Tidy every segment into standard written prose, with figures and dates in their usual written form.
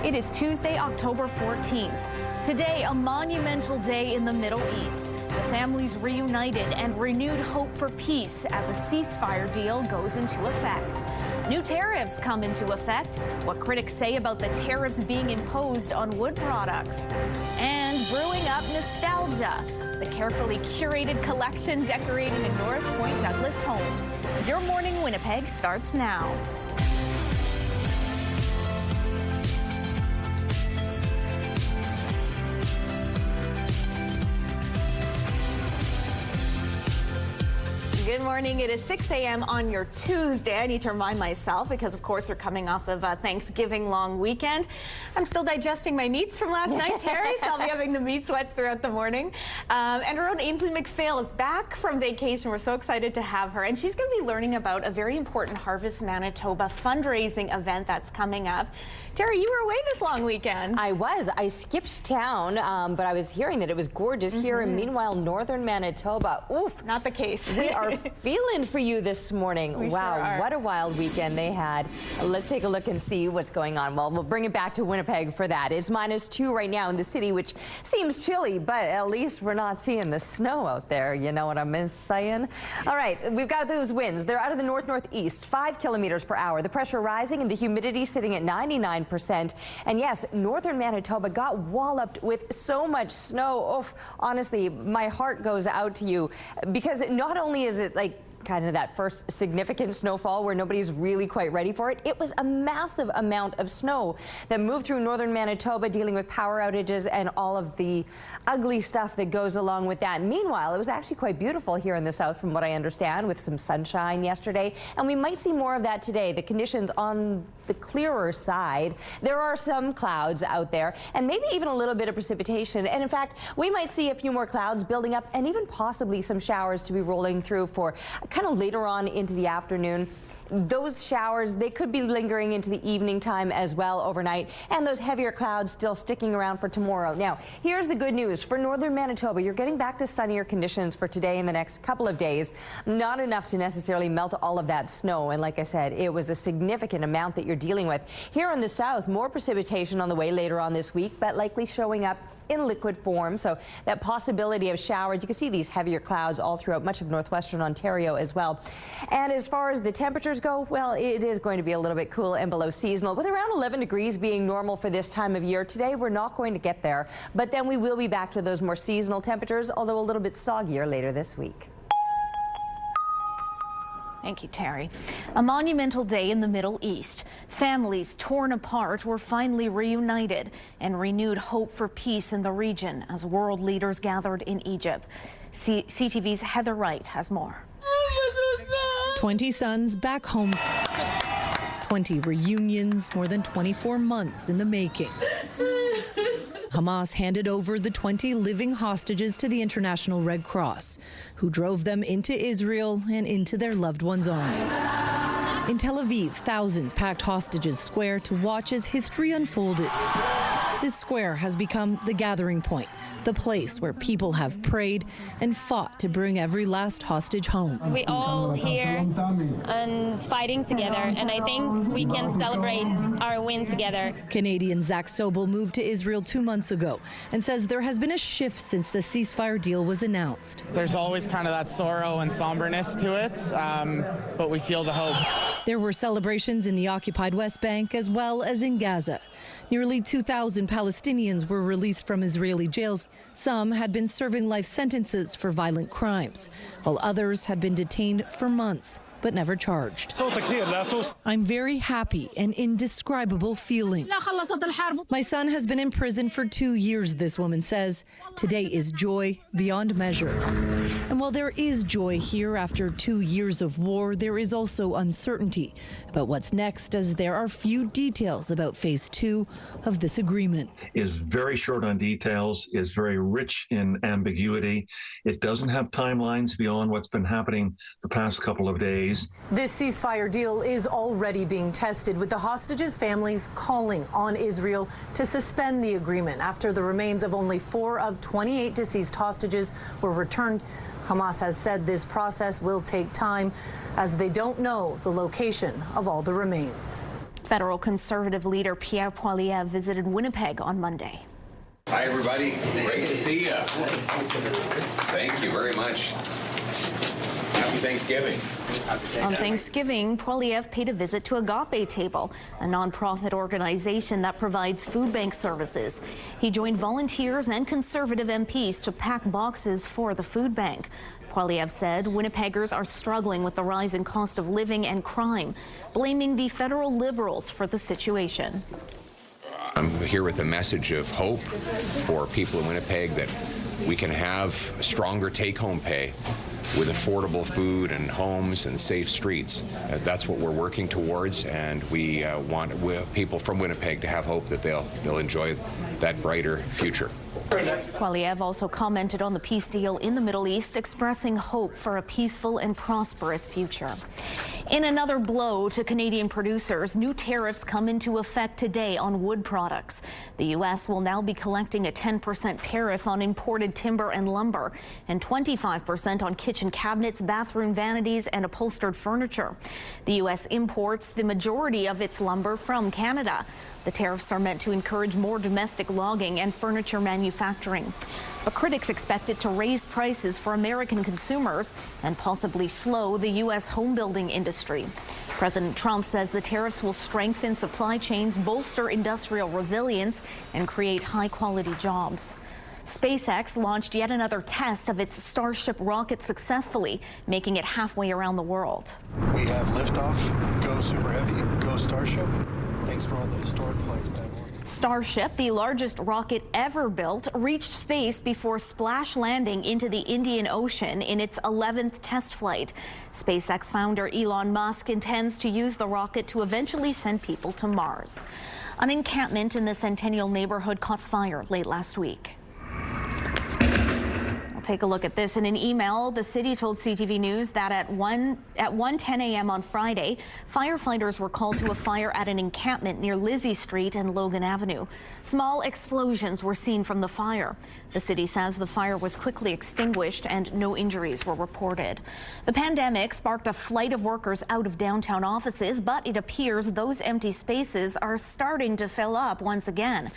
It is Tuesday, October 14th. Today, a monumental day in the Middle East. The families reunited and renewed hope for peace as a ceasefire deal goes into effect. New tariffs come into effect. What critics say about the tariffs being imposed on wood products. And brewing up nostalgia. The carefully curated collection decorating a North Point Douglas home. Your Morning Winnipeg starts now. Good morning. It is 6 a.m. on your Tuesday. I need to remind myself because, of course, we're coming off of Thanksgiving long weekend. I'm still digesting my meats from last night, Terry, so I'll be having the meat sweats throughout the morning. And our own Ainsley McPhail is back from vacation. We're so excited to have her. And she's going to be learning about a very important Harvest Manitoba fundraising event that's coming up. Terry, you were away this long weekend. I was. I skipped town, but I was hearing that it was gorgeous here. And meanwhile, northern Manitoba, oof. Not the case. We are feeling for you this morning. Wow, what a wild weekend they had. Let's take a look and see what's going on. Well, we'll bring it back to Winnipeg for that. It's -2 right now in the city, which seems chilly, but at least we're not seeing the snow out there. You know what I'm saying? All right, we've got those winds. They're out of the north-northeast, 5 kilometers per hour. The pressure rising and the humidity sitting at 99%. And yes, northern Manitoba got walloped with so much snow. Oof, honestly, my heart goes out to you because not only is it like kind of that first significant snowfall where nobody's really quite ready for it. It was a massive amount of snow that moved through northern Manitoba, dealing with power outages and all of the ugly stuff that goes along with that. Meanwhile, it was actually quite beautiful here in the south, from what I understand, with some sunshine yesterday, and we might see more of that today. The conditions on the clearer side. There are some clouds out there and maybe even a little bit of precipitation. And in fact, we might see a few more clouds building up and even possibly some showers to be rolling through for kind of later on into the afternoon. Those showers, they could be lingering into the evening time as well overnight, and those heavier clouds still sticking around for tomorrow. Now, here's the good news. For northern Manitoba, you're getting back to sunnier conditions for today and the next couple of days. Not enough to necessarily melt all of that snow, and like I said, it was a significant amount that you're dealing with. Here in the south, more precipitation on the way later on this week, but likely showing up in liquid form, so that possibility of showers. You can see these heavier clouds all throughout much of northwestern Ontario as well. And as far as the temperatures go, well, it is going to be a little bit cool and below seasonal, with around 11 degrees being normal for this time of year. Today, we're not going to get there, but then we will be back to those more seasonal temperatures, although a little bit soggier later this week. Thank you, Terry. A monumental day in the Middle East. Families torn apart were finally reunited and renewed hope for peace in the region as world leaders gathered in Egypt. CTV's Heather Wright has more. 20 sons back home. 20 reunions, more than 24 months in the making. Hamas handed over the 20 living hostages to the International Red Cross, who drove them into Israel and into their loved ones' arms. In Tel Aviv, thousands packed hostages square to watch as history unfolded. This square has become the gathering point, the place where people have prayed and fought to bring every last hostage home. We all here and fighting together, and I think we can celebrate our win together. Canadian Zach Sobel moved to Israel 2 months ago and says there has been a shift since the ceasefire deal was announced. There's always kind of that sorrow and somberness to it, but we feel the hope. There were celebrations in the occupied West Bank as well as in Gaza. Nearly 2,000 Palestinians were released from Israeli jails. Some had been serving life sentences for violent crimes, while others had been detained for months but never charged. I'm very happy, an indescribable feeling. My son has been in prison for 2 years, this woman says. Today is joy beyond measure. And while there is joy here after 2 years of war, there is also uncertainty about what's next, as there are few details about phase 2 of this agreement. Is very short on details, is very rich in ambiguity. It doesn't have timelines beyond what's been happening the past couple of days. This ceasefire deal is already being tested, with the hostages' families calling on Israel to suspend the agreement after the remains of only 4 of 28 deceased hostages were returned. Hamas has said this process will take time as they don't know the location of all the remains. Federal Conservative leader Pierre Poilievre visited Winnipeg on Monday. Hi, everybody. Great to see you. Thank you very much. Happy Thanksgiving. On Thanksgiving, Poilievre paid a visit to Agape Table, a nonprofit organization that provides food bank services. He joined volunteers and Conservative MPs to pack boxes for the food bank. Poilievre said Winnipeggers are struggling with the rise in cost of living and crime, blaming the federal Liberals for the situation. I'm here with a message of hope for people in Winnipeg that we can have stronger take-home pay with affordable food and homes and safe streets. That's what we're working towards, and we want people from Winnipeg to have hope that they'll enjoy that brighter future. Poilievre also commented on the peace deal in the Middle East, expressing hope for a peaceful and prosperous future. In another blow to Canadian producers, new tariffs come into effect today on wood products. The U.S. will now be collecting a 10% tariff on imported timber and lumber and 25% on kitchen cabinets, bathroom vanities, and upholstered furniture. The U.S. imports the majority of its lumber from Canada. The tariffs are meant to encourage more domestic logging and furniture manufacturing. But critics expect it to raise prices for American consumers and possibly slow the U.S. home building industry. President Trump says the tariffs will strengthen supply chains, bolster industrial resilience, and create high-quality jobs. SpaceX launched yet another test of its Starship rocket successfully, making it halfway around the world. We have liftoff. Go Super Heavy. Go Starship. Thanks for all the historic flights, man. Starship, the largest rocket ever built, reached space before splash landing into the Indian Ocean in its 11th test flight. SpaceX founder Elon Musk intends to use the rocket to eventually send people to Mars. An encampment in the Centennial neighborhood caught fire late last week. Take a look at this. In an email, the city told CTV News that at 1:10 a.m. on Friday, firefighters were called to a fire at an encampment near Lizzie Street and Logan Avenue. Small explosions were seen from the fire. The city says the fire was quickly extinguished and no injuries were reported. The pandemic sparked a flight of workers out of downtown offices, but it appears those empty spaces are starting to fill up once again.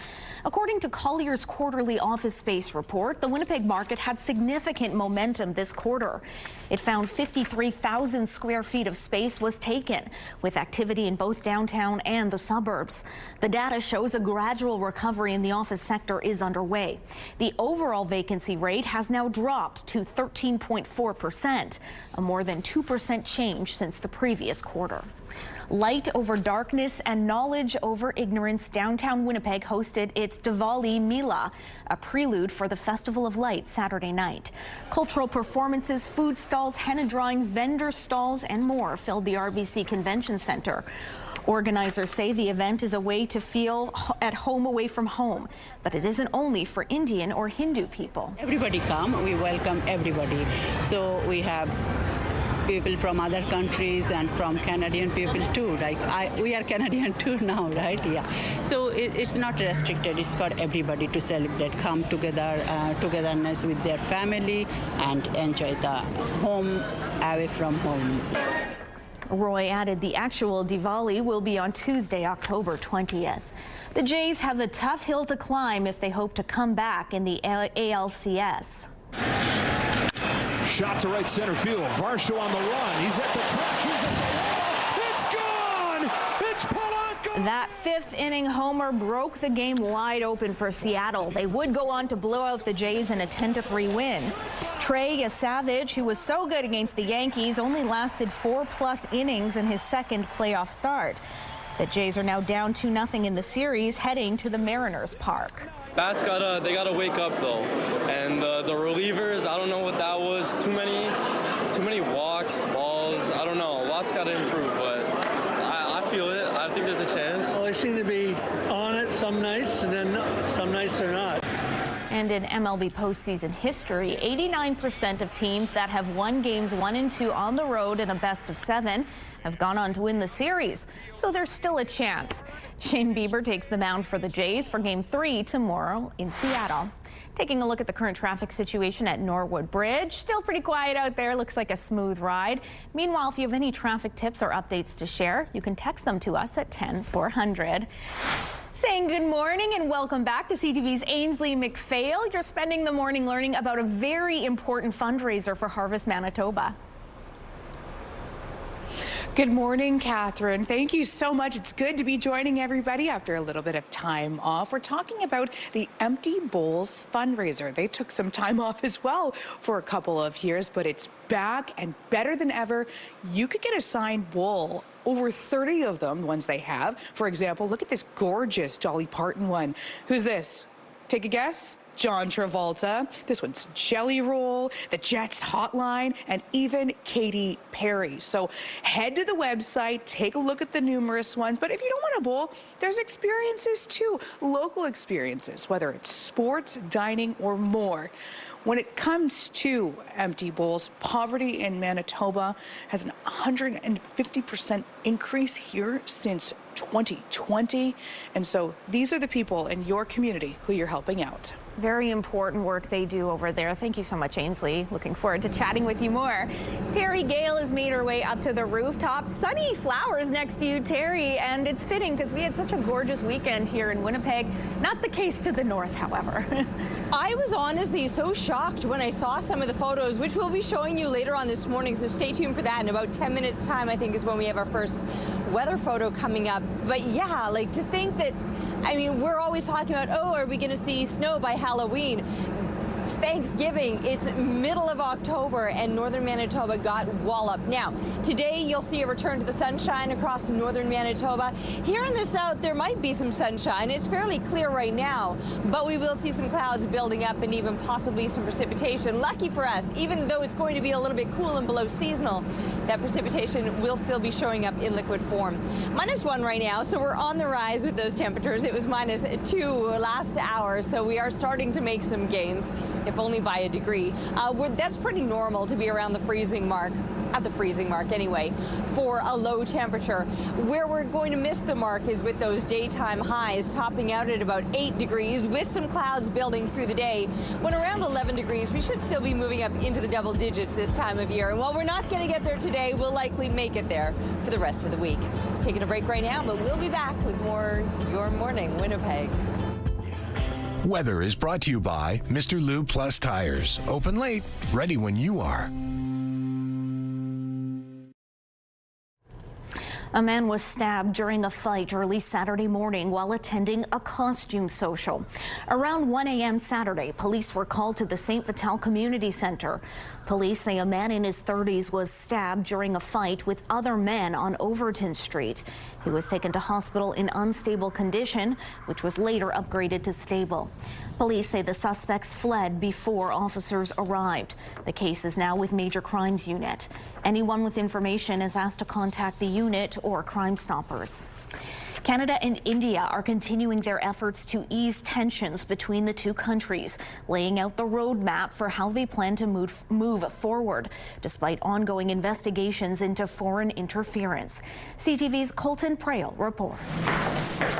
According to Collier's quarterly office space report, the Winnipeg market had significant momentum this quarter. It found 53,000 square feet of space was taken, with activity in both downtown and the suburbs. The data shows a gradual recovery in the office sector is underway. The overall vacancy rate has now dropped to 13.4%, a more than 2% change since the previous quarter. Light over darkness and knowledge over ignorance, downtown Winnipeg hosted its Diwali Mela, a prelude for the Festival of Light Saturday night. Cultural performances, food stalls, henna drawings, vendor stalls, and more filled the RBC Convention Center. Organizers say the event is a way to feel at home away from home, but it isn't only for Indian or Hindu people. Everybody come, we welcome everybody. So we have people from other countries and from Canadian people too. Like we are Canadian too now, right? Yeah. So it's not restricted. It's for everybody to celebrate, come together, togetherness with their family, and enjoy the home away from home. Roy added the actual Divali will be on Tuesday, October 20th. The Jays have a tough hill to climb if they hope to come back in the ALCS. Shot to right center field. Varsho on the run. He's at the track. He's at the wall. It's gone. It's Polanco. That fifth inning homer broke the game wide open for Seattle. They would go on to blow out the Jays in a 10-3 win. Trey, a Savage, who was so good against the Yankees, only lasted 4+ innings in his second playoff start. The Jays are now down 2-0 in the series, heading to the Mariners Park. Bats they gotta wake up though, and the relievers, I don't know what that was. Too many walks, balls. I don't know. Lots gotta improve, but I feel it. I think there's a chance. Well, they seem to be on it some nights, and then some nights they're not. And in MLB postseason history, 89% of teams that have won games 1 and 2 on the road in a best-of-7 have gone on to win the series. So there's still a chance. Shane Bieber takes the mound for the Jays for Game 3 tomorrow in Seattle. Taking a look at the current traffic situation at Norwood Bridge. Still pretty quiet out there. Looks like a smooth ride. Meanwhile, if you have any traffic tips or updates to share, you can text them to us at 10400. Saying good morning and welcome back to CTV's Ainsley McPhail. You're spending the morning learning about a very important fundraiser for Harvest Manitoba. Good morning, Catherine. Thank you so much. It's good to be joining everybody after a little bit of time off. We're talking about the Empty Bowls fundraiser. They took some time off as well for a couple of years, but it's back and better than ever. You could get a signed bowl. Over 30 of them, the ones they have. For example, look at this gorgeous Dolly Parton one. Who's this? Take a guess? John Travolta. This one's Jelly Roll, the Jets Hotline, and even Katy Perry. So head to the website, take a look at the numerous ones. But if you don't want a bowl, there's experiences too, local experiences, whether it's sports, dining, or more. When it comes to empty bowls, poverty in Manitoba has an 150% increase here since 2020. And so these are the people in your community who you're helping out. Very important work they do over there. Thank you so much, Ainsley. Looking forward to chatting with you more. Terry Gale has made her way up to the rooftop. Sunny flowers next to you, Terry, and it's fitting because we had such a gorgeous weekend here in Winnipeg. Not the case to the north, however. I was honestly so shocked when I saw some of the photos, which we'll be showing you later on this morning, so stay tuned for that. In about 10 minutes time, I think, is when we have our first weather photo coming up. But yeah, like to think that, I mean, we're always talking about, oh, are we going to see snow by Halloween? It's Thanksgiving. It's middle of October, and northern Manitoba got walloped. Now, today you'll see a return to the sunshine across northern Manitoba. Here in the south, there might be some sunshine. It's fairly clear right now, but we will see some clouds building up and even possibly some precipitation. Lucky for us, even though it's going to be a little bit cool and below seasonal, that precipitation will still be showing up in liquid form. -1 right now, so we're on the rise with those temperatures. It was -2 last hour, so we are starting to make some gains, if only by a degree. That's pretty normal to be around the freezing mark, at the freezing mark anyway, for a low temperature. Where we're going to miss the mark is with those daytime highs topping out at about 8 degrees with some clouds building through the day. When around 11 degrees, we should still be moving up into the double digits this time of year. And while we're not going to get there today, we'll likely make it there for the rest of the week. Taking a break right now, but we'll be back with more Your Morning Winnipeg. Weather is brought to you by Mr. Lube Plus Tires. Open late, ready when you are. A man was stabbed during a fight early Saturday morning while attending a costume social. Around 1 a.m. Saturday, police were called to the St. Vital Community Center. Police say a man in his 30s was stabbed during a fight with other men on Overton Street. He was taken to hospital in unstable condition, which was later upgraded to stable. Police say the suspects fled before officers arrived. The case is now with Major Crimes Unit. Anyone with information is asked to contact the unit or Crime Stoppers. Canada and India are continuing their efforts to ease tensions between the two countries, laying out the roadmap for how they plan to move forward, despite ongoing investigations into foreign interference. CTV's Colton Prale reports.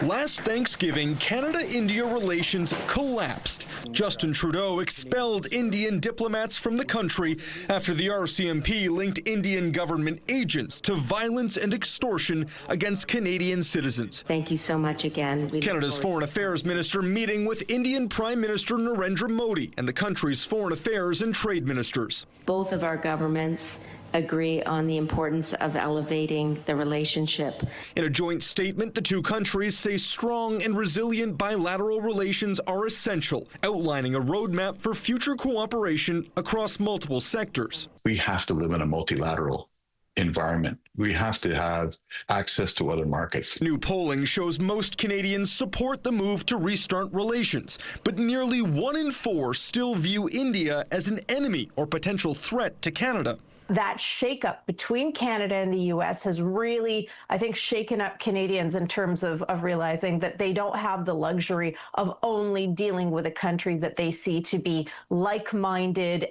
Last Thanksgiving, Canada-India relations collapsed. Justin Trudeau expelled Indian diplomats from the country after the RCMP linked Indian government agents to violence and extortion against Canadian citizens. Thank you so much again. Canada's Foreign Affairs Minister meeting with Indian Prime Minister Narendra Modi and the country's Foreign Affairs and Trade Ministers. Both of our governments agree on the importance of elevating the relationship. In a joint statement, the two countries say strong and resilient bilateral relations are essential, outlining a roadmap for future cooperation across multiple sectors. We have to live in a multilateral environment. We have to have access to other markets. New polling shows most Canadians support the move to restart relations, but nearly 1 in 4 still view India as an enemy or potential threat to Canada. that shakeup between Canada and the U.S. has really, I think, shaken up Canadians in terms of realizing that they don't have the luxury of only dealing with a country that they see to be like-minded.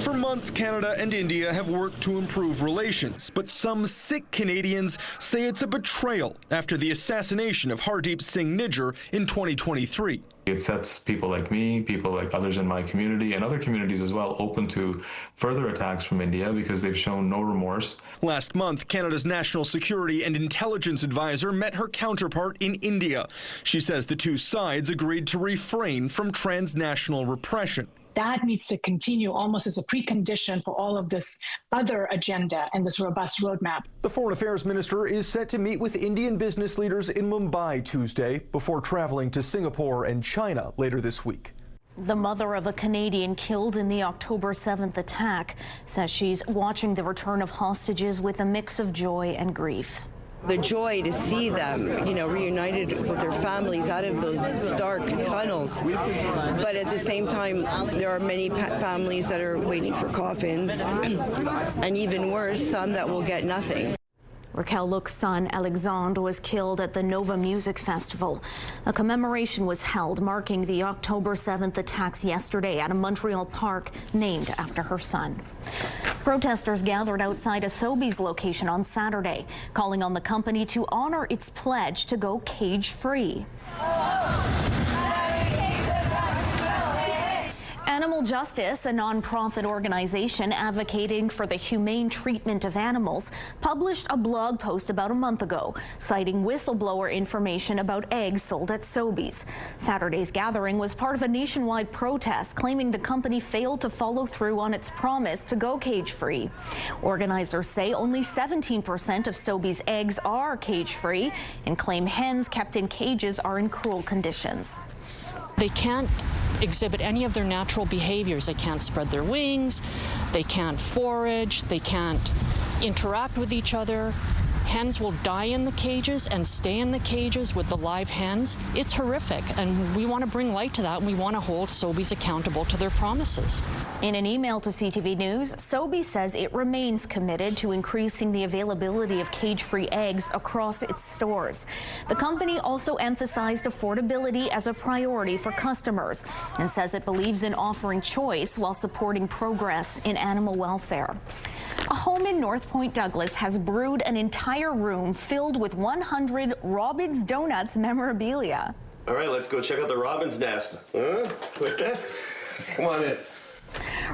For months, Canada and India have worked to improve relations, but some sick Canadians say it's a betrayal after the assassination of Hardeep Singh Nijjar in 2023. It sets people like me, people like others in my community, and other communities as well, open to further attacks from India because they've shown no remorse. Last month, Canada's National Security and Intelligence Advisor met her counterpart in India. She says the two sides agreed to refrain from transnational repression. That needs to continue almost as a precondition for all of this other agenda and this robust roadmap. The Foreign Affairs Minister is set to meet with Indian business leaders in Mumbai Tuesday before traveling to Singapore and China later this week. The mother of a Canadian killed in the October 7th attack says she's watching the return of hostages with a mix of joy and grief. The joy to see them, reunited with their families out of those dark tunnels. But at the same time, there are many families that are waiting for coffins, and even worse, some that will get nothing. Raquel Luke's son, Alexandre, was killed at the Nova Music Festival. A commemoration was held marking the October 7th attacks yesterday at a Montreal park named after her son. Protesters gathered outside a Sobeys location on Saturday, calling on the company to honor its pledge to go cage-free. Animal Justice, a nonprofit organization advocating for the humane treatment of animals, published a blog post about a month ago, citing whistleblower information about eggs sold at Sobeys. Saturday's gathering was part of a nationwide protest claiming the company failed to follow through on its promise to go cage-free. Organizers say only 17% of Sobeys eggs are cage-free and claim hens kept in cages are in cruel conditions. They can't exhibit any of their natural behaviors. They can't spread their wings, they can't forage, they can't interact with each other. Hens will die in the cages and stay in the cages with the live hens. It's horrific, and we want to bring light to that, and we want to hold Sobeys accountable to their promises. In an email to CTV News, Sobeys says it remains committed to increasing the availability of cage-free eggs across its stores. The company also emphasized affordability as a priority for customers and says it believes in offering choice while supporting progress in animal welfare. A home in North Point Douglas has brewed an entire room filled with 100 Robin's Donuts memorabilia. All right, let's go check out the Robin's Nest. With that? Come on in.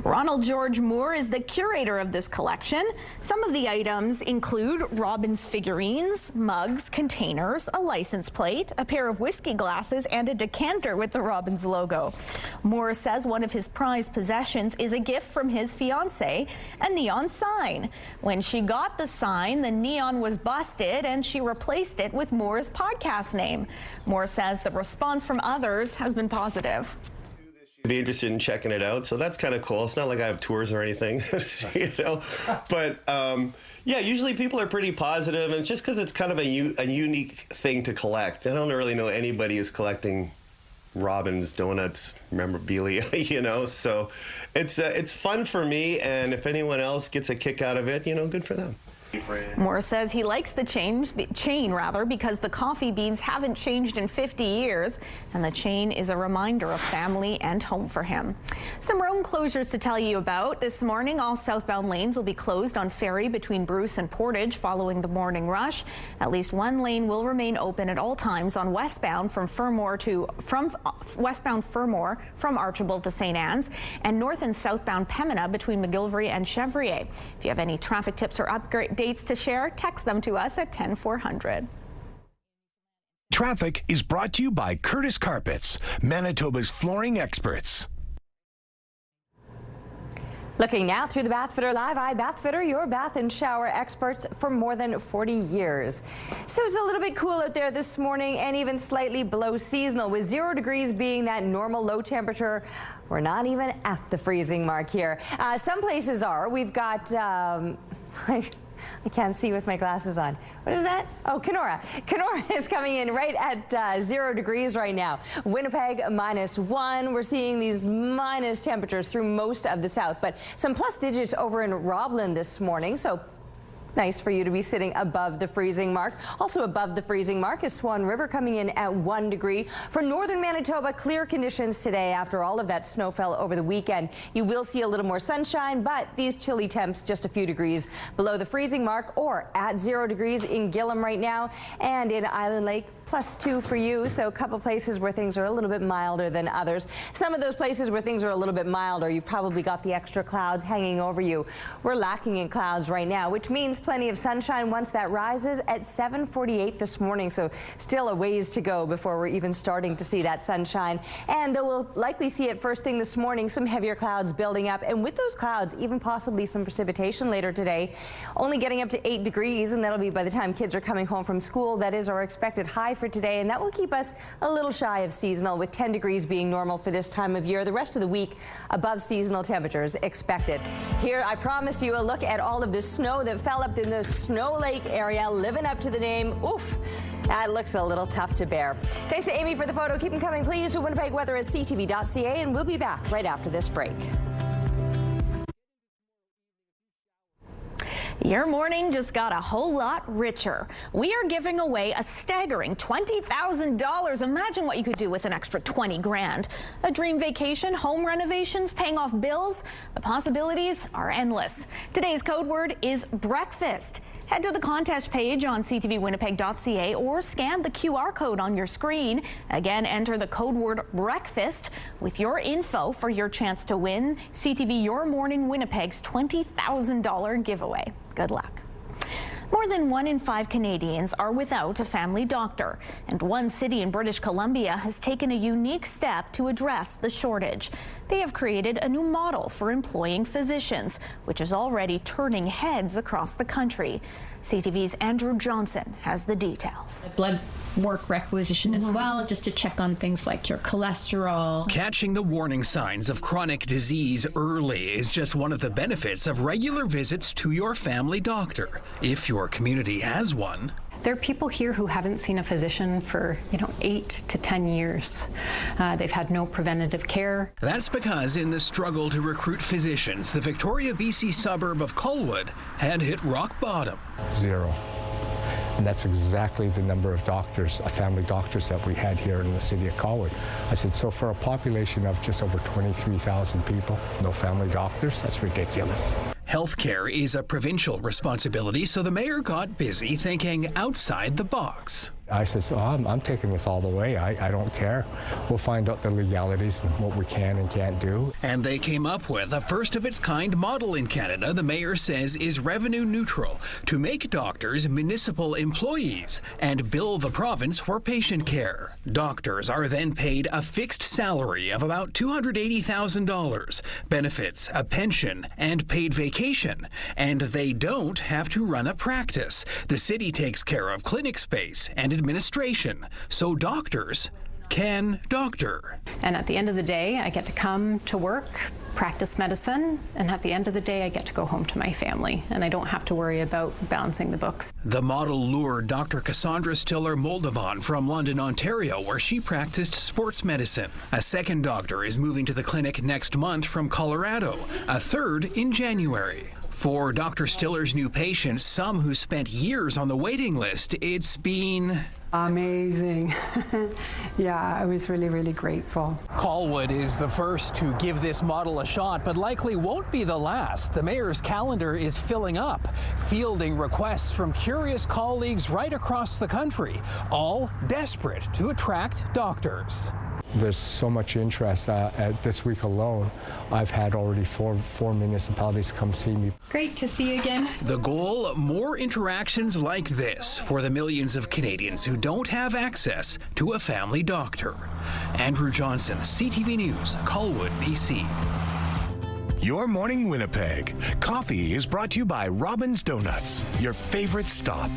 Ronald George Moore is the curator of this collection. Some of the items include Robin's figurines, mugs, containers, a license plate, a pair of whiskey glasses, and a decanter with the Robin's logo. Moore says one of his prized possessions is a gift from his fiancée, a neon sign. When she got the sign, the neon was busted and she replaced it with Moore's podcast name. Moore says the response from others has been positive. Be interested in checking it out, so that's kind of cool. It's not like I have tours or anything, but yeah, usually people are pretty positive, and just because it's kind of a unique thing to collect. I don't really know anybody who's collecting Robin's Donuts memorabilia, so it's fun for me, and if anyone else gets a kick out of it, good for them. Moore says he likes the chain because the coffee beans haven't changed in 50 years, and the chain is a reminder of family and home for him. Some road closures to tell you about. This morning, all southbound lanes will be closed on Ferry between Bruce and Portage following the morning rush. At least one lane will remain open at all times on westbound from westbound Fermor from Archibald to St. Anne's, and north and southbound Pembina between McGillivray and Chevrier. If you have any traffic tips or dates to share, text them to us at 10400. Traffic is brought to you by Curtis Carpets, Manitoba's flooring experts. Looking now through the Bathfitter Live Eye. Bathfitter, your bath and shower experts for more than 40 years. So it's a little bit cool out there this morning and even slightly below seasonal, with 0 degrees being that normal low temperature. We're not even at the freezing mark here. Some places are. We've got I can't see with my glasses on. What is that? Oh, Kenora. Kenora is coming in right at 0 degrees right now. Winnipeg -1. We're seeing these minus temperatures through most of the south, but some plus digits over in Roblin this morning. So nice for you to be sitting above the freezing mark. Also above the freezing mark is Swan River coming in at 1 degree. For northern Manitoba, clear conditions today after all of that snow fell over the weekend. You will see a little more sunshine, but these chilly temps just a few degrees below the freezing mark or at 0 degrees in Gillam right now, and in Island Lake +2 for you. So a couple places where things are a little bit milder than others. Some of those places where things are a little bit milder, you've probably got the extra clouds hanging over you. We're lacking in clouds right now, which means plenty of sunshine once that rises at 7:48 this morning. So still a ways to go before we're even starting to see that sunshine. And though we'll likely see it first thing this morning, some heavier clouds building up. And with those clouds, even possibly some precipitation later today, only getting up to 8 degrees. And that'll be by the time kids are coming home from school. That is our expected high for today. And that will keep us a little shy of seasonal, with 10 degrees being normal for this time of year. The rest of the week above seasonal temperatures expected. Here, I promised you a look at all of this snow that fell up in the Snow Lake area, living up to the name. Oof, that looks a little tough to bear. Thanks to Amy for the photo. Keep them coming, please, to Winnipeg weather at ctv.ca, and we'll be back right after this break. Your morning just got a whole lot richer. We are giving away a staggering $20,000. Imagine what you could do with an extra 20 grand. A dream vacation, home renovations, paying off bills. The possibilities are endless. Today's code word is breakfast. Head to the contest page on ctvwinnipeg.ca or scan the QR code on your screen. Again, enter the code word breakfast with your info for your chance to win CTV Your Morning Winnipeg's $20,000 giveaway. Good luck. More than 1 in 5 Canadians are without a family doctor, and one city in British Columbia has taken a unique step to address the shortage. They have created a new model for employing physicians, which is already turning heads across the country. CTV's Andrew Johnson has the details. Blood work requisition as well, just to check on things like your cholesterol. Catching the warning signs of chronic disease early is just one of the benefits of regular visits to your family doctor, if your community has one. There are people here who haven't seen a physician for, 8 to 10 years. They've had no preventative care. That's because in the struggle to recruit physicians, the Victoria, BC suburb of Colwood had hit rock bottom. 0. And that's exactly the number of doctors, family doctors that we had here in the city of Colwood. I said, so for a population of just over 23,000 people, no family doctors, that's ridiculous. Healthcare is a provincial responsibility, so the mayor got busy thinking outside the box. I said, so I'm taking this all the way. I don't care. We'll find out the legalities and what we can and can't do. And they came up with a first-of-its-kind model in Canada the mayor says is revenue neutral to make doctors municipal employees and bill the province for patient care. Doctors are then paid a fixed salary of about $280,000, benefits, a pension, and paid vacation. And they don't have to run a practice. The city takes care of clinic space and administration, so doctors can doctor. And at the end of the day, I get to come to work, practice medicine, and at the end of the day, I get to go home to my family, and I don't have to worry about balancing the books. The model lured Dr. Cassandra Stiller-Moldovan from London, Ontario, where she practiced sports medicine. A second doctor is moving to the clinic next month from Colorado, a third in January. For Dr. Stiller's new patients, some who spent years on the waiting list, it's been amazing. Yeah, I was really, really grateful. Colwood is the first to give this model a shot, but likely won't be the last. The mayor's calendar is filling up, fielding requests from curious colleagues right across the country, all desperate to attract doctors. There's so much interest. This week alone, I've had already four municipalities come see me. Great to see you again. The goal, more interactions like this for the millions of Canadians who don't have access to a family doctor. Andrew Johnson, CTV News, Colwood, BC. Your Morning Winnipeg. Coffee is brought to you by Robin's Donuts, your favorite stop.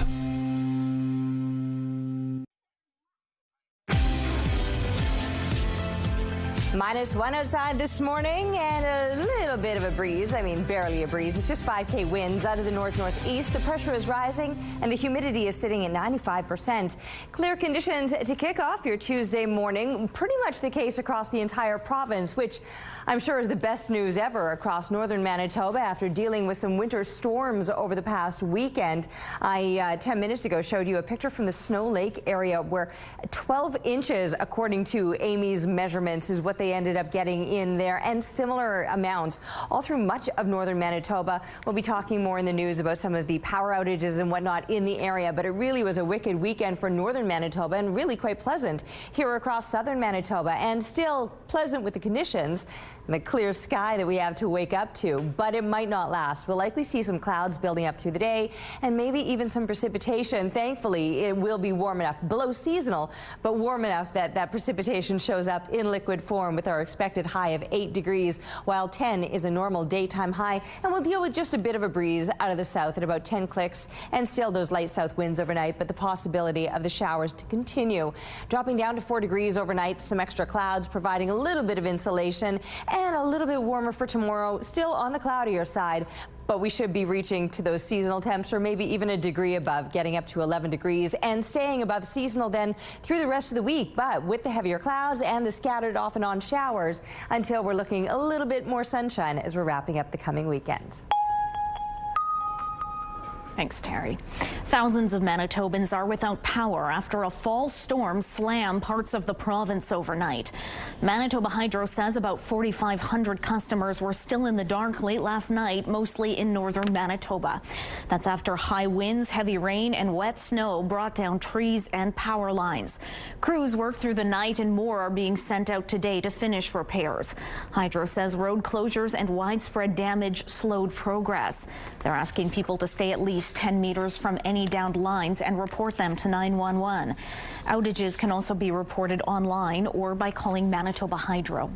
-1 outside this morning and a little bit of a breeze. I mean, barely a breeze. It's just 5K winds out of the north-northeast. The pressure is rising and the humidity is sitting at 95%. Clear conditions to kick off your Tuesday morning. Pretty much the case across the entire province, which I'm sure is the best news ever across northern Manitoba after dealing with some winter storms over the past weekend. I 10 minutes ago showed you a picture from the Snow Lake area where 12 inches, according to Amy's measurements, is what they ended up getting in there, and similar amounts all through much of northern Manitoba. We'll be talking more in the news about some of the power outages and whatnot in the area, but it really was a wicked weekend for northern Manitoba and really quite pleasant here across southern Manitoba, and still pleasant with the conditions and the clear sky that we have to wake up to, but it might not last. We'll likely see some clouds building up through the day and maybe even some precipitation. Thankfully, it will be warm enough, below seasonal, but warm enough that that precipitation shows up in liquid form with our expected high of 8 degrees, while 10 is a normal daytime high. And we'll deal with just a bit of a breeze out of the south at about 10 clicks, and still those light south winds overnight, but the possibility of the showers to continue. Dropping down to 4 degrees overnight, some extra clouds providing a little bit of insulation, and a little bit warmer for tomorrow, still on the cloudier side. But we should be reaching to those seasonal temps, or maybe even a degree above, getting up to 11 degrees and staying above seasonal then through the rest of the week, but with the heavier clouds and the scattered off and on showers until we're looking a little bit more sunshine as we're wrapping up the coming weekend. Thanks, Terry. Thousands of Manitobans are without power after a fall storm slammed parts of the province overnight. Manitoba Hydro says about 4,500 customers were still in the dark late last night, mostly in northern Manitoba. That's after high winds, heavy rain, and wet snow brought down trees and power lines. Crews worked through the night and more are being sent out today to finish repairs. Hydro says road closures and widespread damage slowed progress. They're asking people to stay at least 10 meters from any downed lines and report them to 911. Outages can also be reported online or by calling Manitoba Hydro.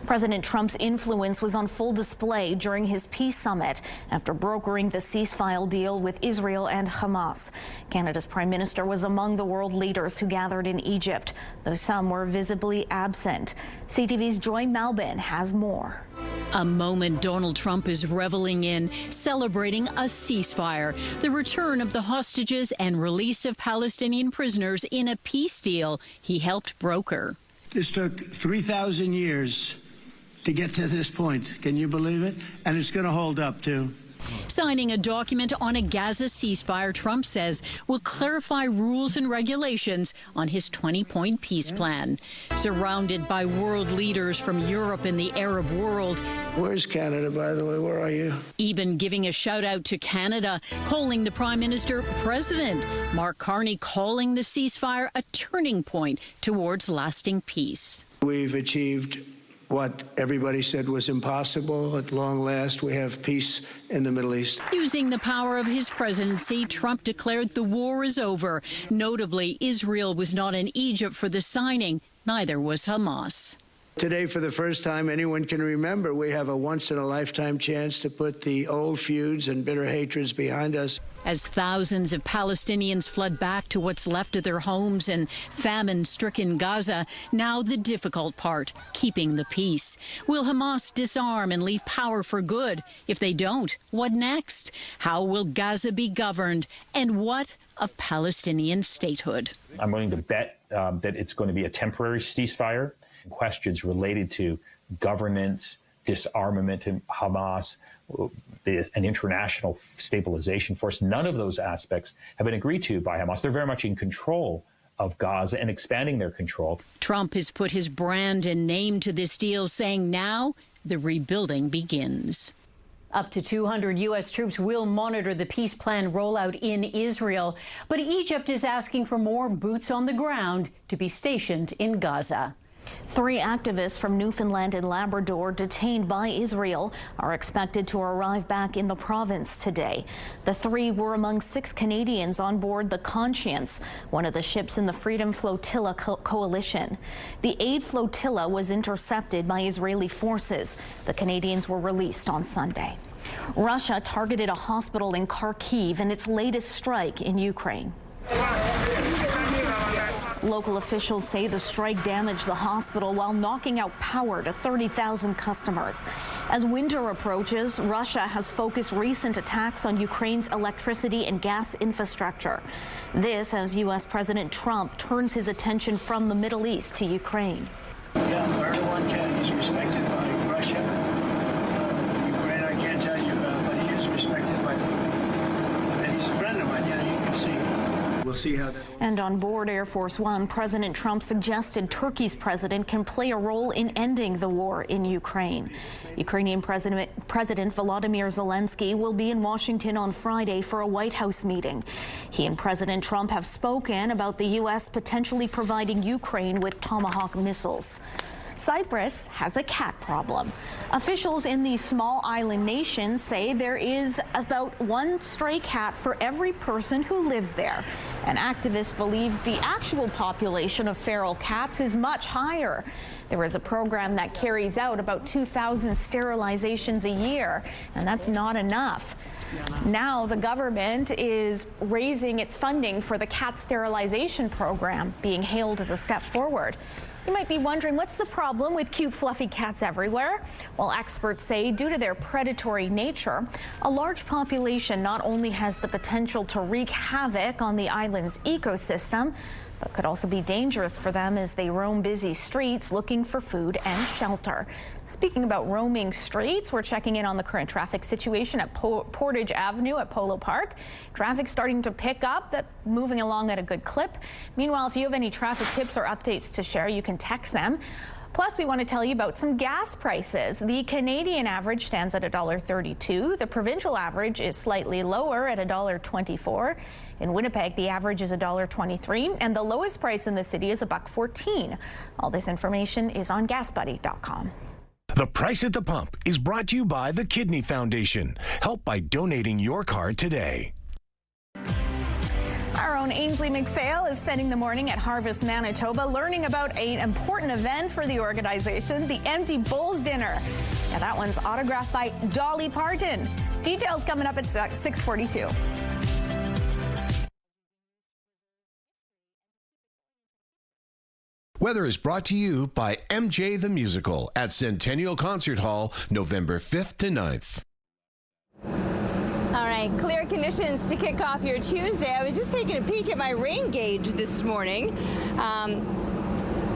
President Trump's influence was on full display during his peace summit after brokering the ceasefire deal with Israel and Hamas. Canada's Prime Minister was among the world leaders who gathered in Egypt, though some were visibly absent. CTV's Joy Malbin has more. A moment Donald Trump is reveling in, celebrating a ceasefire, the return of the hostages and release of Palestinian prisoners in a peace deal he helped broker. This took 3,000 years to get to this point. Can you believe it? And it's going to hold up, too. Signing a document on a Gaza ceasefire, Trump says, will clarify rules and regulations on his 20-point peace plan. Surrounded by world leaders from Europe and the Arab world. Where's Canada, by the way? Where are you? Even giving a shout out to Canada, calling the Prime Minister president. Mark Carney calling the ceasefire a turning point towards lasting peace. We've achieved what everybody said was impossible. At long last, we have peace in the Middle East. Using the power of his presidency, Trump declared the war is over. Notably, Israel was not in Egypt for the signing. Neither was Hamas. Today, for the first time anyone can remember, we have a once-in-a-lifetime chance to put the old feuds and bitter hatreds behind us. As thousands of Palestinians flood back to what's left of their homes in famine-stricken Gaza, now the difficult part, keeping the peace. Will Hamas disarm and leave power for good? If they don't, what next? How will Gaza be governed? And what of Palestinian statehood? I'm willing to bet that it's going to be a temporary ceasefire. Questions related to governance, disarmament in Hamas, an international stabilization force. None of those aspects have been agreed to by Hamas. They're very much in control of Gaza and expanding their control. Trump has put his brand and name to this deal, saying now the rebuilding begins. Up to 200 U.S. troops will monitor the peace plan rollout in Israel. But Egypt is asking for more boots on the ground to be stationed in Gaza. 3 activists from Newfoundland and Labrador detained by Israel are expected to arrive back in the province today. The 3 were among 6 Canadians on board the Conscience, one of the ships in the Freedom Flotilla coalition. The aid flotilla was intercepted by Israeli forces. The Canadians were released on Sunday. Russia targeted a hospital in Kharkiv in its latest strike in Ukraine. Local officials say the strike damaged the hospital while knocking out power to 30,000 customers. As winter approaches, Russia has focused recent attacks on Ukraine's electricity and gas infrastructure. This as U.S. President Trump turns his attention from the Middle East to Ukraine. Yeah, Erdogan is respected by Russia. Ukraine, I can't tell you about, but he is respected by Putin. And he's a friend of mine, you can see. We'll see how that. And on board Air Force One, President Trump suggested Turkey's president can play a role in ending the war in Ukraine. Ukrainian President Volodymyr Zelensky will be in Washington on Friday for a White House meeting. He and President Trump have spoken about the U.S. potentially providing Ukraine with Tomahawk missiles. Cyprus has a cat problem. Officials in the small island nation say there is about one stray cat for every person who lives there. An activist believes the actual population of feral cats is much higher. There is a program that carries out about 2,000 sterilizations a year, and that's not enough. Now the government is raising its funding for the cat sterilization program, being hailed as a step forward. You might be wondering, what's the problem with cute, fluffy cats everywhere? Well, experts say due to their predatory nature, a large population not only has the potential to wreak havoc on the island's ecosystem, but could also be dangerous for them as they roam busy streets looking for food and shelter. Speaking about roaming streets, we're checking in on the current traffic situation at Portage Avenue at Polo Park. Traffic starting to pick up, moving along at a good clip. Meanwhile, if you have any traffic tips or updates to share, you can text them. Plus, we want to tell you about some gas prices. The Canadian average stands at $1.32. The provincial average is slightly lower at $1.24. In Winnipeg, the average is $1.23, and the lowest price in the city is $1.14. All this information is on GasBuddy.com. The Price at the Pump is brought to you by the Kidney Foundation. Help by donating your card today. Our own Ainsley McPhail is spending the morning at Harvest Manitoba learning about an important event for the organization, the Empty Bowls Dinner. Now that one's autographed by Dolly Parton. Details coming up at 6:42. Weather is brought to you by MJ the Musical at Centennial Concert Hall, November 5th to 9th. All right, clear conditions to kick off your Tuesday. I was just taking a peek at my rain gauge this morning.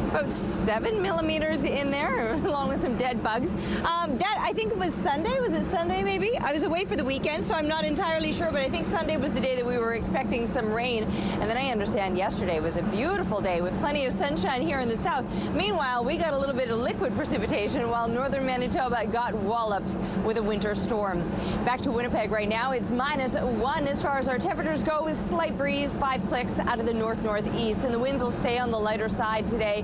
About 7 millimeters in there, along with some dead bugs. That, I think it was Sunday. Was it Sunday, maybe? I was away for the weekend, so I'm not entirely sure, but I think Sunday was the day that we were expecting some rain. And then I understand yesterday was a beautiful day with plenty of sunshine here in the south. Meanwhile, we got a little bit of liquid precipitation while northern Manitoba got walloped with a winter storm. Back to Winnipeg right now, it's -1 as far as our temperatures go, with slight breeze, 5 clicks out of the north-northeast, and the winds will stay on the lighter side today.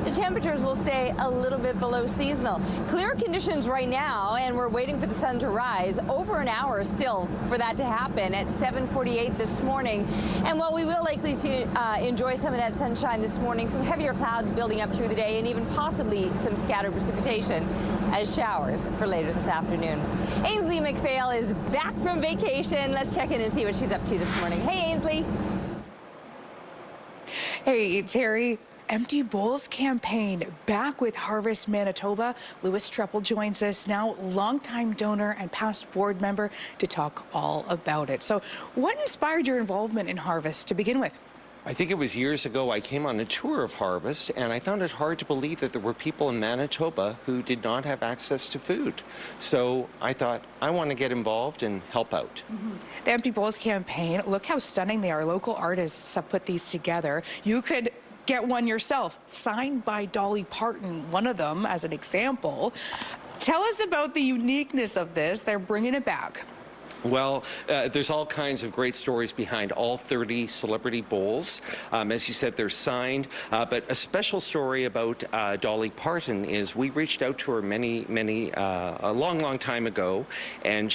The temperatures will stay a little bit below seasonal. Clear conditions right now, and we're waiting for the sun to rise. Over an hour still for that to happen at 7:48 this morning. And while we will likely to enjoy some of that sunshine this morning, some heavier clouds building up through the day, and even possibly some scattered precipitation as showers for later this afternoon. Ainsley McPhail is back from vacation. Let's check in and see what she's up to this morning. Hey, Ainsley. Hey, Terry. Empty Bowls campaign back with Harvest Manitoba. Louis Treppel joins us now, longtime donor and past board member, to talk all about it. So what inspired your involvement in Harvest to begin with? I think it was years ago I came on a tour of Harvest, and I found it hard to believe that there were people in Manitoba who did not have access to food. So I thought, I want to get involved and help out. The Empty Bowls campaign, look how stunning they are. Local artists have put these together. You could get one yourself, signed by Dolly Parton, one of them as an example. Tell us about the uniqueness of this. They're bringing it back. Well, there's all kinds of great stories behind all 30 celebrity bowls. As you said, they're signed. But a special story about Dolly Parton is we reached out to her a long time ago, and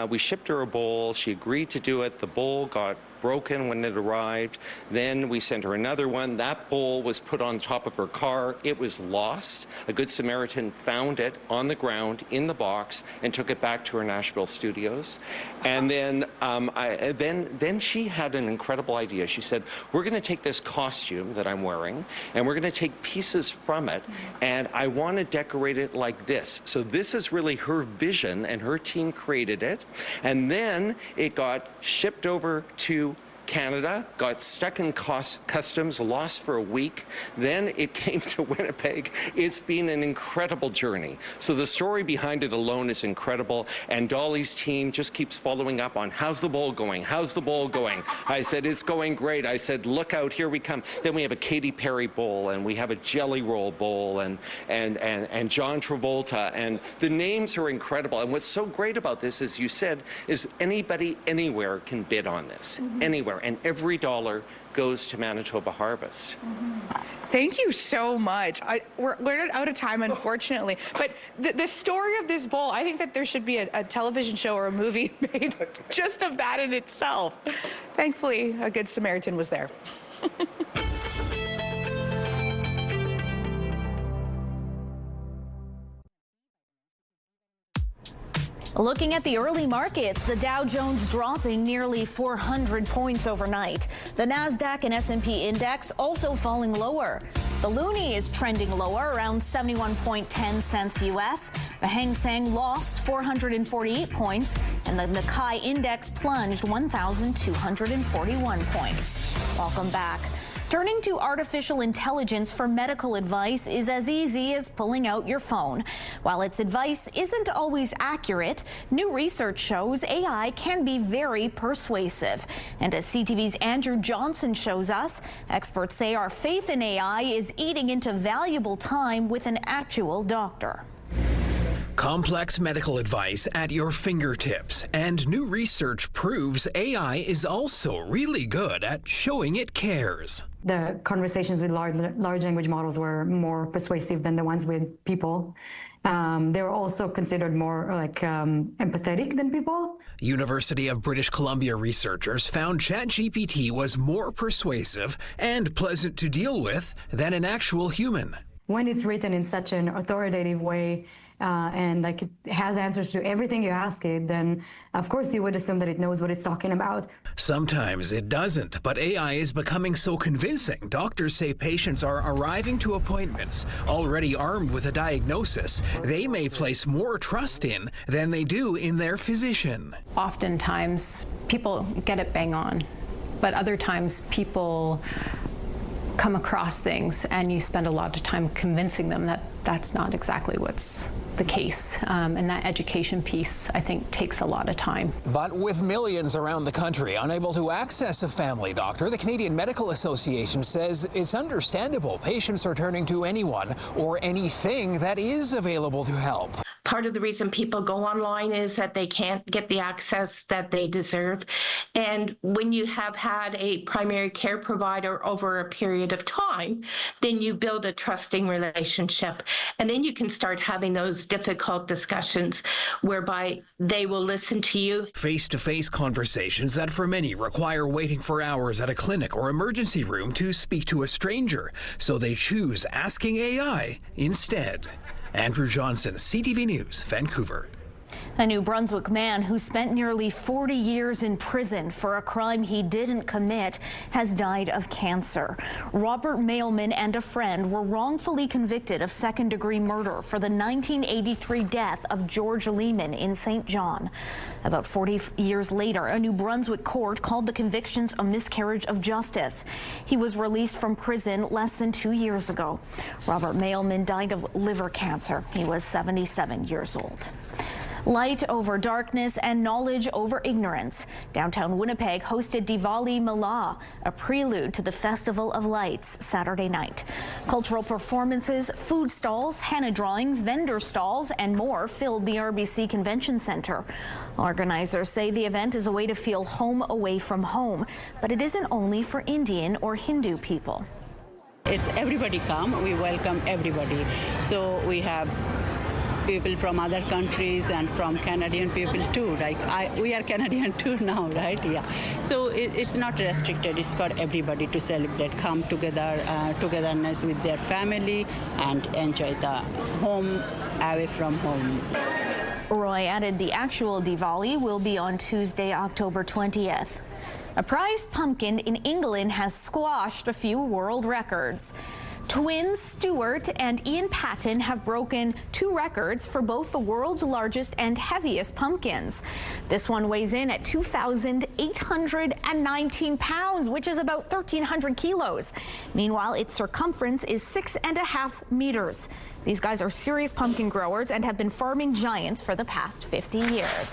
we shipped her a bowl. She agreed to do it. The bowl got broken when it arrived. Then we sent her another one. That bowl was put on top of her car. It was lost. A Good Samaritan found it on the ground in the box and took it back to her Nashville studios. And then, then she had an incredible idea. She said, we're going to take this costume that I'm wearing and we're going to take pieces from it, and I want to decorate it like this. So this is really her vision, and her team created it. And then it got shipped over to Canada, got stuck in customs, lost for a week. Then it came to Winnipeg. It's been an incredible journey. So the story behind it alone is incredible. And Dolly's team just keeps following up on, how's the bowl going? How's the bowl going? I said, it's going great. I said, look out, here we come. Then we have a Katy Perry bowl, and we have a Jelly Roll bowl, and John Travolta. And the names are incredible. And what's so great about this, as you said, is anybody anywhere can bid on this. Anywhere. And every dollar goes to Manitoba Harvest. Thank you so much. We're out of time, unfortunately. But the story of this bowl, I think that there should be a television show or a movie made just of that in itself. Thankfully, a Good Samaritan was there. Looking at the early markets, the Dow Jones dropping nearly 400 points overnight. The Nasdaq and S&P index also falling lower. The loonie is trending lower, around 71.10 cents U.S. The Hang Seng lost 448 points, and the Nikkei index plunged 1,241 points. Welcome back. Turning to artificial intelligence for medical advice is as easy as pulling out your phone. While its advice isn't always accurate, new research shows AI can be very persuasive. And as CTV's Andrew Johnson shows us, experts say our faith in AI is eating into valuable time with an actual doctor. Complex medical advice at your fingertips, and new research proves AI is also really good at showing it cares. The conversations with large language models were more persuasive than the ones with people. They were also considered more empathetic than people. University of British Columbia researchers found ChatGPT was more persuasive and pleasant to deal with than an actual human. When it's written in such an authoritative way, and it has answers to everything you ask it, then of course you would assume that it knows what it's talking about. Sometimes it doesn't, but AI is becoming so convincing. Doctors say patients are arriving to appointments already armed with a diagnosis they may place more trust in than they do in their physician. Oftentimes people get it bang on, but other times people come across things and you spend a lot of time convincing them that that's not exactly what's the case. And that education piece, I think, takes a lot of time. But with millions around the country unable to access a family doctor, the Canadian Medical Association says it's understandable patients are turning to anyone or anything that is available to help. Part of the reason people go online is that they can't get the access that they deserve. And when you have had a primary care provider over a period of time, then you build a trusting relationship. And then you can start having those difficult discussions whereby they will listen to you. Face-to-face conversations that for many require waiting for hours at a clinic or emergency room to speak to a stranger. So they choose asking AI instead. Andrew Johnson, CTV News, Vancouver. A New Brunswick man who spent nearly 40 years in prison for a crime he didn't commit has died of cancer. Robert Mailman and a friend were wrongfully convicted of second-degree murder for the 1983 death of George Lehman in St. John. About 40 years later, a New Brunswick court called the convictions a miscarriage of justice. He was released from prison less than 2 years ago. Robert Mailman died of liver cancer. He was 77 years old. Light over darkness and knowledge over ignorance. Downtown Winnipeg hosted Diwali Mela, a prelude to the Festival of Lights, Saturday night. Cultural performances, food stalls, henna drawings, vendor stalls, and more filled the RBC Convention Centre. Organizers say the event is a way to feel home away from home, but it isn't only for Indian or Hindu people. It's everybody come, we welcome everybody. So we have people from other countries and from Canadian people too. Like we are Canadian too now, right? Yeah. So it's not restricted. It's for everybody to celebrate, come together, togetherness with their family, and enjoy the home away from home. Roy added the actual Diwali will be on Tuesday, October 20th. A prized pumpkin in England has squashed a few world records. Twins Stuart and Ian Patton have broken 2 records for both the world's largest and heaviest pumpkins. This one weighs in at 2,819 pounds, which is about 1,300 kilos. Meanwhile, its circumference is 6.5 meters. These guys are serious pumpkin growers and have been farming giants for the past 50 years.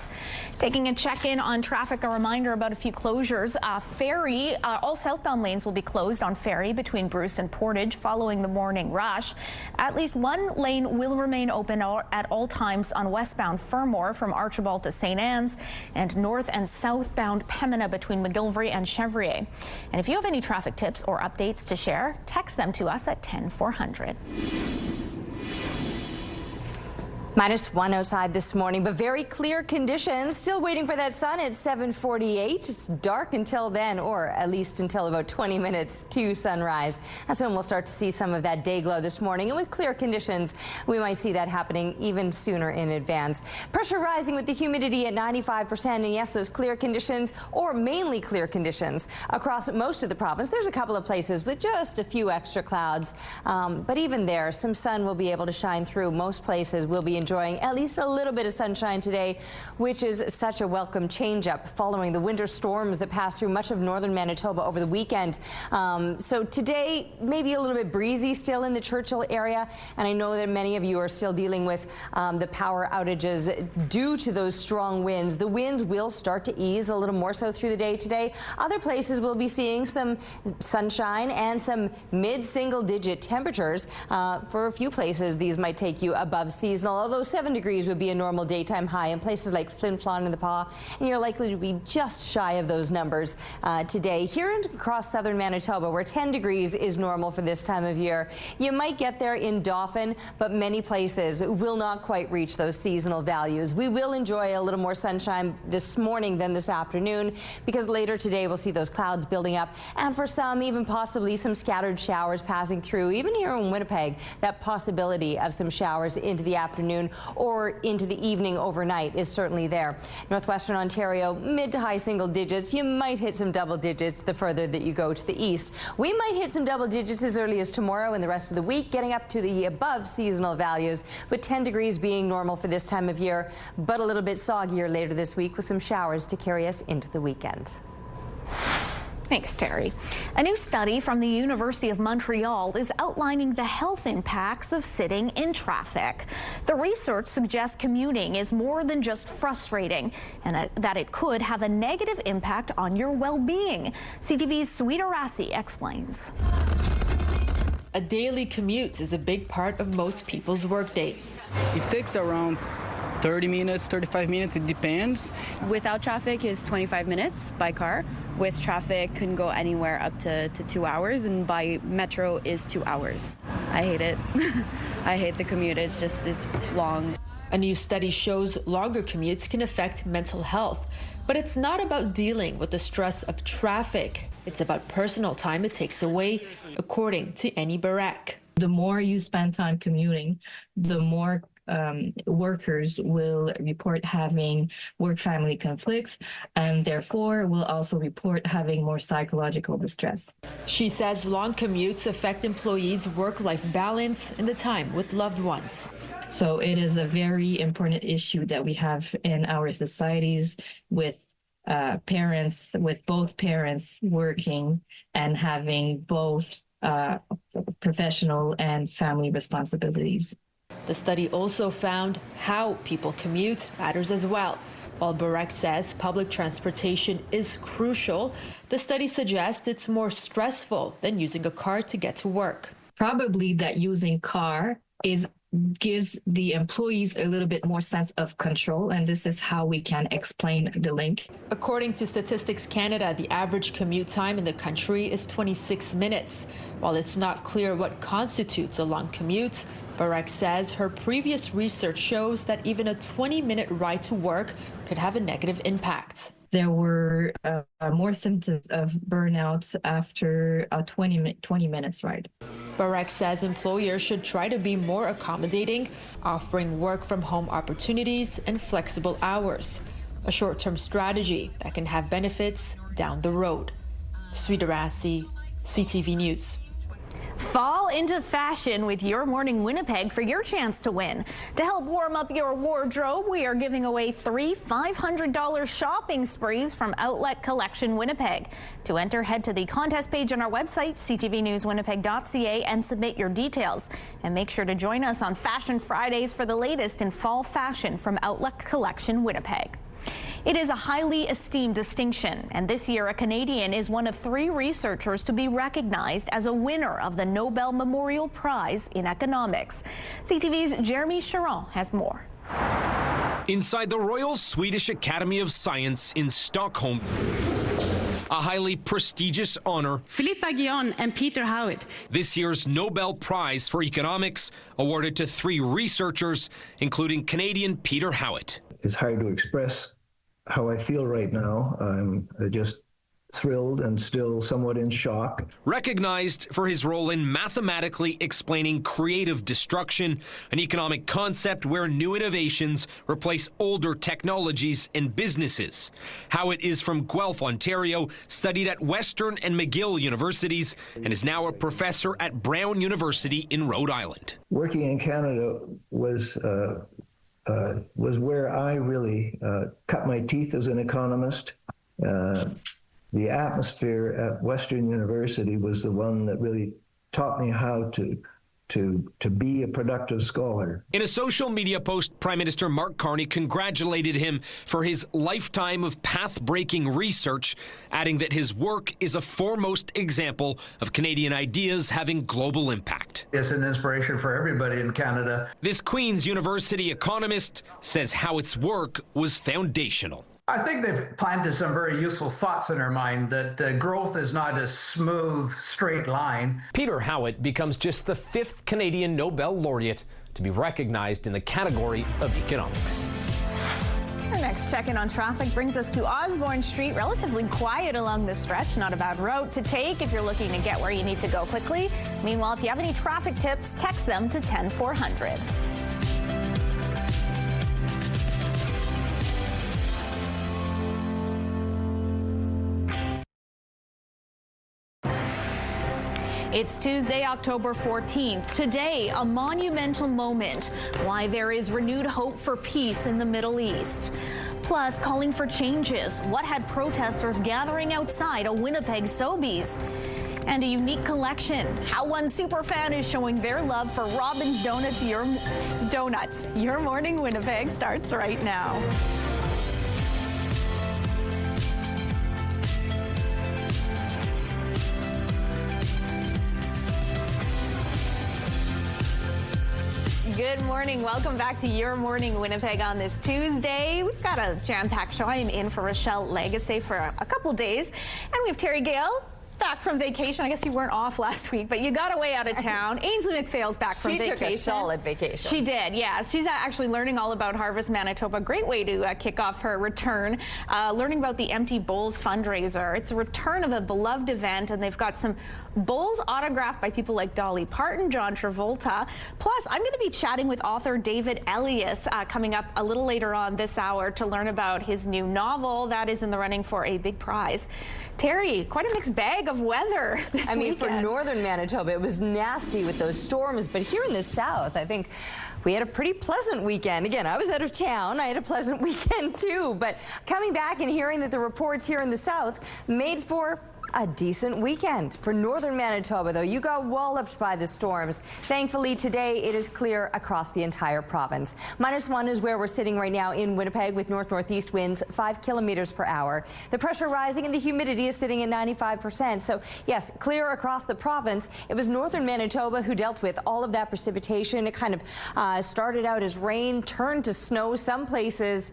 Taking a check-in on traffic, a reminder about a few closures. Ferry, all southbound lanes will be closed on Ferry between Bruce and Portage following the morning rush. At least one lane will remain open at all times on westbound Fermor from Archibald to St. Anne's, and north and southbound Pembina between McGillivray and Chevrier. And if you have any traffic tips or updates to share, text them to us at 10400. -1 outside this morning, but very clear conditions. Still waiting for that sun at 7:48. It's dark until then, or at least until about 20 minutes to sunrise. That's when we'll start to see some of that day glow this morning. And with clear conditions, we might see that happening even sooner in advance. Pressure rising with the humidity at 95%. And yes, those clear conditions, or mainly clear conditions, across most of the province. There's a couple of places with just a few extra clouds. But even there, some sun will be able to shine through. Most places will be enjoying at least a little bit of sunshine today, which is such a welcome change-up following the winter storms that passed through much of northern Manitoba over the weekend. So today, maybe a little bit breezy still in the Churchill area, and I know that many of you are still dealing with the power outages due to those strong winds. The winds will start to ease a little more so through the day today. Other places will be seeing some sunshine and some mid-single-digit temperatures. For a few places, these might take you above seasonal, although 7 degrees would be a normal daytime high in places like Flin Flon and the Pas, and you're likely to be just shy of those numbers today. Here and across southern Manitoba, where 10 degrees is normal for this time of year, you might get there in Dauphin, but many places will not quite reach those seasonal values. We will enjoy a little more sunshine this morning than this afternoon, because later today we'll see those clouds building up, and for some, even possibly some scattered showers passing through. Even here in Winnipeg, that possibility of some showers into the afternoon or into the evening overnight is certainly there. Northwestern Ontario, mid to high single digits. You might hit some double digits the further that you go to the east. We might hit some double digits as early as tomorrow and the rest of the week, getting up to the above seasonal values, with 10 degrees being normal for this time of year, but a little bit soggier later this week with some showers to carry us into the weekend. Thanks, Terry. A new study from the University of Montreal is outlining the health impacts of sitting in traffic. The research suggests commuting is more than just frustrating, and that it could have a negative impact on your well-being. CTV's Sweeta Rassi explains. A daily commute is a big part of most people's workday. It takes around 30 minutes, 35 minutes, it depends. Without traffic is 25 minutes by car. With traffic, can go anywhere up to 2 hours, and by metro is 2 hours. I hate it. I hate the commute. It's long. A new study shows longer commutes can affect mental health, but it's not about dealing with the stress of traffic. It's about personal time it takes away, according to Annie Barek. The more you spend time commuting, the more workers will report having work-family conflicts, and therefore will also report having more psychological distress. She says long commutes affect employees' work-life balance and the time with loved ones. So it is a very important issue that we have in our societies with parents, with both parents working and having both professional and family responsibilities. The study also found how people commute matters as well. While Barek says public transportation is crucial, the study suggests it's more stressful than using a car to get to work. Probably that using car is gives the employees a little bit more sense of control, and this is how we can explain the link. According to Statistics Canada, the average commute time in the country is 26 minutes. While it's not clear what constitutes a long commute, Barek says her previous research shows that even a 20-minute ride to work could have a negative impact. There were more symptoms of burnout after a 20 minutes ride. Barek says employers should try to be more accommodating, offering work from home opportunities and flexible hours, a short-term strategy that can have benefits down the road. Sweeterasi, CTV News. Fall into fashion with Your Morning Winnipeg for your chance to win. To help warm up your wardrobe, we are giving away 3 $500 shopping sprees from Outlet Collection Winnipeg. To enter, head to the contest page on our website, ctvnewswinnipeg.ca, and submit your details. And make sure to join us on Fashion Fridays for the latest in fall fashion from Outlet Collection Winnipeg. It is a highly esteemed distinction, and this year a Canadian is one of 3 researchers to be recognized as a winner of the Nobel Memorial Prize in Economics. CTV's Jeremy Charon has more. Inside the Royal Swedish Academy of Science in Stockholm, a highly prestigious honor. Philippa Guion and Peter Howitt. This year's Nobel Prize for Economics, awarded to 3 researchers, including Canadian Peter Howitt. It's hard to express how I feel right now. I'm just thrilled and still somewhat in shock. Recognized for his role in mathematically explaining creative destruction, an economic concept where new innovations replace older technologies and businesses. Howitt is from Guelph, Ontario, studied at Western and McGill universities, and is now a professor at Brown University in Rhode Island. Working in Canada was where I really cut my teeth as an economist. The atmosphere at Western University was the one that really taught me how to be a productive scholar. In a social media post, Prime Minister Mark Carney congratulated him for his lifetime of path-breaking research, adding that his work is a foremost example of Canadian ideas having global impact. It's an inspiration for everybody in Canada. This Queen's University economist says Howitt's work was foundational. I think they've planted some very useful thoughts in our mind that growth is not a smooth, straight line. Peter Howitt becomes just the 5th Canadian Nobel laureate to be recognized in the category of economics. Our next check-in on traffic brings us to Osborne Street. Relatively quiet along this stretch. Not a bad route to take if you're looking to get where you need to go quickly. Meanwhile, if you have any traffic tips, text them to 10400. It's Tuesday, October 14th. Today, a monumental moment. Why there is renewed hope for peace in the Middle East. Plus, calling for changes. What had protesters gathering outside a Winnipeg Sobeys? And a unique collection. How one superfan is showing their love for Robin's Donuts. Your Morning Winnipeg starts right now. Good morning. Welcome back to Your Morning Winnipeg on this Tuesday. We've got a jam-packed show. I am in for Rochelle Legacy for a couple days. And we have Terry Gale back from vacation. I guess you weren't off last week, but you got away out of town. Ainsley McPhail's back from vacation. She took a solid vacation. She did, yeah. She's actually learning all about Harvest Manitoba. Great way to kick off her return. Learning about the Empty Bowls fundraiser. It's a return of a beloved event, and they've got some bowls autographed by people like Dolly Parton, John Travolta. Plus, I'm going to be chatting with author David Elias coming up a little later on this hour to learn about his new novel that is in the running for a big prize. Terry, quite a mixed bag of weather this weekend. For northern Manitoba, it was nasty with those storms, but here in the south, I think we had a pretty pleasant weekend. Again, I was out of town. I had a pleasant weekend too, but coming back and hearing that the reports here in the south made for a decent weekend. For northern Manitoba, though, you got walloped by the storms. Thankfully, today it is clear across the entire province. -1 is where we're sitting right now in Winnipeg with north-northeast winds 5 kilometers per hour. The pressure rising and the humidity is sitting at 95%. So, yes, clear across the province. It was northern Manitoba who dealt with all of that precipitation. It kind of started out as rain, turned to snow. Some places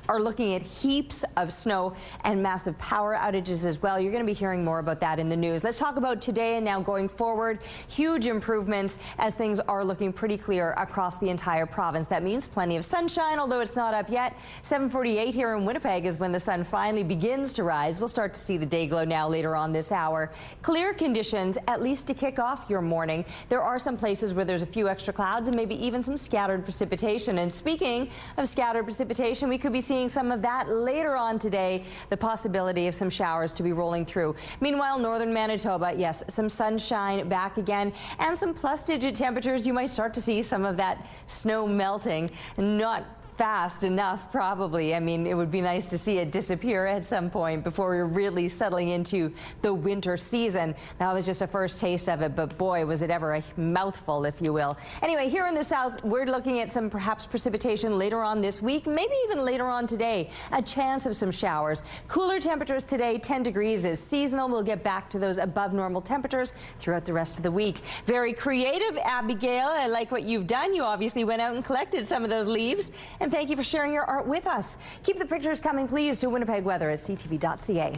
are looking at heaps of snow and massive power outages as well. You're going to be hearing more about that in the news. Let's talk about today and now going forward. Huge improvements as things are looking pretty clear across the entire province. That means plenty of sunshine, although it's not up yet. 7:48 here in Winnipeg is when the sun finally begins to rise. We'll start to see the day glow now later on this hour. Clear conditions, at least to kick off your morning. There are some places where there's a few extra clouds and maybe even some scattered precipitation. And speaking of scattered precipitation, we could be seeing some of that later on today, the possibility of some showers to be rolling through. Meanwhile, northern Manitoba, yes, some sunshine back again and some plus-digit temperatures. You might start to see some of that snow melting. Not fast enough, probably. I mean, it would be nice to see it disappear at some point before we're really settling into the winter season. That was just a first taste of it, but boy, was it ever a mouthful, if you will. Anyway, here in the south, we're looking at some perhaps precipitation later on this week, maybe even later on today. A chance of some showers. Cooler temperatures today, 10 degrees is seasonal. We'll get back to those above normal temperatures throughout the rest of the week. Very creative, Abigail. I like what you've done. You obviously went out and collected some of those leaves. And thank you for sharing your art with us. Keep the pictures coming, please, to Winnipeg Weather at CTV.ca.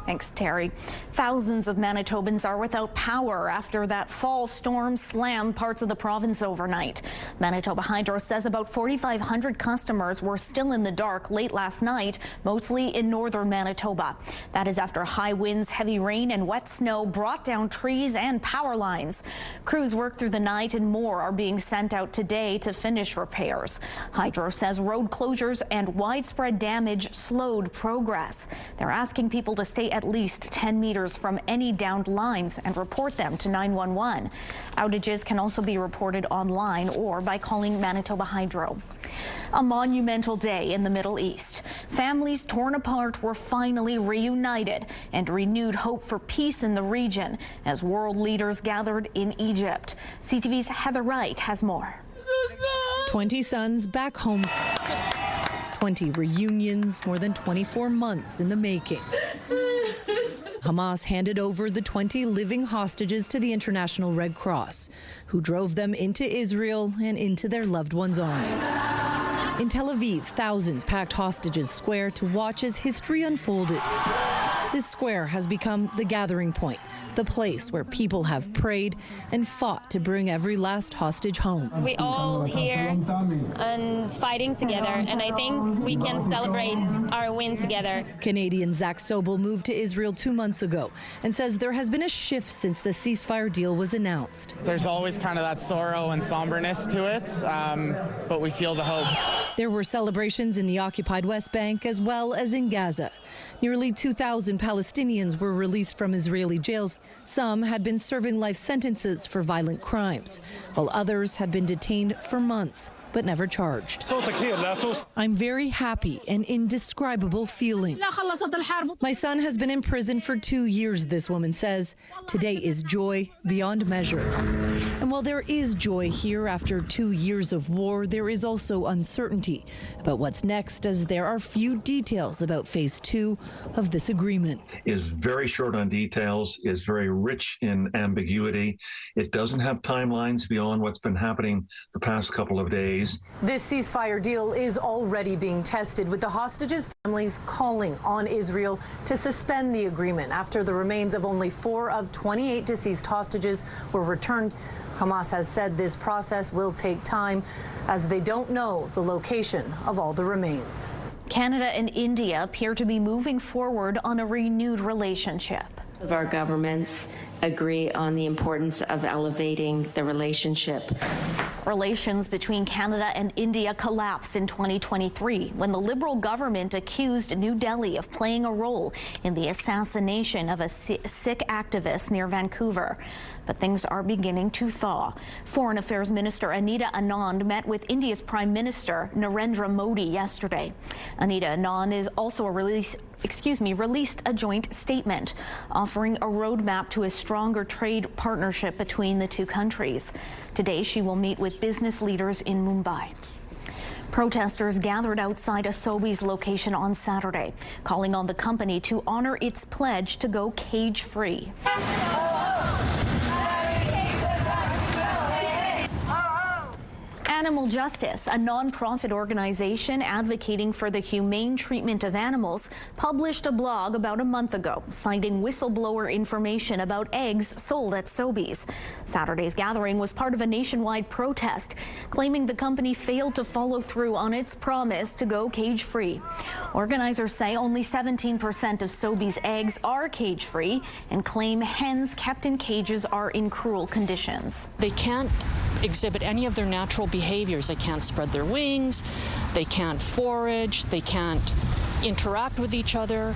Thanks, Terry. Thousands of Manitobans are without power after that fall storm slammed parts of the province overnight. Manitoba Hydro says about 4,500 customers were still in the dark late last night, mostly in northern Manitoba. That is after high winds, heavy rain and wet snow brought down trees and power lines. Crews worked through the night and more are being sent out today to finish repairs. Hydro says road closures and widespread damage slowed progress. They're asking people to stay at least 10 meters from any downed lines and report them to 911. Outages can also be reported online or by calling Manitoba Hydro. A monumental day in the Middle East. Families torn apart were finally reunited and renewed hope for peace in the region as world leaders gathered in Egypt. CTV's Heather Wright has more. 20 sons back home. 20 reunions, more than 24 months in the making. Hamas handed over the 20 living hostages to the International Red Cross, who drove them into Israel and into their loved ones' arms. In Tel Aviv, thousands packed Hostages Square to watch as history unfolded. This square has become the gathering point, the place where people have prayed and fought to bring every last hostage home. We all here and fighting together, and I think we can celebrate our win together. Canadian Zach Sobel moved to Israel 2 months ago and says there has been a shift since the ceasefire deal was announced. There's always kind of that sorrow and somberness to it, but we feel the hope. There were celebrations in the occupied West Bank as well as in Gaza. Nearly 2,000 Palestinians were released from Israeli jails. Some had been serving life sentences for violent crimes, while others had been detained for months but never charged. I'm very happy, an indescribable feeling. My son has been in prison for 2 years, this woman says. Today is joy beyond measure. And while there is joy here after 2 years of war, there is also uncertainty about what's next, as there are few details about phase 2 of this agreement. Is very short on details, is very rich in ambiguity. It doesn't have timelines beyond what's been happening the past couple of days. This ceasefire deal is already being tested, with the hostages' families calling on Israel to suspend the agreement after the remains of only 4 of 28 deceased hostages were returned. Hamas has said this process will take time as they don't know the location of all the remains. Canada and India appear to be moving forward on a renewed relationship. Of our governments agree on the importance of elevating the relationship. Relations between Canada and India collapsed in 2023 when the Liberal government accused New Delhi of playing a role in the assassination of a Sikh activist near Vancouver. But things are beginning to thaw. Foreign Affairs Minister Anita Anand met with India's Prime Minister Narendra Modi yesterday. Anita Anand is also a released a joint statement offering a roadmap to a stronger trade partnership between the two countries. Today, she will meet with business leaders in Mumbai. Protesters gathered outside a Sobeys location on Saturday, calling on the company to honor its pledge to go cage-free. Animal Justice, a non-profit organization advocating for the humane treatment of animals, published a blog about a month ago, citing whistleblower information about eggs sold at Sobeys. Saturday's gathering was part of a nationwide protest, claiming the company failed to follow through on its promise to go cage-free. Organizers say only 17% of Sobeys eggs are cage-free and claim hens kept in cages are in cruel conditions. They can't exhibit any of their natural behaviors. They can't spread their wings, they can't forage, they can't interact with each other.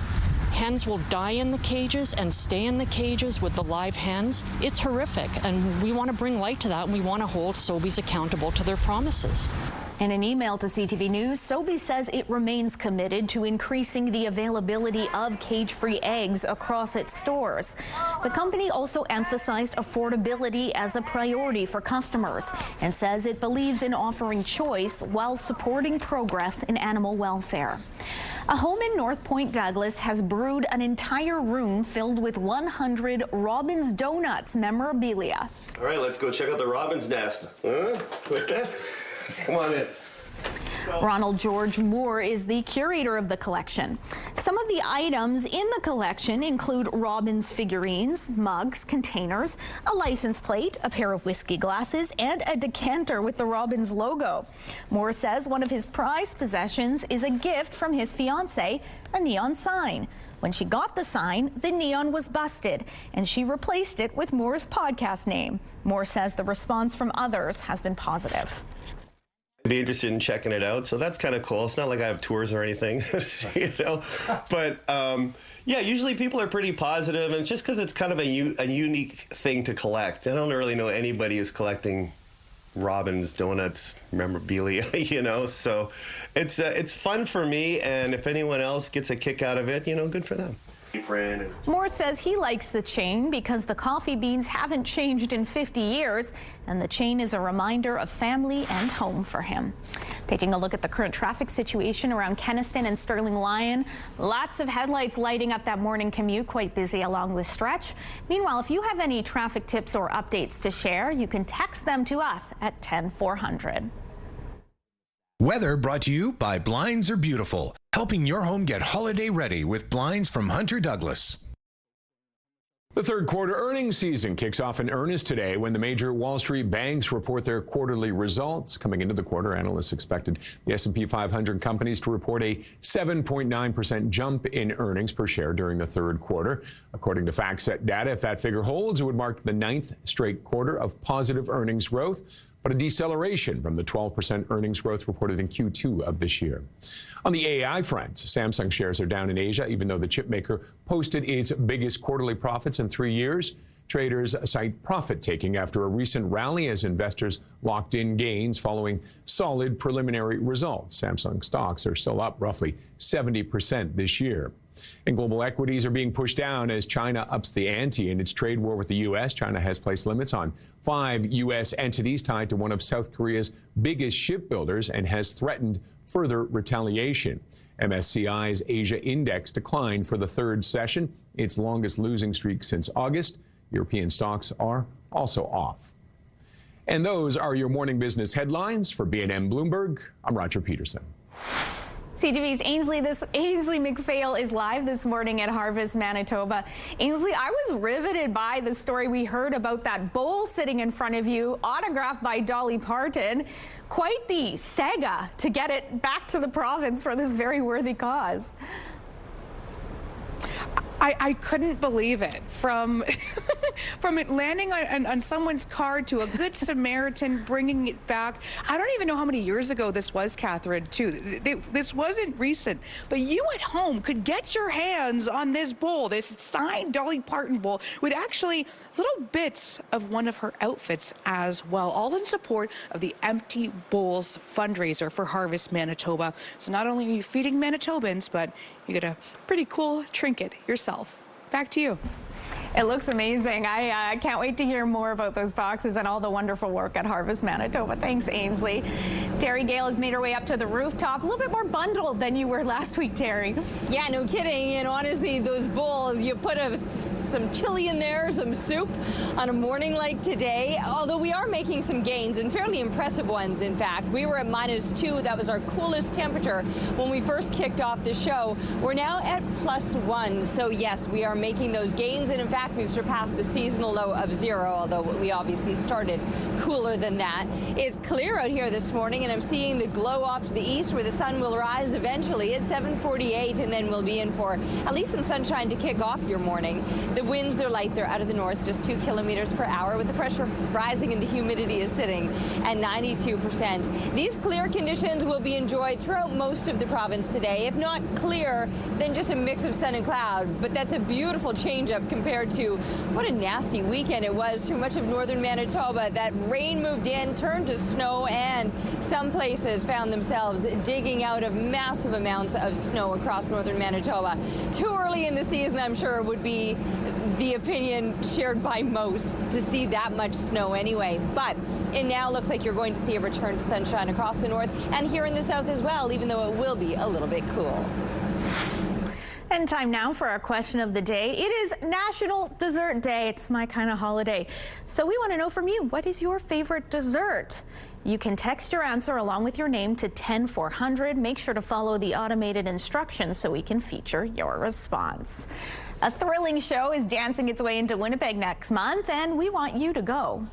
Hens will die in the cages and stay in the cages with the live hens. It's horrific, and we want to bring light to that, and we want to hold Sobeys accountable to their promises. In an email to CTV News, Sobeys says it remains committed to increasing the availability of cage-free eggs across its stores. The company also emphasized affordability as a priority for customers and says it believes in offering choice while supporting progress in animal welfare. A home in North Point Douglas has brewed an entire room filled with 100 Robin's Donuts memorabilia. All right, let's go check out the Robin's nest. Like that? Come on in. Ronald George Moore is the curator of the collection. Some of the items in the collection include Robin's figurines, mugs, containers, a license plate, a pair of whiskey glasses, and a decanter with the Robin's logo. Moore says one of his prized possessions is a gift from his fiancée, a neon sign. When she got the sign, the neon was busted, and she replaced it with Moore's podcast name. Moore says the response from others has been positive. Be interested in checking it out, so that's kind of cool. It's not like I have tours or anything, you know, but yeah, usually people are pretty positive, and just because it's kind of a unique thing to collect. I don't really know anybody who's collecting Robin's Donuts memorabilia, you know, so it's fun for me, and if anyone else gets a kick out of it, you know, good for them. Moore says he likes the chain because the coffee beans haven't changed in 50 years, and the chain is a reminder of family and home for him. Taking a look at the current traffic situation around Kenaston and Sterling Lyon, lots of headlights lighting up that morning commute, quite busy along the stretch. Meanwhile, if you have any traffic tips or updates to share, you can text them to us at 10400. Weather brought to you by Blinds Are Beautiful, helping your home get holiday ready with blinds from Hunter Douglas. The third quarter earnings season kicks off in earnest today when the major Wall Street banks report their quarterly results. Coming into the quarter, analysts expected the S&P 500 companies to report a 7.9% jump in earnings per share during the third quarter. According to FactSet data, if that figure holds, it would mark the 9th straight quarter of positive earnings growth, but a deceleration from the 12% earnings growth reported in Q2 of this year. On the AI front, Samsung shares are down in Asia, even though the chipmaker posted its biggest quarterly profits in 3 years. Traders cite profit-taking after a recent rally as investors locked in gains following solid preliminary results. Samsung stocks are still up roughly 70% this year. And global equities are being pushed down as China ups the ante in its trade war with the U.S. China has placed limits on 5 U.S. entities tied to one of South Korea's biggest shipbuilders and has threatened further retaliation. MSCI's Asia Index declined for the third session, its longest losing streak since August. European stocks are also off. And those are your morning business headlines. For B&M Bloomberg, I'm Roger Peterson. CTV's Ainsley McPhail is live this morning at Harvest, Manitoba. Ainsley, I was riveted by the story we heard about that bowl sitting in front of you, autographed by Dolly Parton. Quite the saga to get it back to the province for this very worthy cause. I couldn't believe it. From from it landing on someone's car to a good Samaritan bringing it back. I don't even know how many years ago this was, Catherine, too. This wasn't recent, but you at home could get your hands on this bowl, this signed Dolly Parton bowl, with actually little bits of one of her outfits as well, all in support of the Empty Bowls fundraiser for Harvest Manitoba. So not only are you feeding Manitobans, but you get a pretty cool trinket yourself. Back to you. It looks amazing. I can't wait to hear more about those boxes and all the wonderful work at Harvest Manitoba. Thanks, Ainsley. Terry Gale has made her way up to the rooftop. A little bit more bundled than you were last week, Terry. Yeah, no kidding. And honestly, those bowls, you put some chili in there, some soup on a morning like today. Although we are making some gains, and fairly impressive ones, in fact. We were at -2. That was our coolest temperature when we first kicked off the show. We're now at +1. So yes, we are making those gains. And in fact, we've surpassed the seasonal low of 0, although we obviously started cooler than that. It's clear out here this morning, and I'm seeing the glow off to the east where the sun will rise eventually at 7:48, and then we'll be in for at least some sunshine to kick off your morning. The winds, they're light. They're out of the north, just 2 kilometers per hour, with the pressure rising and the humidity is sitting at 92%. These clear conditions will be enjoyed throughout most of the province today. If not clear, then just a mix of sun and cloud. But that's a beautiful change-up compared to what a nasty weekend it was through much of northern Manitoba. That rain moved in, turned to snow, and some places found themselves digging out of massive amounts of snow across northern Manitoba. Too early in the season, I'm sure, would be the opinion shared by most to see that much snow anyway. But it now looks like you're going to see a return to sunshine across the north and here in the south as well, even though it will be a little bit cool. And time now for our question of the day. It is National Dessert Day. It's my kind of holiday. So we want to know from you, what is your favorite dessert? You can text your answer along with your name to 10400. Make sure to follow the automated instructions so we can feature your response. A thrilling show is dancing its way into Winnipeg next month, and we want you to go.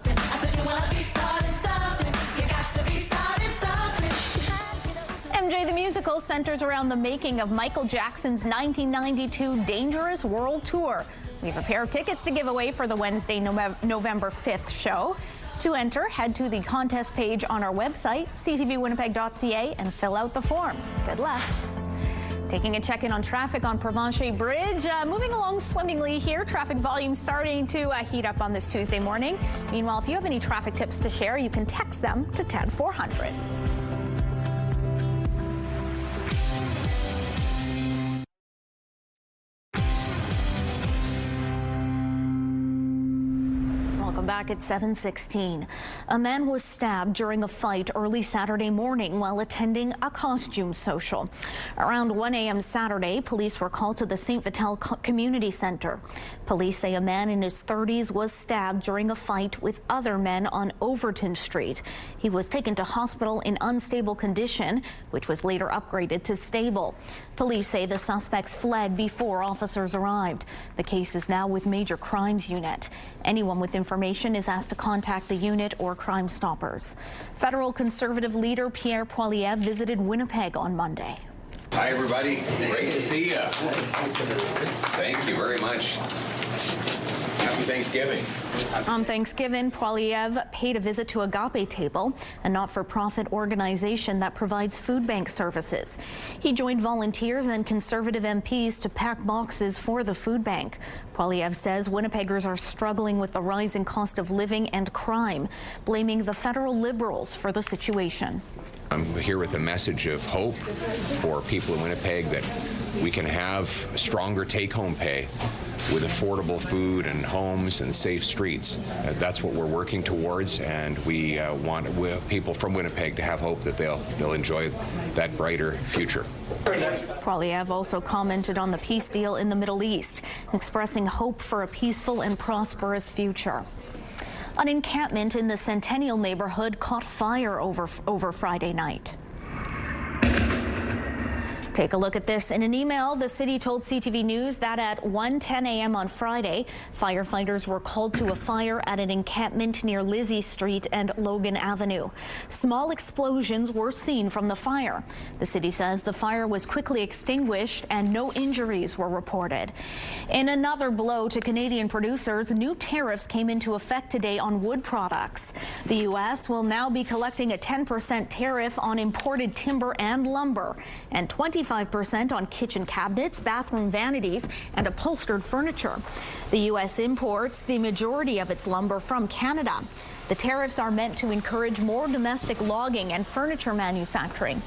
MJ the Musical centers around the making of Michael Jackson's 1992 Dangerous World Tour. We have a pair of tickets to give away for the Wednesday, November 5th show. To enter, head to the contest page on our website, ctvwinnipeg.ca, and fill out the form. Good luck. Taking a check-in on traffic on Provencher Bridge. Moving along swimmingly here. Traffic volume starting to heat up on this Tuesday morning. Meanwhile, if you have any traffic tips to share, you can text them to 10400. Back at 7:16. A man was stabbed during a fight early Saturday morning while attending a costume social. Around 1 a.m. Saturday, police were called to the St. Vital Community Center. Police say a man in his 30s was stabbed during a fight with other men on Overton Street. He was taken to hospital in unstable condition, which was later upgraded to stable. Police say the suspects fled before officers arrived. The case is now with Major Crimes Unit. Anyone with information is asked to contact the unit or Crime Stoppers. Federal Conservative leader Pierre Poilievre visited Winnipeg on Monday. Hi, everybody. Great to see you. Thank you very much. Happy Thanksgiving. On Thanksgiving, Poilievre paid a visit to Agape Table, a not-for-profit organization that provides food bank services. He joined volunteers and Conservative MPs to pack boxes for the food bank. Poilievre says Winnipeggers are struggling with the rising cost of living and crime, blaming the federal Liberals for the situation. I'm here with a message of hope for people in Winnipeg that we can have stronger take-home pay with affordable food and homes and safe streets. That's what we're working towards, and we want people from Winnipeg to have hope that they'll enjoy that brighter future. Poilievre also commented on the peace deal in the Middle East, expressing hope for a peaceful and prosperous future. An encampment in the Centennial neighborhood caught fire over Friday night. Take a look at this. In an email, the city told CTV News that at 1:10 a.m. on Friday, firefighters were called to a fire at an encampment near Lizzie Street and Logan Avenue. Small explosions were seen from the fire. The city says the fire was quickly extinguished and no injuries were reported. In another blow to Canadian producers, new tariffs came into effect today on wood products. The U.S. will now be collecting a 10% tariff on imported timber and lumber and 25% on kitchen cabinets, bathroom vanities, and upholstered furniture. The U.S. imports the majority of its lumber from Canada. The tariffs are meant to encourage more domestic logging and furniture manufacturing.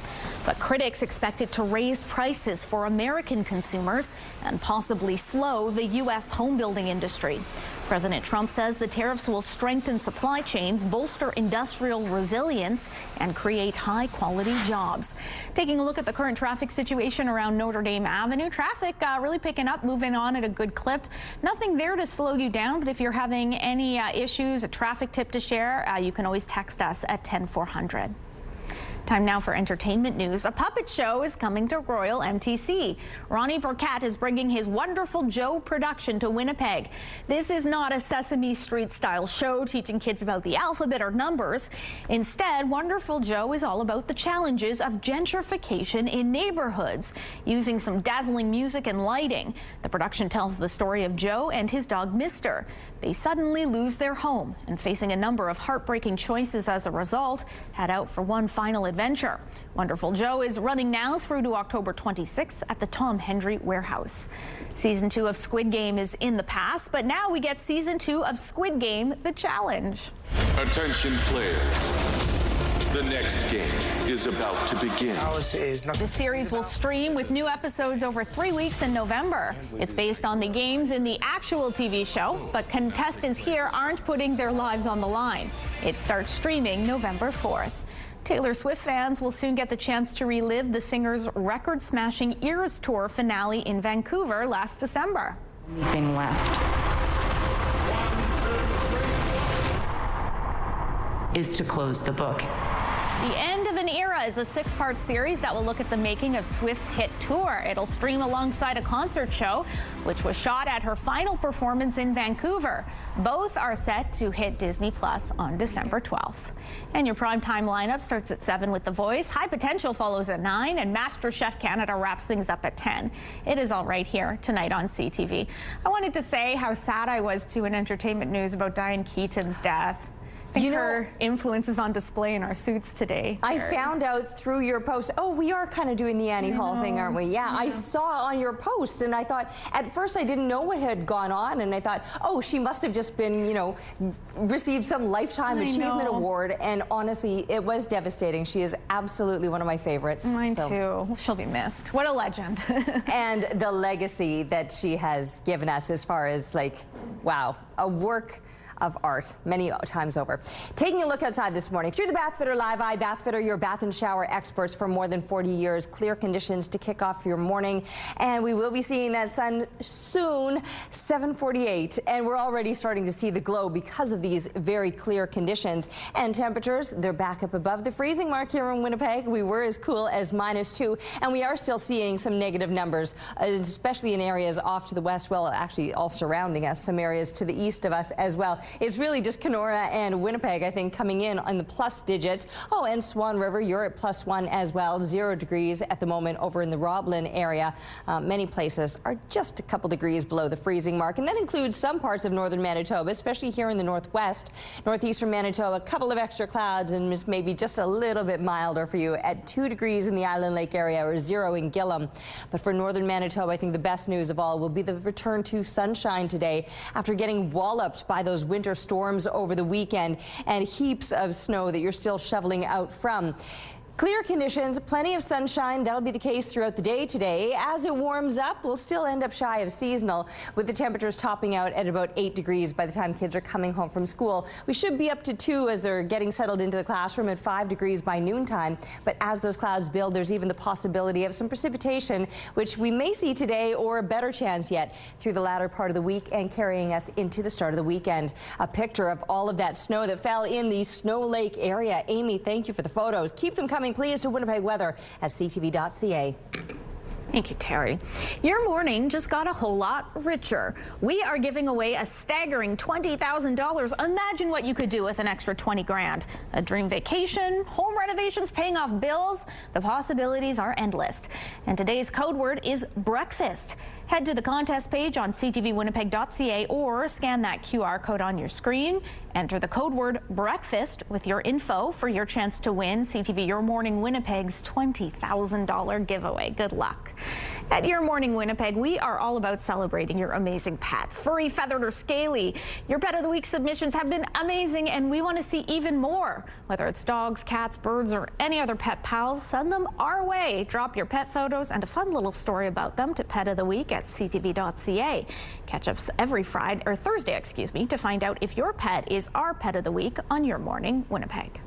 But critics expect it to raise prices for American consumers and possibly slow the U.S. home building industry. President Trump says the tariffs will strengthen supply chains, bolster industrial resilience, and create high-quality jobs. Taking a look at the current traffic situation around Notre Dame Avenue, traffic really picking up, moving on at a good clip. Nothing there to slow you down, but if you're having any issues, a traffic tip to share, you can always text us at 10400. Time now for entertainment news. A puppet show is coming to Royal MTC. Ronnie Burkett is bringing his Wonderful Joe production to Winnipeg. This is not a Sesame Street style show teaching kids about the alphabet or numbers. Instead, Wonderful Joe is all about the challenges of gentrification in neighborhoods, using some dazzling music and lighting. The production tells the story of Joe and his dog Mister. They suddenly lose their home and, facing a number of heartbreaking choices as a result, head out for one final adventure. Wonderful Joe is running now through to October 26th at the Tom Hendry Warehouse. Season 2 of Squid Game is in the past, but now we get Season 2 of Squid Game: The Challenge. Attention players. The next game is about to begin. The series will stream with new episodes over 3 weeks in November. It's based on the games in the actual TV show, but contestants here aren't putting their lives on the line. It starts streaming November 4th. Taylor Swift fans will soon get the chance to relive the singer's record-smashing Eras Tour finale in Vancouver last December. Anything left is to close the book. The End of an Era is a 6-part series that will look at the making of Swift's hit tour. It'll stream alongside a concert show, which was shot at her final performance in Vancouver. Both are set to hit Disney Plus on December 12th. And your primetime lineup starts at 7 with The Voice. High Potential follows at 9, and MasterChef Canada wraps things up at 10. It is all right here tonight on CTV. I wanted to say how sad I was to in entertainment news about Diane Keaton's death. I think her influence is on display in our suits today. I found out through your post, oh, we are kind of doing the Annie Hall thing, aren't we? Yeah, I saw on your post, and I thought, at first I didn't know what had gone on, and I thought, oh, she must have just been, you know, received some Lifetime Achievement Award, and honestly, it was devastating. She is absolutely one of my favorites. Mine too. She'll be missed. What a legend. And the legacy that she has given us as far as, like, wow, a work of art many times over. Taking a look outside this morning through the Bathfitter Live Eye. Bathfitter, your bath and shower experts for more than 40 years. Clear conditions to kick off your morning, and we will be seeing that sun soon, 7:48, and we're already starting to see the glow because of these very clear conditions. And temperatures, they're back up above the freezing mark here in Winnipeg. We were as cool as -2, and we are still seeing some negative numbers, especially in areas off to the west, well, actually all surrounding us, some areas to the east of us as well. It's really just Kenora and Winnipeg, I think, coming in on the plus digits. Oh, and Swan River, you're at +1 as well. 0 degrees at the moment over in the Roblin area. Many places are just a couple degrees below the freezing mark, and that includes some parts of northern Manitoba, especially here in the northwest. Northeastern Manitoba, a couple of extra clouds, and maybe just a little bit milder for you at 2 degrees in the Island Lake area or 0 in Gillam. But for northern Manitoba, I think the best news of all will be the return to sunshine today after getting walloped by those winter storms over the weekend and heaps of snow that you're still shoveling out from. Clear conditions, plenty of sunshine. That'll be the case throughout the day today. As it warms up, we'll still end up shy of seasonal, with the temperatures topping out at about 8 degrees by the time kids are coming home from school. We should be up to 2 as they're getting settled into the classroom, at 5 degrees by noontime. But as those clouds build, there's even the possibility of some precipitation, which we may see today, or a better chance yet through the latter part of the week and carrying us into the start of the weekend. A picture of all of that snow that fell in the Snow Lake area. Amy, thank you for the photos. Keep them coming, please, to Winnipeg weather at ctv.ca. Thank you, Terry. Your morning just got a whole lot richer. We are giving away a staggering $20,000. Imagine what you could do with an extra 20 grand. A dream vacation, home renovations, paying off bills. The possibilities are endless. And today's code word is breakfast. Head to the contest page on ctvwinnipeg.ca or scan that QR code on your screen. Enter the code word breakfast with your info for your chance to win CTV Your Morning Winnipeg's $20,000 giveaway. Good luck. At Your Morning Winnipeg, we are all about celebrating your amazing pets, furry, feathered, or scaly. Your Pet of the Week submissions have been amazing, and we want to see even more. Whether it's dogs, cats, birds, or any other pet pals, send them our way. Drop your pet photos and a fun little story about them to Pet of the Week at ctv.ca. Catch us every Thursday, to find out if your pet is our Pet of the Week on Your Morning Winnipeg.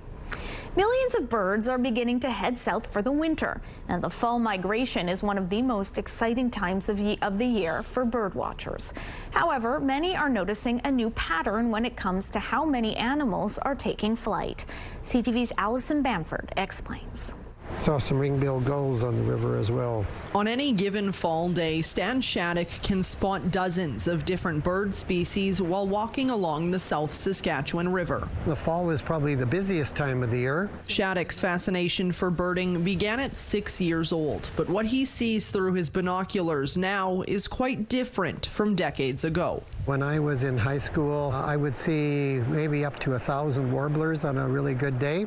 Millions of birds are beginning to head south for the winter, and the fall migration is one of the most exciting times of the year for bird watchers. However, many are noticing a new pattern when it comes to how many animals are taking flight. CTV's Allison Bamford explains. Saw some ring-billed gulls on the river as well. On any given fall day, Stan Shattuck can spot dozens of different bird species while walking along the South Saskatchewan River. The fall is probably the busiest time of the year. Shattuck's fascination for birding began at 6 years old, but what he sees through his binoculars now is quite different from decades ago. When I was in high school, I would see maybe up to 1,000 warblers on a really good day,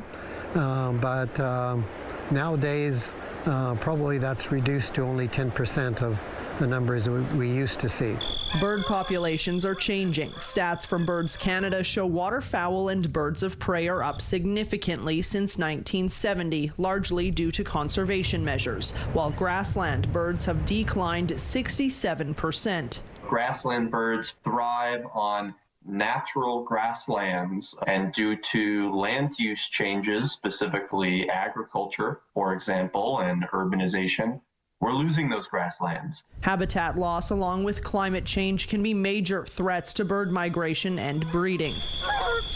nowadays, probably that's reduced to only 10% of the numbers we used to see. Bird populations are changing. Stats from Birds Canada show waterfowl and birds of prey are up significantly since 1970, largely due to conservation measures, while grassland birds have declined 67%. Grassland birds thrive on natural grasslands, and due to land use changes, specifically agriculture, for example, and urbanization, we're losing those grasslands. Habitat loss along with climate change can be major threats to bird migration and breeding,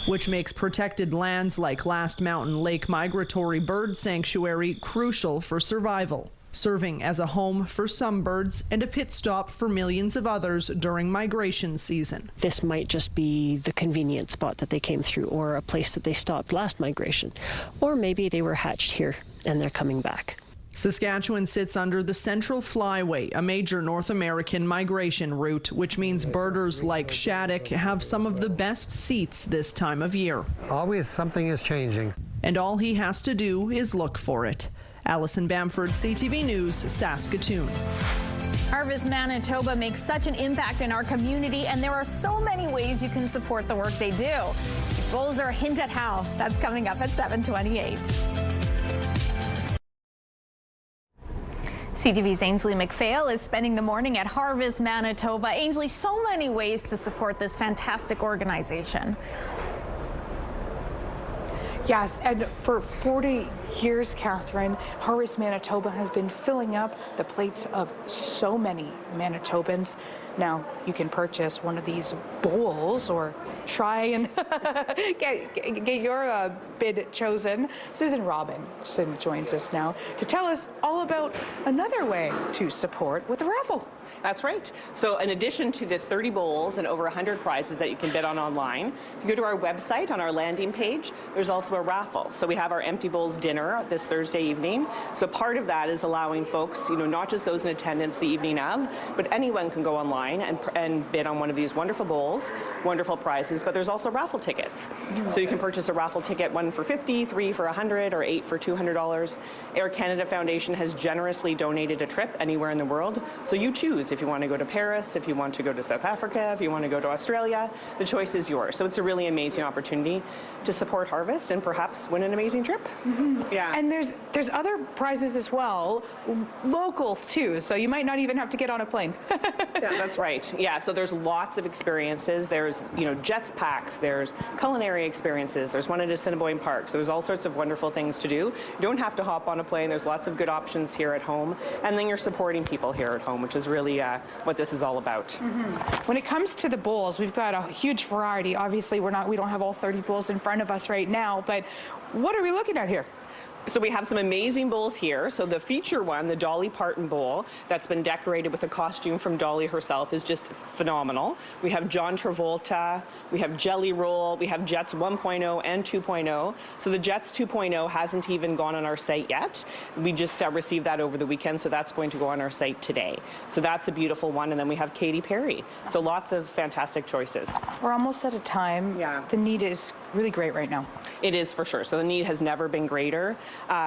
which makes protected lands like Last Mountain Lake Migratory Bird Sanctuary crucial for survival, serving as a home for some birds and a pit stop for millions of others during migration season. This might just be the convenient spot that they came through, or a place that they stopped last migration, or maybe they were hatched here and they're coming back. Saskatchewan sits under the Central Flyway, a major North American migration route, which means birders like Shattuck have some of the best seats this time of year. Always something is changing. And all he has to do is look for it. Allison Bamford, CTV News, Saskatoon. Harvest Manitoba makes such an impact in our community, and there are so many ways you can support the work they do. These bowls are a hint at how. That's coming up at 7:28. CTV's Ainsley McPhail is spending the morning at Harvest Manitoba. Ainsley, so many ways to support this fantastic organization. Yes, and for 40 years, Catherine, Harvest Manitoba has been filling up the plates of so many Manitobans. Now, you can purchase one of these bowls or try and get your bid chosen. Susan Robinson joins us now to tell us all about another way to support with a raffle. That's right. So in addition to the 30 bowls and over 100 prizes that you can bid on online, if you go to our website on our landing page, there's also a raffle. So we have our Empty Bowls dinner this Thursday evening. So part of that is allowing folks, not just those in attendance the evening of, but anyone can go online and bid on one of these wonderful bowls, wonderful prizes, but there's also raffle tickets. So you can purchase a raffle ticket, 1 for $50, 3 for $100, or 8 for $200. Air Canada Foundation has generously donated a trip anywhere in the world. So you choose if you want to go to Paris, if you want to go to South Africa, if you want to go to Australia, the choice is yours. So it's a really amazing opportunity to support Harvest and perhaps win an amazing trip. Yeah. And there's other prizes as well, local too, so you might not even have to get on a plane. Yeah, that's right. Yeah, so there's lots of experiences. There's, Jets packs, there's culinary experiences, there's one at Assiniboine Park, so there's all sorts of wonderful things to do. You don't have to hop on a plane. There's lots of good options here at home, and then you're supporting people here at home, which is really what this is all about. When it comes to the bowls, we've got a huge variety. Obviously, we don't have all 30 bowls in front of us right now, but what are we looking at here? So we have some amazing bowls here. So the feature one, the Dolly Parton bowl, that's been decorated with a costume from Dolly herself, is just phenomenal. We have John Travolta, we have Jelly Roll, we have Jets 1.0 and 2.0. So the Jets 2.0 hasn't even gone on our site yet. We just received that over the weekend, so that's going to go on our site today. So that's a beautiful one. And then we have Katy Perry. So lots of fantastic choices. We're almost out of time. Yeah. The need is really great right now. It is for sure. So the need has never been greater.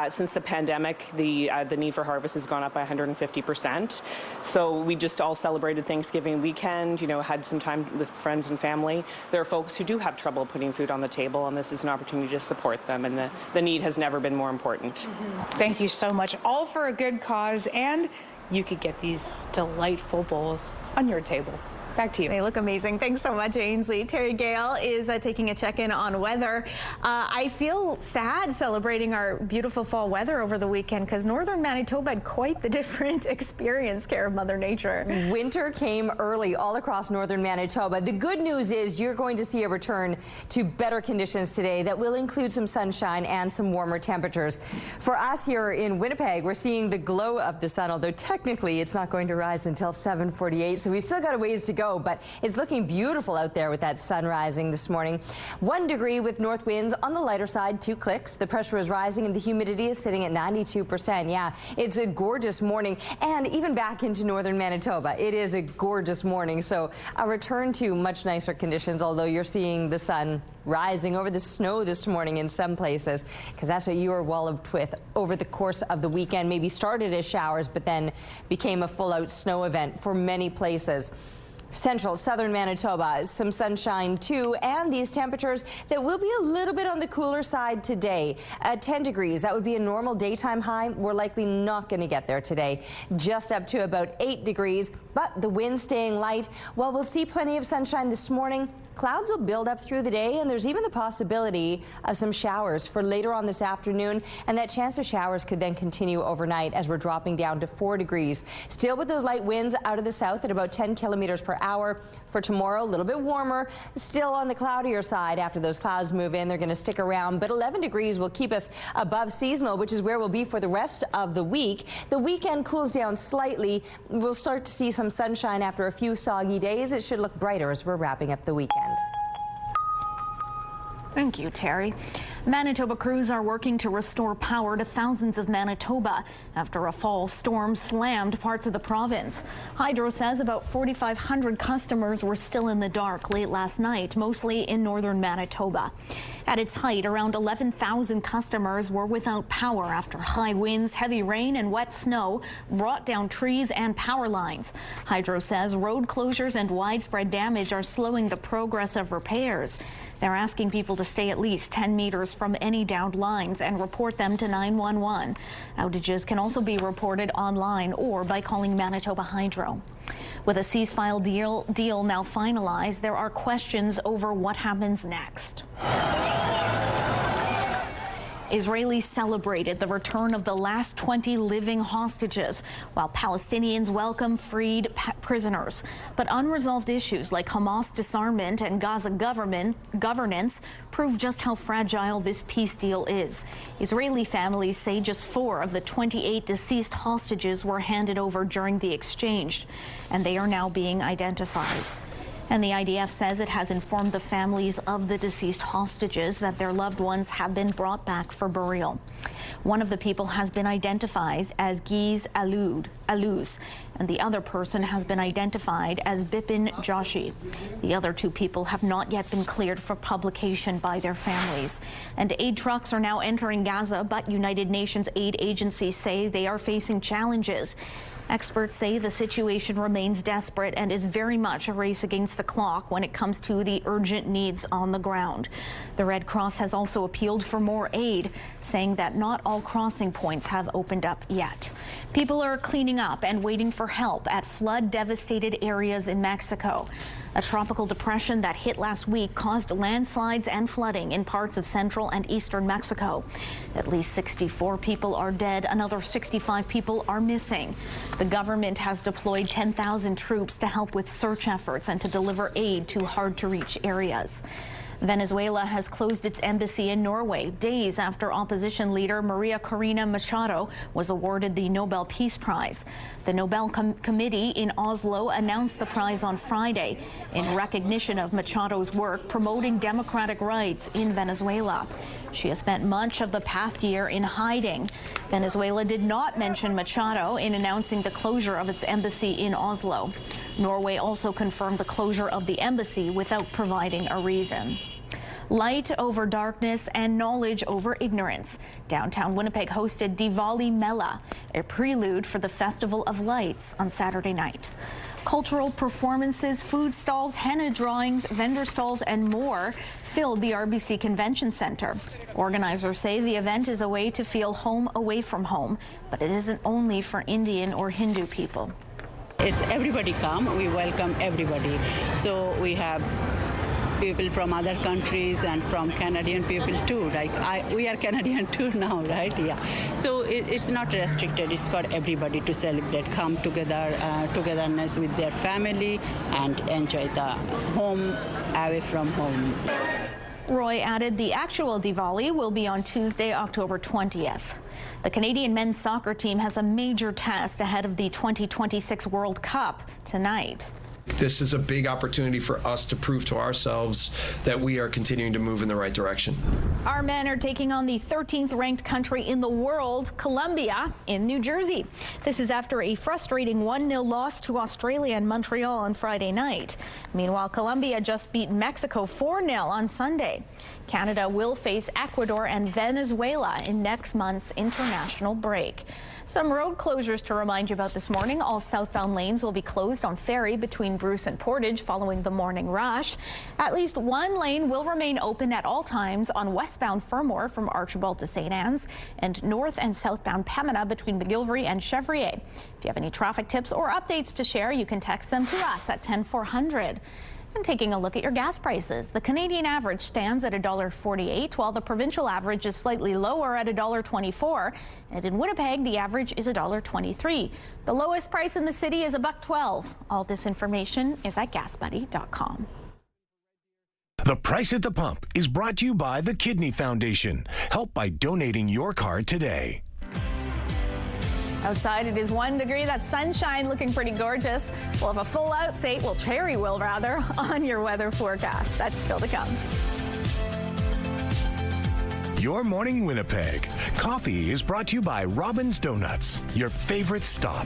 Since the pandemic, the need for harvest has gone up by 150%. So we just all celebrated Thanksgiving weekend, you know, had some time with friends and family. There are folks who do have trouble putting food on the table, and this is an opportunity to support them, and the need has never been more important. Thank you so much. All for a good cause, and you could get these delightful bowls on your table. Back to you. They look amazing. Thanks so much, Ainsley. Terry Gale is taking a check-in on weather. I feel sad celebrating our beautiful fall weather over the weekend because northern Manitoba had quite the different experience, care of Mother Nature. Winter came early all across northern Manitoba. The good news is you're going to see a return to better conditions today that will include some sunshine and some warmer temperatures. For us here in Winnipeg, we're seeing the glow of the sun, although technically it's not going to rise until 7:48, so we've still got a ways to go. But it's looking beautiful out there with that sun rising this morning. 1 degree with north winds on the lighter side, 2 clicks. The pressure is rising and the humidity is sitting at 92%. Yeah, it's a gorgeous morning. And even back into northern Manitoba, it is a gorgeous morning. So a return to much nicer conditions, although you're seeing the sun rising over the snow this morning in some places, because that's what you were walloped with over the course of the weekend. Maybe started as showers, but then became a full-out snow event for many places. Central, southern Manitoba, some sunshine too, and these temperatures that will be a little bit on the cooler side today. 10 degrees, that would be a normal daytime high. We're likely not going to get there today. Just up to about 8 degrees, but the wind staying light. While we'll see plenty of sunshine this morning, clouds will build up through the day, and there's even the possibility of some showers for later on this afternoon, and that chance of showers could then continue overnight as we're dropping down to 4 degrees. Still with those light winds out of the south at about 10 kilometers per hour. For tomorrow, a little bit warmer, still on the cloudier side. After those clouds move in, they're going to stick around, but 11 degrees will keep us above seasonal, which is where we'll be for the rest of the week. The weekend cools down slightly. We'll start to see some sunshine after a few soggy days. It should look brighter as we're wrapping up the weekend. Thank you, Terry. Manitoba crews are working to restore power to thousands of Manitoba after a fall storm slammed parts of the province. Hydro says about 4,500 customers were still in the dark late last night, mostly in northern Manitoba. At its height, around 11,000 customers were without power after high winds, heavy rain, and wet snow brought down trees and power lines. Hydro says road closures and widespread damage are slowing the progress of repairs. They're asking people to stay at least 10 meters from any downed lines and report them to 911. Outages can also be reported online or by calling Manitoba Hydro. With a ceasefire deal now finalized, there are questions over what happens next. Israelis celebrated the return of the last 20 living hostages, while Palestinians welcome freed prisoners. But unresolved issues like Hamas disarmament and Gaza governance prove just how fragile this peace deal is. Israeli families say just 4 of the 28 deceased hostages were handed over during the exchange, and they are now being identified. And the IDF says it has informed the families of the deceased hostages that their loved ones have been brought back for burial. One of the people has been identified as Giz Aluz, and the other person has been identified as Bipin Joshi. The other 2 people have not yet been cleared for publication by their families. And aid trucks are now entering Gaza, but United Nations aid agencies say they are facing challenges. Experts say the situation remains desperate and is very much a race against the clock when it comes to the urgent needs on the ground. The Red Cross has also appealed for more aid, saying that not all crossing points have opened up yet. People are cleaning up and waiting for help at flood-devastated areas in Mexico. A tropical depression that hit last week caused landslides and flooding in parts of central and eastern Mexico. At least 64 people are dead. Another 65 people are missing. The government has deployed 10,000 troops to help with search efforts and to deliver aid to hard-to-reach areas. Venezuela has closed its embassy in Norway days after opposition leader Maria Corina Machado was awarded the Nobel Peace Prize. The Nobel Committee in Oslo announced the prize on Friday in recognition of Machado's work promoting democratic rights in Venezuela. She has spent much of the past year in hiding. Venezuela did not mention Machado in announcing the closure of its embassy in Oslo. Norway also confirmed the closure of the embassy without providing a reason. Light over darkness and knowledge over ignorance. Downtown Winnipeg hosted Diwali Mela, a prelude for the Festival of Lights on Saturday night. Cultural performances, food stalls, henna drawings, vendor stalls, and more filled the RBC Convention Centre. Organizers say the event is a way to feel home away from home, but it isn't only for Indian or Hindu people. It's everybody come, we welcome everybody. So we have people from other countries and from Canadian people too. Like we are Canadian too now, right? Yeah. So it's not restricted. It's for everybody to celebrate, come together, togetherness with their family, and enjoy the home away from home. Roy added the actual Diwali will be on Tuesday, October 20th. The Canadian men's soccer team has a major test ahead of the 2026 World Cup tonight. This is a big opportunity for us to prove to ourselves that we are continuing to move in the right direction. Our men are taking on the 13th ranked country in the world, Colombia, in New Jersey. This is after a frustrating 1-0 loss to Australia and Montreal on Friday night. Meanwhile, Colombia just beat Mexico 4-0 on Sunday. Canada will face Ecuador and Venezuela in next month's international break. Some road closures to remind you about this morning. All southbound lanes will be closed on Ferry between Bruce and Portage following the morning rush. At least one lane will remain open at all times on westbound Fermor from Archibald to St. Anne's and north and southbound Pembina between McGillivray and Chevrier. If you have any traffic tips or updates to share, you can text them to us at 10400. And taking a look at your gas prices, the Canadian average stands at $1.48, while the provincial average is slightly lower at $1.24. And in Winnipeg, the average is $1.23. The lowest price in the city is $1.12. All this information is at gasbuddy.com. The Price at the Pump is brought to you by the Kidney Foundation. Help by donating your card today. Outside it is 1 degree. That's sunshine, looking pretty gorgeous. We'll have a full update, Cherry will rather, on your weather forecast. That's still to come. Your Morning Winnipeg. Coffee is brought to you by Robin's Donuts, your favorite stop.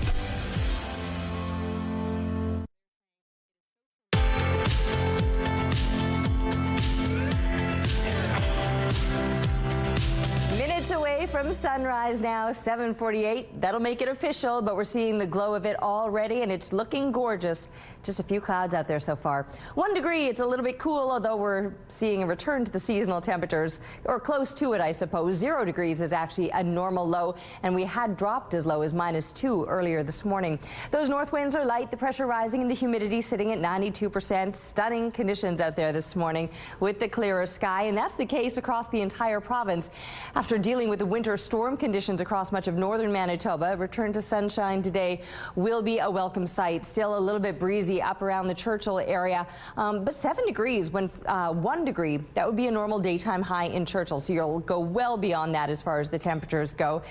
From sunrise now, 7:48. That'll make it official, but we're seeing the glow of it already, and it's looking gorgeous. Just a few clouds out there so far. 1 degree, it's a little bit cool, although we're seeing a return to the seasonal temperatures, or close to it, I suppose. 0 degrees is actually a normal low, and we had dropped as low as -2 earlier this morning. Those north winds are light, the pressure rising, and the humidity sitting at 92%. Stunning conditions out there this morning with the clearer sky, and that's the case across the entire province. After dealing with the winter storm conditions across much of northern Manitoba, return to sunshine today will be a welcome sight. Still a little bit breezy up around the Churchill area, but 7 degrees when 1 degree, that would be a normal daytime high in Churchill, so you'll go well beyond that as far as the temperatures go.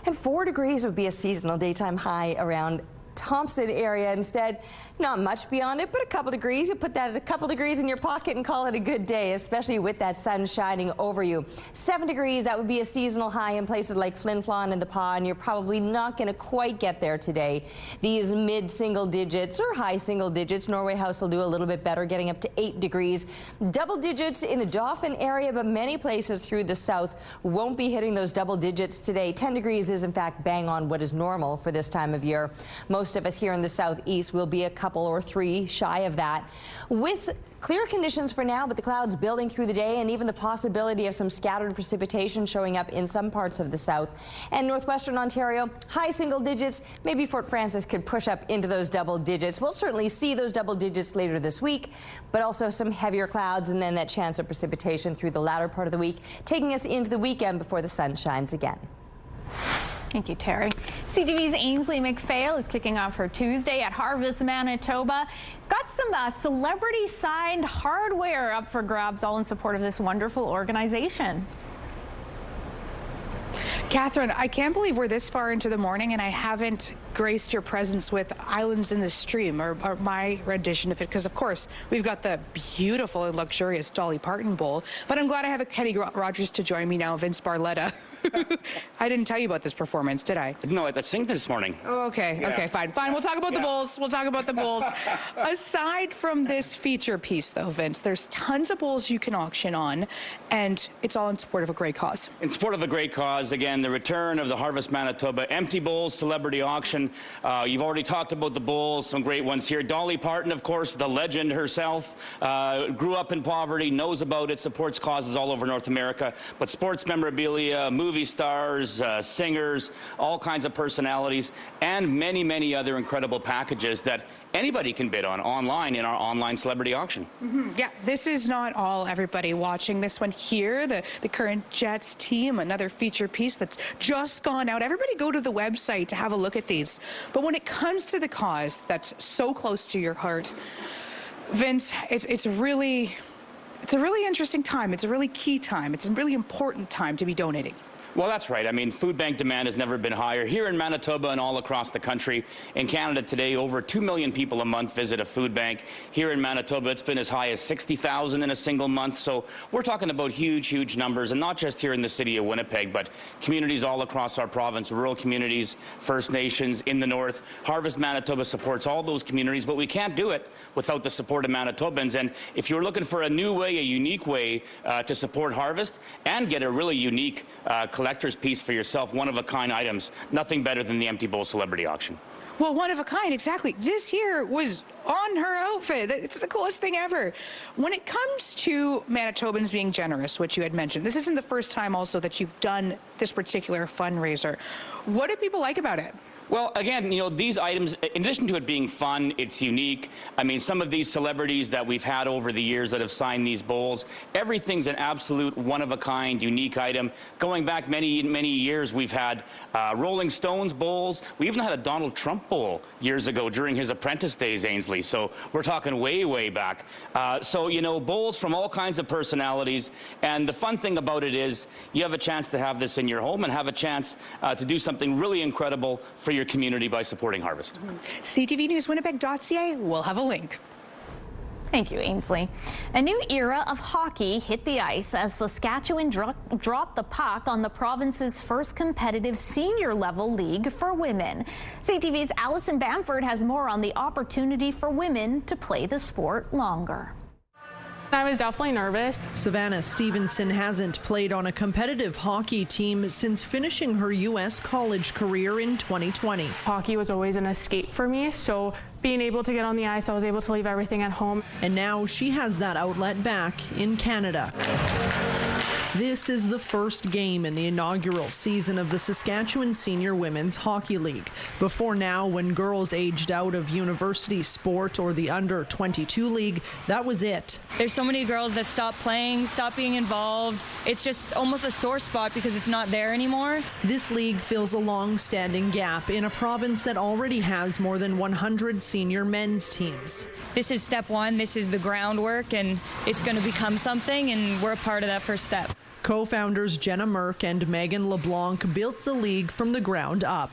And 4 degrees would be a seasonal daytime high around Thompson area. Instead, not much beyond it, but a couple degrees. You put that at a couple degrees in your pocket and call it a good day, especially with that sun shining over you. 7 degrees, that would be a seasonal high in places like Flin Flon and the Pas, and you're probably not going to quite get there today. These mid-single digits or high single digits, Norway House will do a little bit better, getting up to 8 degrees. Double digits in the Dauphin area, but many places through the south won't be hitting those double digits today. 10 degrees is in fact bang on what is normal for this time of year. Most of us here in the southeast will be a couple or 3 shy of that. With clear conditions for now, but the clouds building through the day and even the possibility of some scattered precipitation showing up in some parts of the south. And northwestern Ontario, high single digits. Maybe Fort Frances could push up into those double digits. We'll certainly see those double digits later this week, but also some heavier clouds and then that chance of precipitation through the latter part of the week, taking us into the weekend before the sun shines again. Thank you, Terry. CTV's Ainsley McPhail is kicking off her Tuesday at Harvest, Manitoba. Got some celebrity-signed hardware up for grabs, all in support of this wonderful organization. Catherine, I can't believe we're this far into the morning and I haven't graced your presence with Islands in the Stream, or my rendition of it, because of course we've got the beautiful and luxurious Dolly Parton Bowl, but I'm glad I have a Kenny Rogers to join me now, Vince Barletta. I didn't tell you about this performance, did I? No, I synced this morning. Oh, okay, yeah. Okay, fine. We'll talk about the bowls. We'll talk about the bowls. Aside from this feature piece, though, Vince, there's tons of bowls you can auction on, and it's all in support of a great cause. In support of a great cause, again, the return of the Harvest Manitoba Empty Bowls Celebrity Auction. You've already talked about the bowls, some great ones here. Dolly Parton, of course, the legend herself, grew up in poverty, knows about it, supports causes all over North America, but sports memorabilia, movie stars, singers, all kinds of personalities, and many, many other incredible packages that anybody can bid on online in our online celebrity auction. Yeah, this is not all everybody watching this one here. The current Jets team, another feature piece that's just gone out. Everybody go to the website to have a look at these. But when it comes to the cause that's so close to your heart, Vince, it's a really interesting time. It's a really key time. It's a really important time to be donating. Well, that's right. I mean, food bank demand has never been higher. Here in Manitoba and all across the country. In Canada today, over 2 million people a month visit a food bank. Here in Manitoba, it's been as high as 60,000 in a single month. So we're talking about huge, huge numbers, and not just here in the city of Winnipeg, but communities all across our province, rural communities, First Nations in the north. Harvest Manitoba supports all those communities, but we can't do it without the support of Manitobans. And if you're looking for a new way, a unique way to support Harvest and get a really unique collector's piece for yourself, one-of-a-kind items, nothing better than the Empty Bowl Celebrity Auction. Well, one of a kind, exactly. This year was on her outfit. It's the coolest thing ever. When it comes to Manitobans being generous, which you had mentioned, this isn't the first time also that you've done this particular fundraiser. What do people like about it? Well, again, you know, these items, in addition to it being fun, it's unique. I mean, some of these celebrities that we've had over the years that have signed these bowls, everything's an absolute one-of-a-kind, unique item. Going back many, many years, we've had Rolling Stones bowls. We even had a Donald Trump bowl years ago during his apprentice days, Ainsley. So we're talking way, way back. So, you know, bowls from all kinds of personalities. And the fun thing about it is you have a chance to have this in your home and have a chance to do something really incredible for your community by supporting Harvest. CTVNewsWinnipeg.ca will have a link. Thank you, Ainsley. A new era of hockey hit the ice as Saskatchewan dropped the puck on the province's first competitive senior level league for women. CTV's Allison Bamford has more on the opportunity for women to play the sport longer. I was definitely nervous. Savannah Stevenson hasn't played on a competitive hockey team since finishing her U.S. college career in 2020. Hockey was always an escape for me, so being able to get on the ice, I was able to leave everything at home. And now she has that outlet back in Canada. This is the first game in the inaugural season of the Saskatchewan Senior Women's Hockey League. Before now, when girls aged out of university sport or the under-22 league, that was it. There's so many girls that stop playing, stop being involved. It's just almost a sore spot because it's not there anymore. This league fills a long-standing gap in a province that already has more than 100 senior men's teams. This is step one. This is the groundwork, and it's going to become something, and we're a part of that first step. Co-founders Jenna Merck and Megan LeBlanc built the league from the ground up,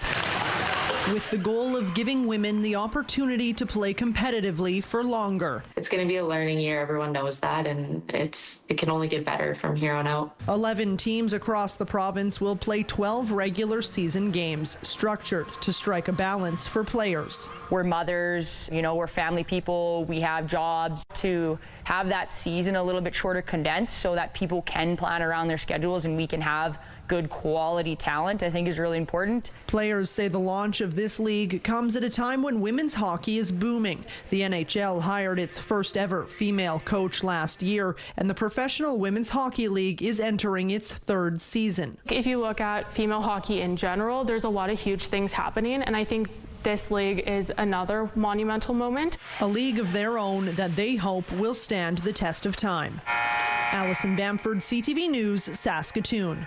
with the goal of giving women the opportunity to play competitively for longer. It's going to be a learning year, everyone knows that, and it can only get better from here on out. 11 teams across the province will play 12 regular season games, structured to strike a balance for players. We're mothers, you know, we're family people, we have jobs. To have that season a little bit shorter condensed so that people can plan around their schedules and we can have good quality talent, I think is really important. Players say the launch of this league comes at a time when women's hockey is booming. The NHL hired its first ever female coach last year, and the Professional Women's Hockey League is entering its third season. If you look at female hockey in general, there's a lot of huge things happening, and I think this league is another monumental moment. A league of their own that they hope will stand the test of time. Allison Bamford, CTV News, Saskatoon.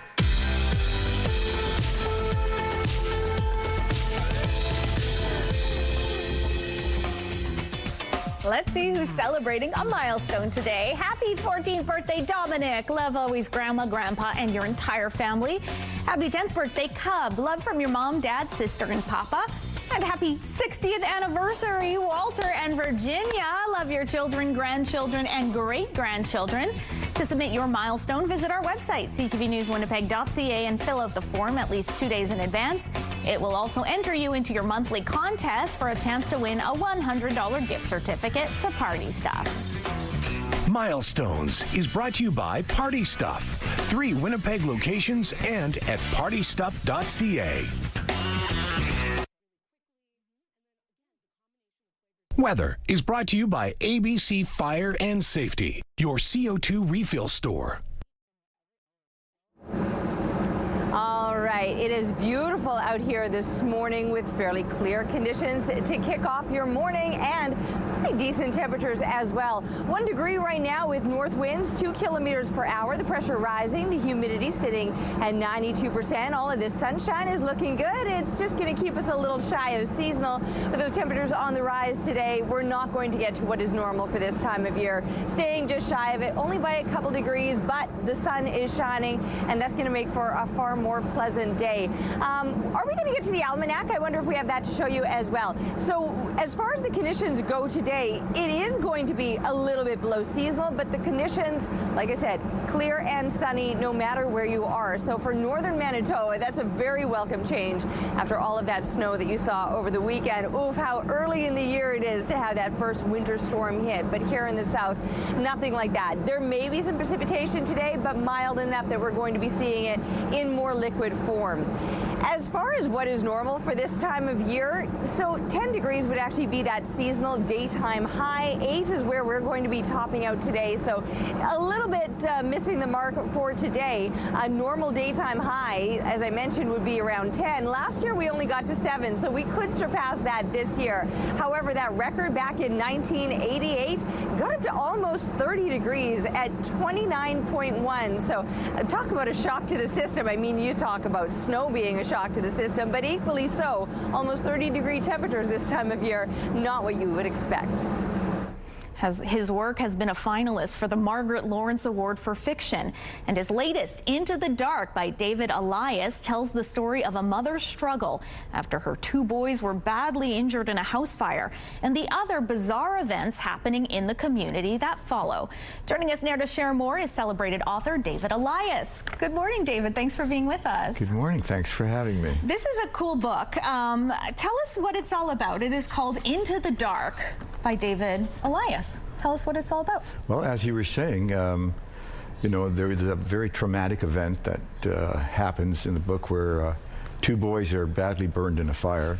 Let's see who's celebrating a milestone today. Happy 14th birthday, Dominic. Love always, Grandma, Grandpa, and your entire family. Happy 10th birthday, Cub. Love from your mom, dad, sister, and papa. And happy 60th anniversary, Walter and Virginia. Love your children, grandchildren, and great-grandchildren. To submit your milestone, visit our website, ctvnewswinnipeg.ca, and fill out the form at least 2 days in advance. It will also enter you into your monthly contest for a chance to win a $100 gift certificate to Party Stuff. Milestones is brought to you by Party Stuff. 3 Winnipeg locations and at partystuff.ca. Weather is brought to you by ABC Fire and Safety, your CO2 refill store. All right, it is beautiful out here this morning with fairly clear conditions to kick off your morning and pretty decent temperatures as well. 1 degree right now with north winds 2 kilometers per hour. The pressure rising, the humidity sitting at 92%. All of this sunshine is looking good. It's just going to keep us a little shy of seasonal. With those temperatures on the rise today, we're not going to get to what is normal for this time of year. Staying just shy of it, only by a couple degrees, but the sun is shining, and that's going to make for a far more pleasant day. Are we going to get to the Almanac? I wonder if we have that to show you as well. So as far as the conditions go today, it is going to be a little bit below seasonal, but the conditions, like I said, clear and sunny no matter where you are. So for northern Manitoba, that's a very welcome change after all of that snow that you saw over the weekend. Oof, how early in the year it is to have that first winter storm hit. But here in the south, nothing like that. There may be some precipitation today, but mild enough that we're going to be seeing it in more liquid form. As far as what is normal for this time of year, so 10 degrees would actually be that seasonal daytime high. 8 is where we're going to be topping out today, so a little bit missing the mark for today. A normal daytime high, as I mentioned, would be around 10. Last year we only got to 7, so we could surpass that this year. However, that record back in 1988 got up to almost 30 degrees at 29.1. So talk about a shock to the system. I mean, you talk about snow being a shock to the system, but equally so, almost 30-degree temperatures this time of year, not what you would expect. His work has been a finalist for the Margaret Lawrence Award for Fiction, and his latest, Into the Dark by David Elias, tells the story of a mother's struggle after her 2 boys were badly injured in a house fire, and the other bizarre events happening in the community that follow. Joining us now to share more is celebrated author David Elias. Good morning, David. Thanks for being with us. Good morning. Thanks for having me. This is a cool book. Tell us what it's all about. It is called Into the Dark by David Elias. Tell us what it's all about. Well, as you were saying, you know, there is a very traumatic event that happens in the book where 2 boys are badly burned in a fire.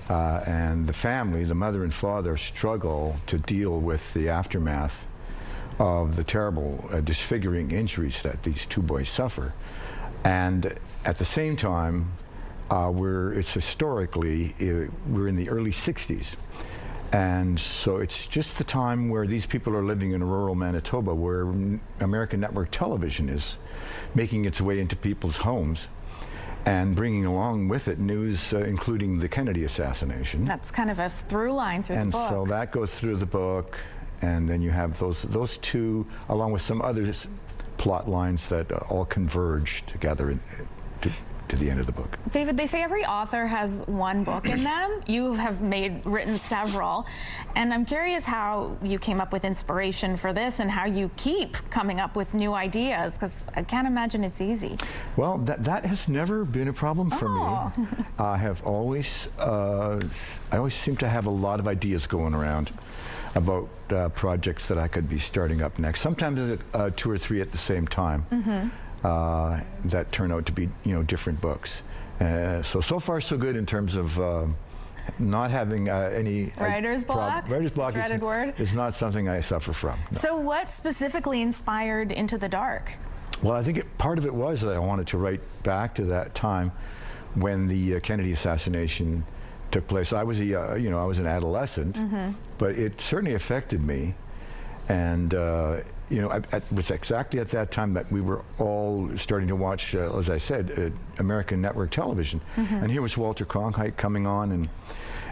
And the family, the mother and father, struggle to deal with the aftermath of the terrible disfiguring injuries that these 2 boys suffer. And at the same time, it's historically, we're in the early 60s. And so it's just the time where these people are living in rural Manitoba, where American network television is making its way into people's homes and bringing along with it news, including the Kennedy assassination. That's kind of a through line through the book. And so that goes through the book, and then you have those 2, along with some other plot lines that all converge together to the end of the book. David, they say every author has 1 book in them. You have written several, and I'm curious how you came up with inspiration for this and how you keep coming up with new ideas, because I can't imagine it's easy. Well, that has never been a problem for me. I have always, I always seem to have a lot of ideas going around about projects that I could be starting up next. Sometimes 2 or 3 at the same time. That turn out to be, you know, different books. So far so good in terms of not having any writer's block. Writer's block is not something I suffer from. No. So what specifically inspired Into the Dark? Well, I think part of it was that I wanted to write back to that time when the Kennedy assassination took place. I was I was an adolescent, but it certainly affected me, and you know, it was exactly at that time that we were all starting to watch, as I said, American network television. And here was Walter Cronkite coming on,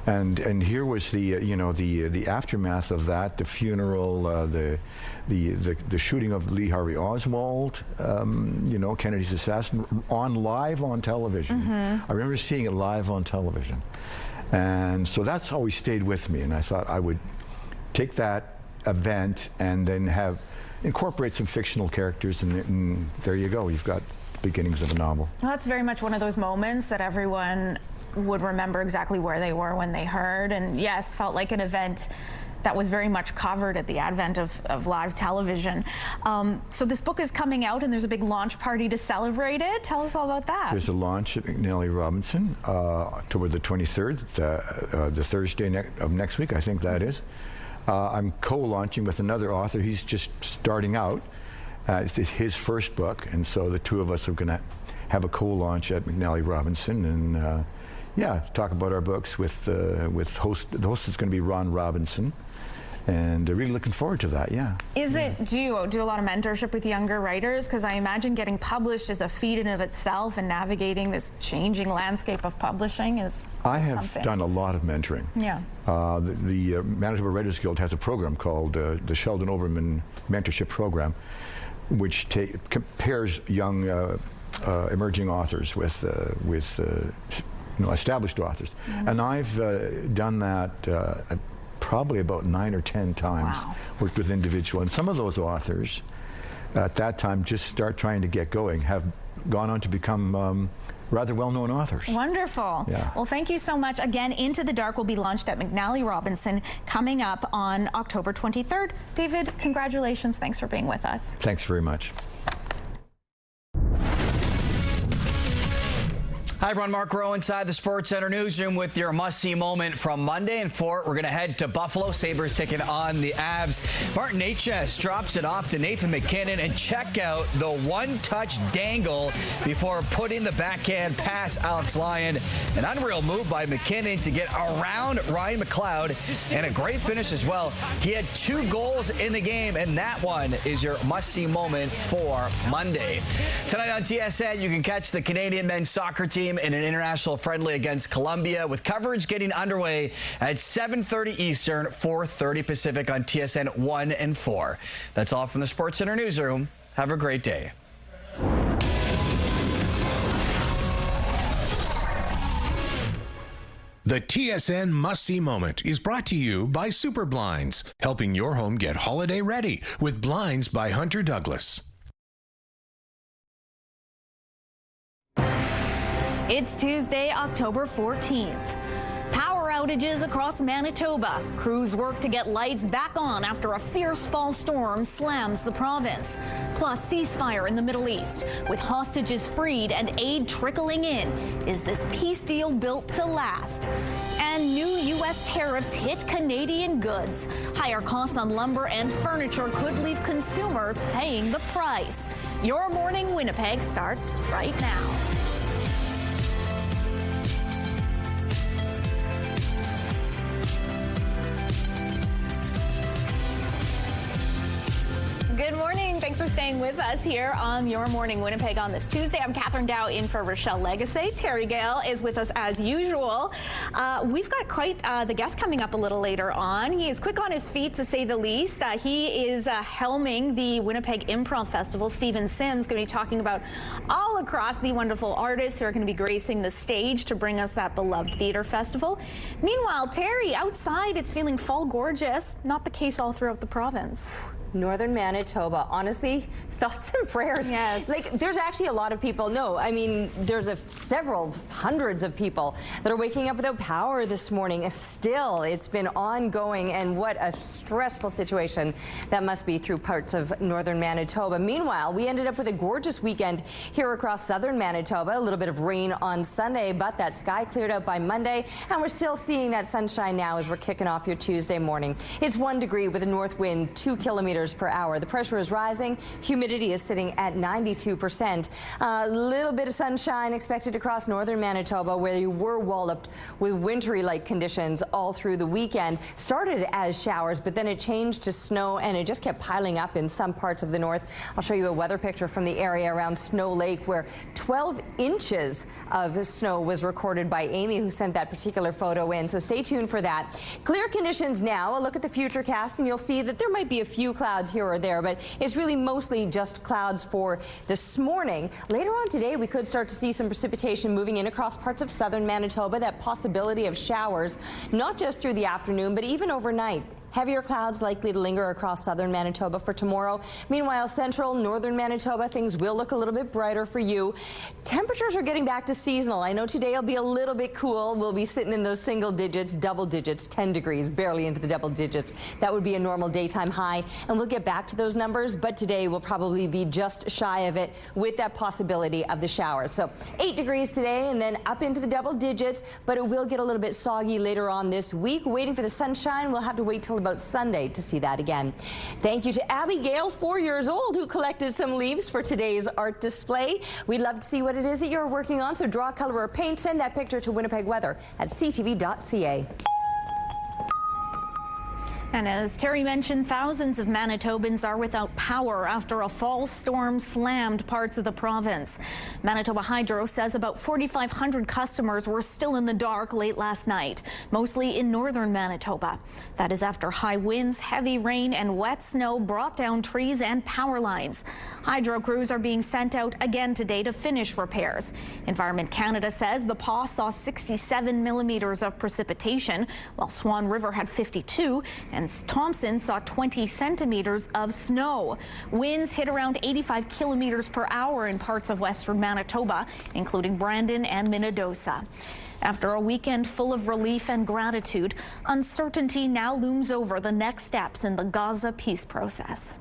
and here was the you know, the aftermath of that, the funeral, the shooting of Lee Harvey Oswald, you know, Kennedy's assassin, live on television. I remember seeing it live on television, and so that's always stayed with me. And I thought I would take that event and then incorporate some fictional characters, and there you go. You've got beginnings of a novel. Well, that's very much one of those moments that everyone would remember exactly where they were when they heard, and yes, felt like an event that was very much covered at the advent of live television. So this book is coming out, and there's a big launch party to celebrate it. Tell us all about that. There's a launch at McNally Robinson, October the 23rd, the Thursday of next week, I think that is. I'm co-launching with another author. He's just starting out. It's his first book, and so the two of us are going to have a co-launch at McNally Robinson, and yeah, talk about our books with host. The host is going to be Ron Robinson, and really looking forward to that. Yeah. Is it? Do you do a lot of mentorship with younger writers? Because I imagine getting published is a feat in of itself, and navigating this changing landscape of publishing is. I have done a lot of mentoring. Yeah. The Manitoba Writers Guild has a program called the Sheldon Overman Mentorship Program, which compares young emerging authors with you know, established authors. And I've done that probably about 9 or 10 times. Wow. Worked with individual, and some of those authors at that time just start trying to get going, have gone on to become rather well-known authors. Wonderful. Yeah. Well, thank you so much. Again, Into the Dark will be launched at McNally Robinson coming up on October 23rd. David, congratulations. Thanks for being with us. Thanks very much. Hi everyone, Mark Rowe inside the Sports Center newsroom with your must-see moment from Monday. And for it, we're going to head to Buffalo. Sabres taking on the Avs. Martin Necas drops it off to Nathan MacKinnon, and check out the one-touch dangle before putting the backhand past Alex Lyon. An unreal move by MacKinnon to get around Ryan McLeod, and a great finish as well. He had 2 goals in the game, and that one is your must-see moment for Monday. Tonight on TSN, you can catch the Canadian men's soccer team in an international friendly against Colombia, with coverage getting underway at 7:30 Eastern, 4:30 Pacific on TSN 1 and 4. That's all from the Sports Center newsroom. Have a great day. The TSN Must-See Moment is brought to you by Super Blinds, helping your home get holiday ready with Blinds by Hunter Douglas. It's Tuesday, October 14th. Power outages across Manitoba. Crews work to get lights back on after a fierce fall storm slams the province. Plus, ceasefire in the Middle East, with hostages freed and aid trickling in. Is this peace deal built to last? And new U.S. tariffs hit Canadian goods. Higher costs on lumber and furniture could leave consumers paying the price. Your Morning Winnipeg starts right now. Good morning. Thanks for staying with us here on Your Morning Winnipeg on this Tuesday. I'm Catherine Dow in for Rochelle Legacy. Terry Gale is with us as usual. We've got quite the guest coming up a little later on. He is quick on his feet, to say the least. He is helming the Winnipeg Improv Festival. Stephen Sims going to be talking about all across the wonderful artists who are going to be gracing the stage to bring us that beloved theater festival. Meanwhile, Terry, outside it's feeling fall gorgeous. Not the case all throughout the province. Northern Manitoba, honestly, thoughts and prayers. Yes. Like, there's actually a lot of people. No, I mean, there's several hundreds of people that are waking up without power this morning. Still, it's been ongoing, and what a stressful situation that must be through parts of Northern Manitoba. Meanwhile, we ended up with a gorgeous weekend here across Southern Manitoba. A little bit of rain on Sunday, but that sky cleared out by Monday, and we're still seeing that sunshine now as we're kicking off your Tuesday morning. It's 1 degree with a north wind 2 kilometers kilometers per hour. The pressure is rising. Humidity is sitting at 92%. A little bit of sunshine expected across northern Manitoba, where you were walloped with wintry-like conditions all through the weekend. Started as showers, but then it changed to snow, and it just kept piling up in some parts of the north. I'll show you a weather picture from the area around Snow Lake, where 12 inches of snow was recorded by Amy, who sent that particular photo in. So stay tuned for that. Clear conditions now. A look at the futurecast, and you'll see that there might be a few clouds here or there, but it's really mostly just clouds for this morning. Later on today, we could start to see some precipitation moving in across parts of southern Manitoba. That possibility of showers, not just through the afternoon, but even overnight. Heavier clouds likely to linger across southern Manitoba for tomorrow. Meanwhile, central, northern Manitoba, things will look a little bit brighter for you. Temperatures are getting back to seasonal. I know today will be a little bit cool. We'll be sitting in those single digits, double digits, 10 degrees, barely into the double digits. That would be a normal daytime high, and we'll get back to those numbers, but today will probably be just shy of it with that possibility of the showers. So 8 degrees today and then up into the double digits, but it will get a little bit soggy later on this week. Waiting for the sunshine. We'll have to wait till about Sunday to see that again. Thank you to Abigail, 4 years old, who collected some leaves for today's art display. We'd love to see what it is that you're working on, so draw, color, or paint. Send that picture to Winnipeg Weather at ctv.ca. And as Terry mentioned, thousands of Manitobans are without power after a fall storm slammed parts of the province. Manitoba Hydro says about 4,500 customers were still in the dark late last night, mostly in northern Manitoba. That is after high winds, heavy rain, and wet snow brought down trees and power lines. Hydro crews are being sent out again today to finish repairs. Environment Canada says the Paw saw 67 millimeters of precipitation, while Swan River had 52, and Thompson saw 20 centimeters of snow. Winds hit around 85 kilometers per hour in parts of western Manitoba, including Brandon and Minnedosa. After a weekend full of relief and gratitude, uncertainty now looms over the next steps in the Gaza peace process.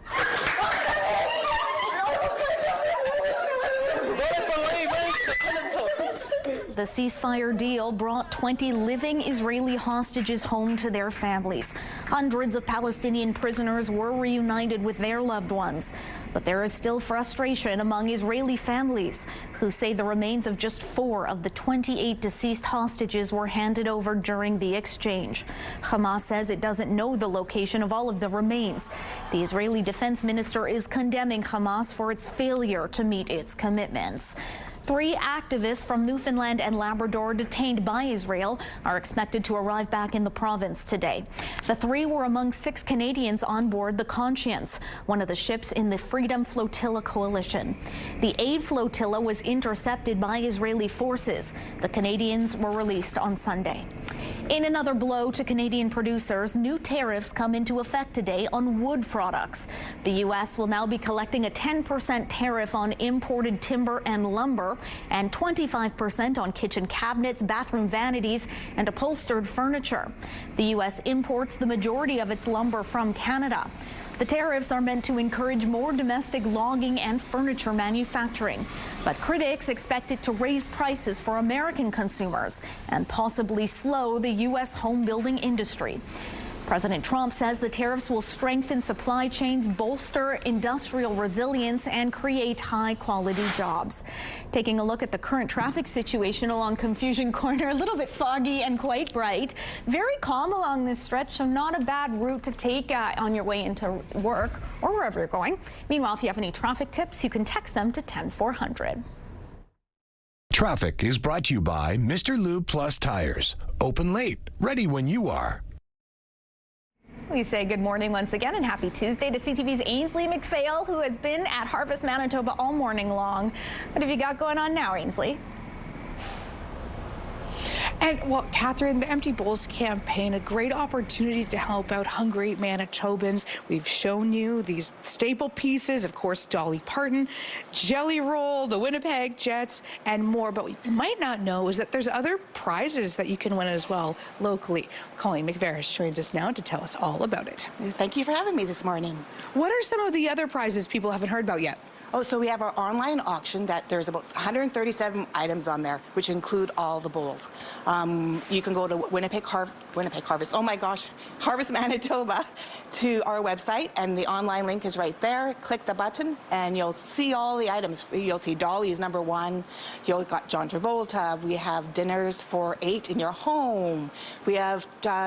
The ceasefire deal brought 20 living Israeli hostages home to their families. Hundreds of Palestinian prisoners were reunited with their loved ones. But there is still frustration among Israeli families who say the remains of just 4 of the 28 deceased hostages were handed over during the exchange. Hamas says it doesn't know the location of all of the remains. The Israeli defense minister is condemning Hamas for its failure to meet its commitments. 3 activists from Newfoundland and Labrador detained by Israel are expected to arrive back in the province today. The 3 were among 6 Canadians on board the Conscience, one of the ships in the Freedom Flotilla coalition. The aid flotilla was intercepted by Israeli forces. The Canadians were released on Sunday. In another blow to Canadian producers, new tariffs come into effect today on wood products. The U.S. will now be collecting a 10% tariff on imported timber and lumber, and 25% on kitchen cabinets, bathroom vanities, and upholstered furniture. The U.S. imports the majority of its lumber from Canada. The tariffs are meant to encourage more domestic logging and furniture manufacturing, but critics expect it to raise prices for American consumers and possibly slow the U.S. home building industry. President Trump says the tariffs will strengthen supply chains, bolster industrial resilience, and create high-quality jobs. Taking a look at the current traffic situation along Confusion Corner, a little bit foggy and quite bright. Very calm along this stretch, so not a bad route to take on your way into work or wherever you're going. Meanwhile, if you have any traffic tips, you can text them to 10400. Traffic is brought to you by Mr. Lube Plus Tires. Open late, ready when you are. We say good morning once again and happy Tuesday to CTV's Ainsley McPhail, who has been at Harvest Manitoba all morning long. What have you got going on now, Ainsley? And, well, Catherine, the Empty Bowls campaign, a great opportunity to help out hungry Manitobans. We've shown you these staple pieces, of course, Dolly Parton, Jelly Roll, the Winnipeg Jets, and more. But what you might not know is that there's other prizes that you can win as well locally. Colleen McVarish joins us now to tell us all about it. Thank you for having me this morning. What are some of the other prizes people haven't heard about yet? Oh, so we have our online auction that there's about 137 items on there, which include all the bowls. You can go to Winnipeg Harvest, oh my gosh, Harvest Manitoba, to our website, and the online link is right there. Click the button, and you'll see all the items. You'll see Dolly is number 1. You've got John Travolta. We have dinners for 8 in your home. We have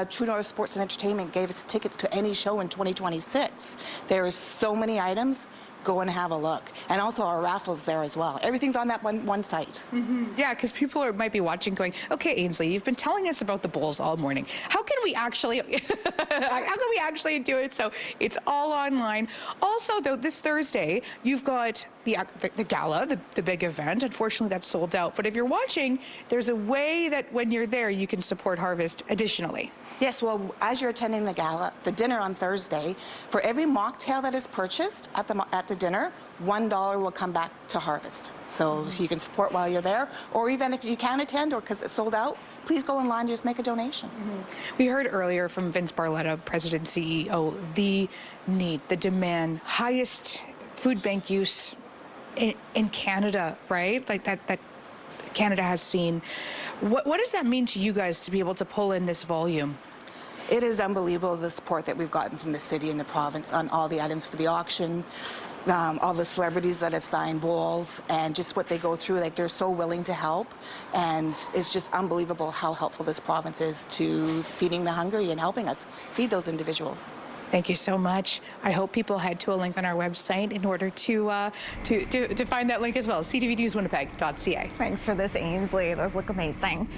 True North Sports and Entertainment gave us tickets to any show in 2026. There's so many items. Go and have a look. And also our raffles there as well. Everything's on that one site. Yeah, because people might be watching going, okay, Ainsley, you've been telling us about the bowls all morning. How can we actually do it? So it's all online. Also, though, this Thursday, you've got the gala, the big event. Unfortunately, that's sold out. But if you're watching, there's a way that when you're there, you can support Harvest additionally. Yes, well, as you're attending the gala, the dinner on Thursday, for every mocktail that is purchased at the dinner, $1 will come back to Harvest. So you can support while you're there, or even if you can't attend or because it's sold out, please go online and just make a donation. We heard earlier from Vince Barletta, President CEO, the need, the demand, highest food bank use in Canada, right? Like that Canada has seen. What does that mean to you guys to be able to pull in this volume? It is unbelievable, the support that we've gotten from the city and the province on all the items for the auction, all the celebrities that have signed bowls, and just what they go through. Like, they're so willing to help, and it's just unbelievable how helpful this province is to feeding the hungry and helping us feed those individuals. Thank you so much. I hope people head to a link on our website in order to find that link as well, ctvnewswinnipeg.ca. Thanks for this, Ainsley. Those look amazing.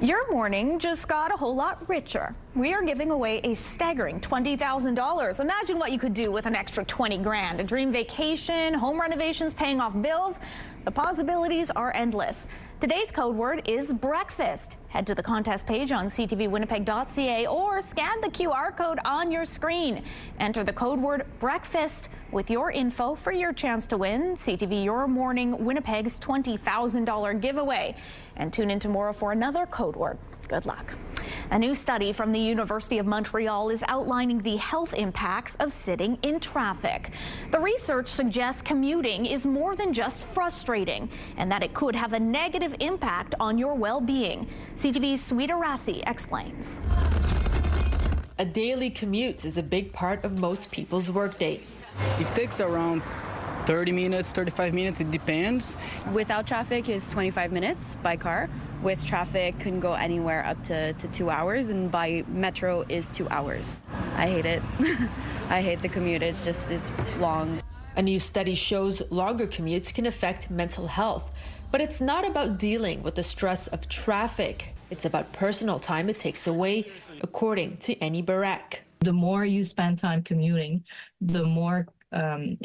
Your morning just got a whole lot richer. We are giving away a staggering $20,000. Imagine what you could do with an extra 20 grand. A dream vacation, home renovations, paying off bills. The possibilities are endless. Today's code word is breakfast. Head to the contest page on ctvwinnipeg.ca or scan the QR code on your screen. Enter the code word breakfast with your info for your chance to win CTV Your Morning Winnipeg's $20,000 giveaway. And tune in tomorrow for another code word. Good luck. A new study from the University of Montreal is outlining the health impacts of sitting in traffic. The research suggests commuting is more than just frustrating and that it could have a negative impact on your well-being. CTV's Sweeta Rassi explains. A daily commute is a big part of most people's workday. It takes around 30 minutes, 35 minutes, it depends. Without traffic is 25 minutes by car. With traffic, can go anywhere up to 2 hours, and by metro is 2 hours. I hate it. I hate the commute. It's long. A new study shows longer commutes can affect mental health, but it's not about dealing with the stress of traffic. It's about personal time it takes away, according to Annie Barek. The more you spend time commuting, the more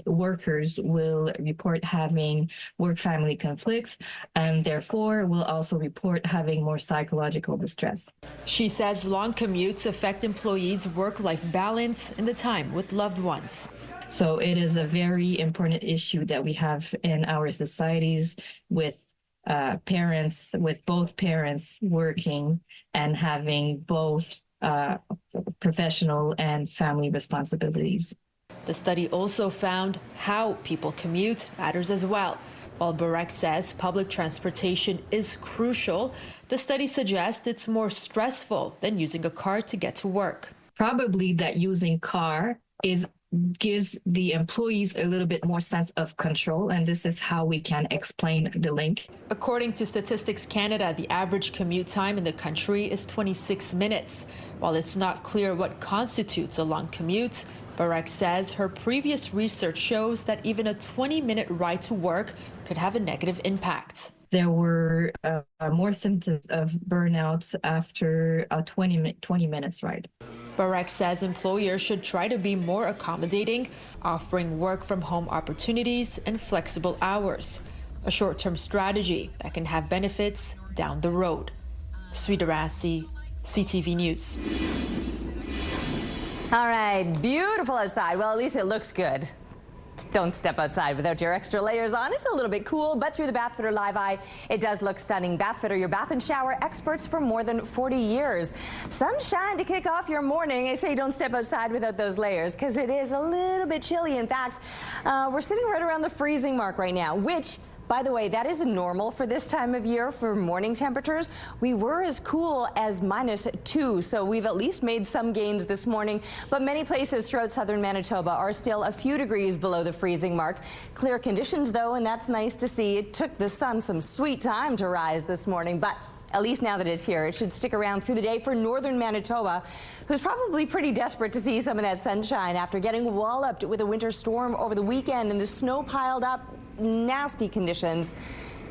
workers will report having work-family conflicts, and therefore will also report having more psychological distress. She says long commutes affect employees' work-life balance and the time with loved ones. So it is a very important issue that we have in our societies with parents, with both parents working and having both professional and family responsibilities. The study also found how people commute matters as well. While Barek says public transportation is crucial, the study suggests it's more stressful than using a car to get to work. Probably that using car gives the employees a little bit more sense of control, and this is how we can explain the link. According to Statistics Canada, the average commute time in the country is 26 minutes. While it's not clear what constitutes a long commute, Barek says her previous research shows that even a 20-minute ride to work could have a negative impact. There were more symptoms of burnout after a 20 minutes ride. Barek says employers should try to be more accommodating, offering work from home opportunities and flexible hours, a short-term strategy that can have benefits down the road. Sweeta Rassi, CTV News. All right, beautiful outside. Well, at least it looks good. Don't step outside without your extra layers on. It's a little bit cool, but through the Bathfitter Live Eye, it does look stunning. Bathfitter, your bath and shower experts for more than 40 years. Sunshine to kick off your morning. I say don't step outside without those layers because it is a little bit chilly. In fact, we're sitting right around the freezing mark right now, which, by the way, that is normal for this time of year for morning temperatures. We were as cool as -2, so we've at least made some gains this morning. But many places throughout southern Manitoba are still a few degrees below the freezing mark. Clear conditions, though, and that's nice to see. It took the sun some sweet time to rise this morning, but at least now that it's here, it should stick around through the day for northern Manitoba, who's probably pretty desperate to see some of that sunshine after getting walloped with a winter storm over the weekend and the snow piled up. Nasty conditions.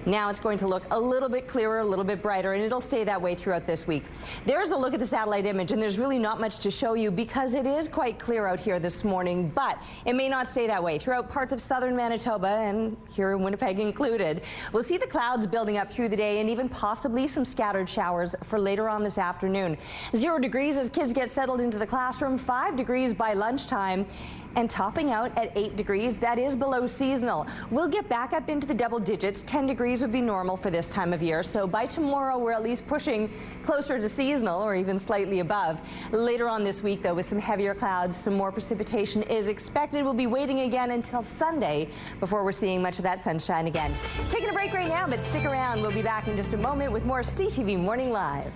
Now it's going to look a little bit clearer, a little bit brighter, and it'll stay that way throughout this week. There's a look at the satellite image, and there's really not much to show you because it is quite clear out here this morning, but it may not stay that way throughout parts of southern Manitoba and here in Winnipeg included. We'll see the clouds building up through the day and even possibly some scattered showers for later on this afternoon. 0 degrees as kids get settled into the classroom, 5 degrees by lunchtime, and topping out at 8 degrees, that is below seasonal. We'll get back up into the double digits. 10 degrees would be normal for this time of year. So by tomorrow, we're at least pushing closer to seasonal or even slightly above. Later on this week, though, with some heavier clouds, some more precipitation is expected. We'll be waiting again until Sunday before we're seeing much of that sunshine again. Taking a break right now, but stick around. We'll be back in just a moment with more CTV Morning Live.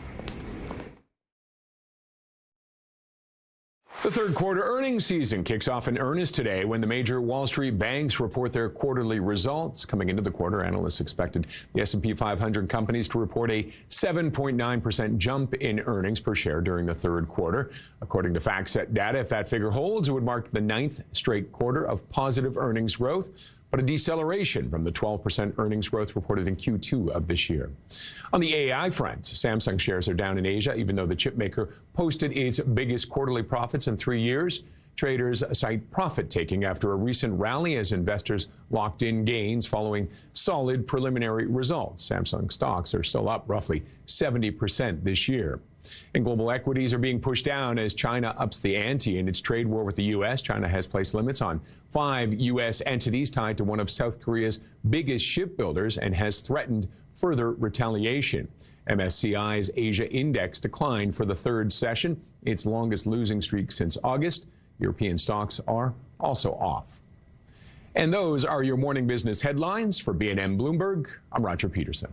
The third quarter earnings season kicks off in earnest today when the major Wall Street banks report their quarterly results. Coming into the quarter, analysts expected the S&P 500 companies to report a 7.9% jump in earnings per share during the third quarter. According to FactSet data, if that figure holds, it would mark the 9th straight quarter of positive earnings growth, but a deceleration from the 12% earnings growth reported in Q2 of this year. On the AI front, Samsung shares are down in Asia, even though the chip maker posted its biggest quarterly profits in 3 years. Traders cite profit-taking after a recent rally as investors locked in gains following solid preliminary results. Samsung stocks are still up roughly 70% this year. And global equities are being pushed down as China ups the ante in its trade war with the U.S. China has placed limits on 5 U.S. entities tied to one of South Korea's biggest shipbuilders and has threatened further retaliation. MSCI's Asia Index declined for the third session, its longest losing streak since August. European stocks are also off. And those are your morning business headlines. For B&M Bloomberg, I'm Roger Peterson.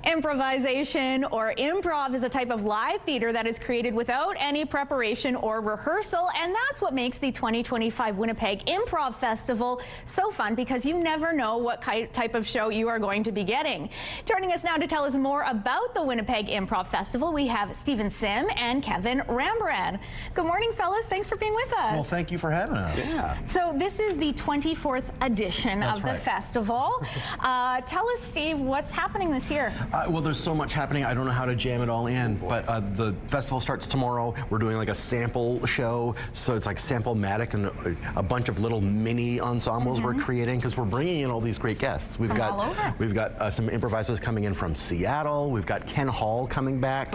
Improvisation or improv is a type of live theater that is created without any preparation or rehearsal, and that's what makes the 2025 Winnipeg Improv Festival so fun because you never know what type of show you are going to be getting. Joining us now to tell us more about the Winnipeg Improv Festival, we have Stephen Sim and Kevin Rambrand. Good morning, fellas. Thanks for being with us. Well, thank you for having us. Yeah. So this is the 24th edition of the festival. Tell us, Steve, what's happening this year? Well, there's so much happening. I don't know how to jam it all in, but the festival starts tomorrow. We're doing like a sample show, so it's like Sample-matic and a bunch of little mini ensembles we're creating because we're bringing in all these great guests. We've got some improvisers coming in from Seattle. We've got Ken Hall coming back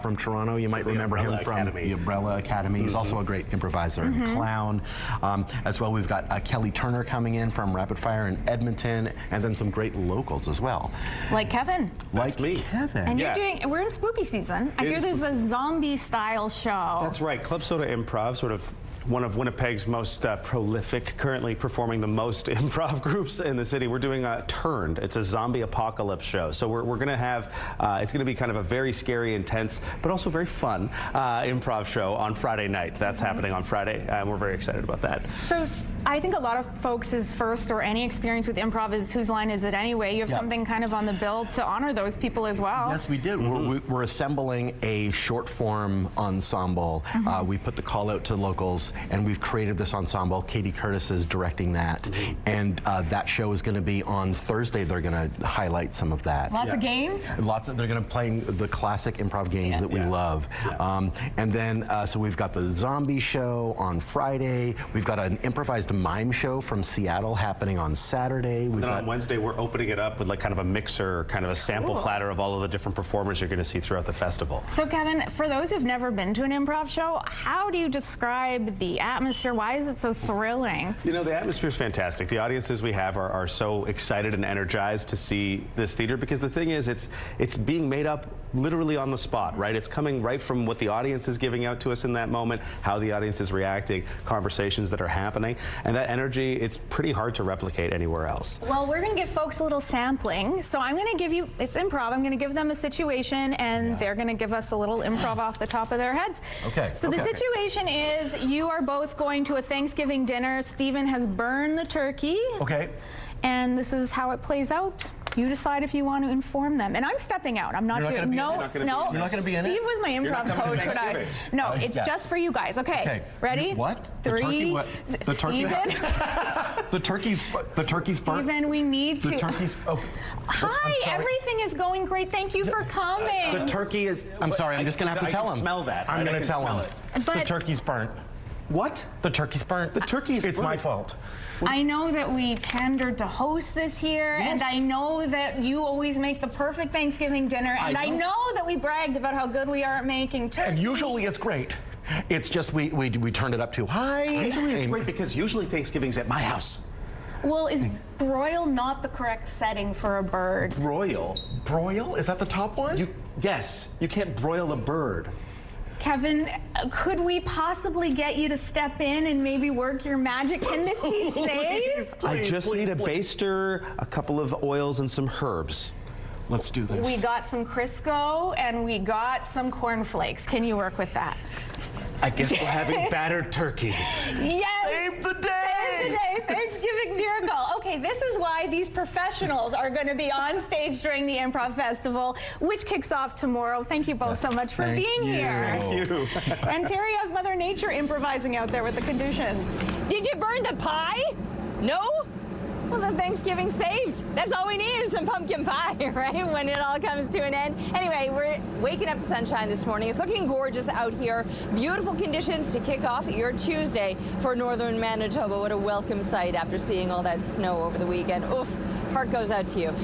from Toronto. You might remember him from the Umbrella Academy. He's also a great improviser and clown. As well, we've got Kelly Turner coming in from Rapid Fire in Edmonton, and then some great locals as well. Like Kevin. Like me. Kevin. And you're doing, we're in spooky season. I hear there's a zombie style show. That's right. Club Soda Improv, sort of one of Winnipeg's most prolific, currently performing the most improv groups in the city. We're doing Turned. It's a zombie apocalypse show. So we're going to have, it's going to be kind of a very scary, intense, but also very fun improv show on Friday night. That's happening on Friday, and we're very excited about that. So I think a lot of folks' first or any experience with improv is whose line is it anyway? You have something kind of on the bill to honor those people as well. Yes, we did. We're assembling a short form ensemble. We put the call out to locals, and we've created this ensemble. Katie Curtis is directing that, and that show is going to be on Thursday. They're going to highlight some of that. Lots of games? They're going to play the classic improv games that we love. And then, so we've got the zombie show on Friday. We've got an improvised mime show from Seattle happening on Saturday. And then on Wednesday, we're opening it up with like kind of a mixer, kind of a sample platter of all of the different performers you're going to see throughout the festival. So Kevin, for those who've never been to an improv show, how do you describe the the atmosphere? Why is it so thrilling? You know, the atmosphere is fantastic. The audiences we have are so excited and energized to see this theater, because the thing is, it's being made up literally on the spot, right? It's coming right from what the audience is giving out to us in that moment, how the audience is reacting, conversations that are happening, and that energy, it's pretty hard to replicate anywhere else. Well, we're going to give folks a little sampling. So I'm going to give you, it's improv, I'm going to give them a situation, and they're going to give us a little improv off the top of their heads. Okay. So the situation is you are both going to a Thanksgiving dinner. Stephen has burned the turkey. Okay. And this is how it plays out. You decide if you want to inform them. And I'm stepping out. I'm not doing no. You're not going to be in it. Steve was my improv coach. No, it's just for you guys. Okay. Ready? What? 3. The turkey. The turkey's burnt. Stephen, we need to. The turkey's. Oh. Hi, everything is going great. Thank you for coming. The turkey is. I'm sorry. I'm just going to have to tell him. Smell that. I'm going to tell him. But the turkey's burnt. What? The turkey's burnt. The turkey's burnt. It's my fault. I know that we pandered to host this year, and I know that you always make the perfect Thanksgiving dinner, and I know that we bragged about how good we are at making turkey. And usually it's great. It's just we turned it up too high. Usually it's great because usually Thanksgiving's at my house. Well, is broil not the correct setting for a bird? Broil? Broil? Is that the top one? Yes. You can't broil a bird. Kevin, could we possibly get you to step in and maybe work your magic? Can this be saved? I just need a baster, a couple of oils, and some herbs. Let's do this. We got some Crisco and we got some cornflakes. Can you work with that? I guess we're having battered turkey. Yes! Save the day! Save the day! Thanksgiving miracle. Okay, this is why these professionals are going to be on stage during the Improv Festival, which kicks off tomorrow. Thank you both so much for being here. Thank you. And Terry has Mother Nature improvising out there with the conditions. Did you burn the pie? No? Well, then Thanksgiving saved. That's all we need is some pumpkin pie, right? When it all comes to an end. Anyway, we're waking up to sunshine this morning. It's looking gorgeous out here. Beautiful conditions to kick off your Tuesday for northern Manitoba. What a welcome sight after seeing all that snow over the weekend. Oof. Heart goes out to you.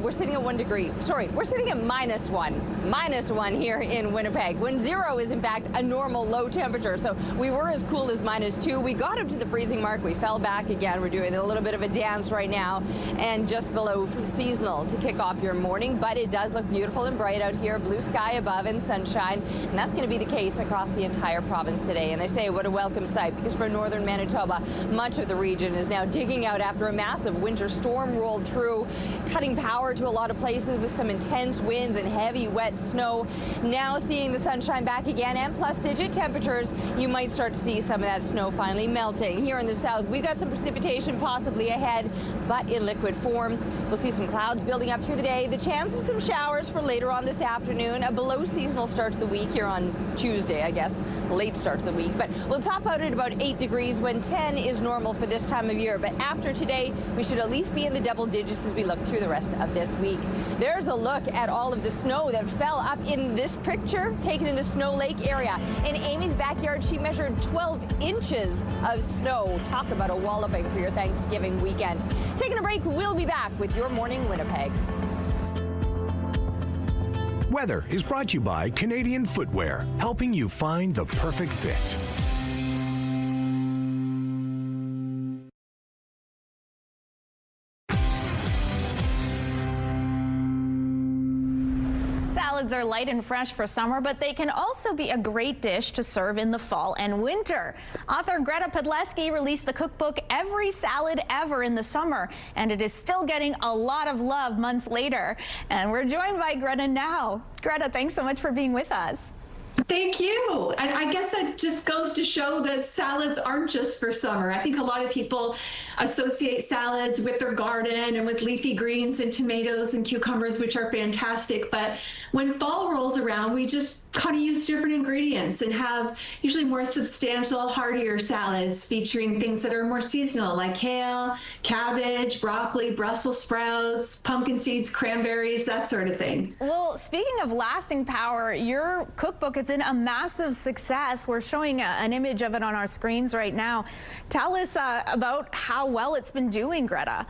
We're sitting at 1 degree. Sorry, we're sitting at -1. -1 here in Winnipeg, when 0 is in fact a normal low temperature. So we were as cool as -2. We got up to the freezing mark. We fell back again. We're doing a little bit of a dance right now, and just below seasonal to kick off your morning. But it does look beautiful and bright out here. Blue sky above and sunshine. And that's going to be the case across the entire province today. And I say what a welcome sight, because for northern Manitoba, much of the region is now digging out after a massive winter storm rolled through, cutting power to a lot of places with some intense winds and heavy wet snow. Now seeing the sunshine back again and plus-digit temperatures, you might start to see some of that snow finally melting. Here in the south, we've got some precipitation possibly ahead, but in liquid form. We'll see some clouds building up through the day, the chance of some showers for later on this afternoon, a below seasonal start to the week here on Tuesday, I guess, late start to the week. But we'll top out at about 8 degrees when 10 is normal for this time of year. But after today, we should at least be in the double digits as we look through the rest of this week. There's a look at all of the snow that fell up in this picture taken in the Snow Lake area. In Amy's backyard, she measured 12 inches of snow. Talk about a walloping for your Thanksgiving weekend. Taking a break, we'll be back with Your Morning Winnipeg. Weather is brought to you by Canadian Footwear, helping you find the perfect fit. Salads are light and fresh for summer, but they can also be a great dish to serve in the fall and winter. Author Greta Podleski released the cookbook Every Salad Ever in the summer, and it is still getting a lot of love months later. And we're joined by Greta now. Greta, thanks so much for being with us. Thank you. And I guess that just goes to show that salads aren't just for summer. I think a lot of people associate salads with their garden and with leafy greens and tomatoes and cucumbers, which are fantastic. But when fall rolls around, we just kind of use different ingredients and have usually more substantial, heartier salads featuring things that are more seasonal, like kale, cabbage, broccoli, Brussels sprouts, pumpkin seeds, cranberries, that sort of thing. Well, speaking of lasting power, your cookbook has been a massive success. We're showing an image of it on our screens right now. Tell us about how well it's been doing, Greta.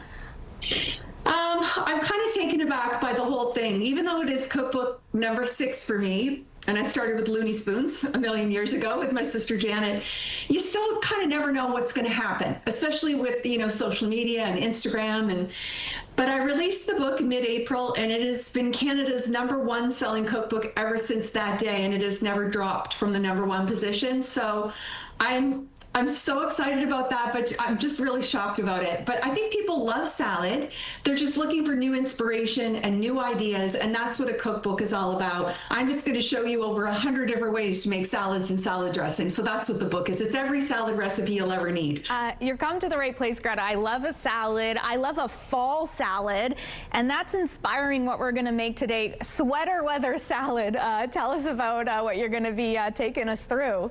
I'm kind of taken aback by the whole thing. Even though it is cookbook number 6 for me, and I started with Looney Spoons a million years ago with my sister Janet, you still kind of never know what's going to happen, especially with, social media and Instagram. But I released the book mid-April, and it has been Canada's #1 selling cookbook ever since that day, and it has never dropped from the #1 position. So I'm so excited about that, but I'm just really shocked about it. But I think people love salad. They're just looking for new inspiration and new ideas, and that's what a cookbook is all about. I'm just going to show you over 100 different ways to make salads and salad dressing. So that's what the book is. It's every salad recipe you'll ever need. You're come to the right place, Greta. I love a salad. I love a fall salad, and that's inspiring what we're going to make today. Sweater weather salad. Tell us about what you're going to be taking us through.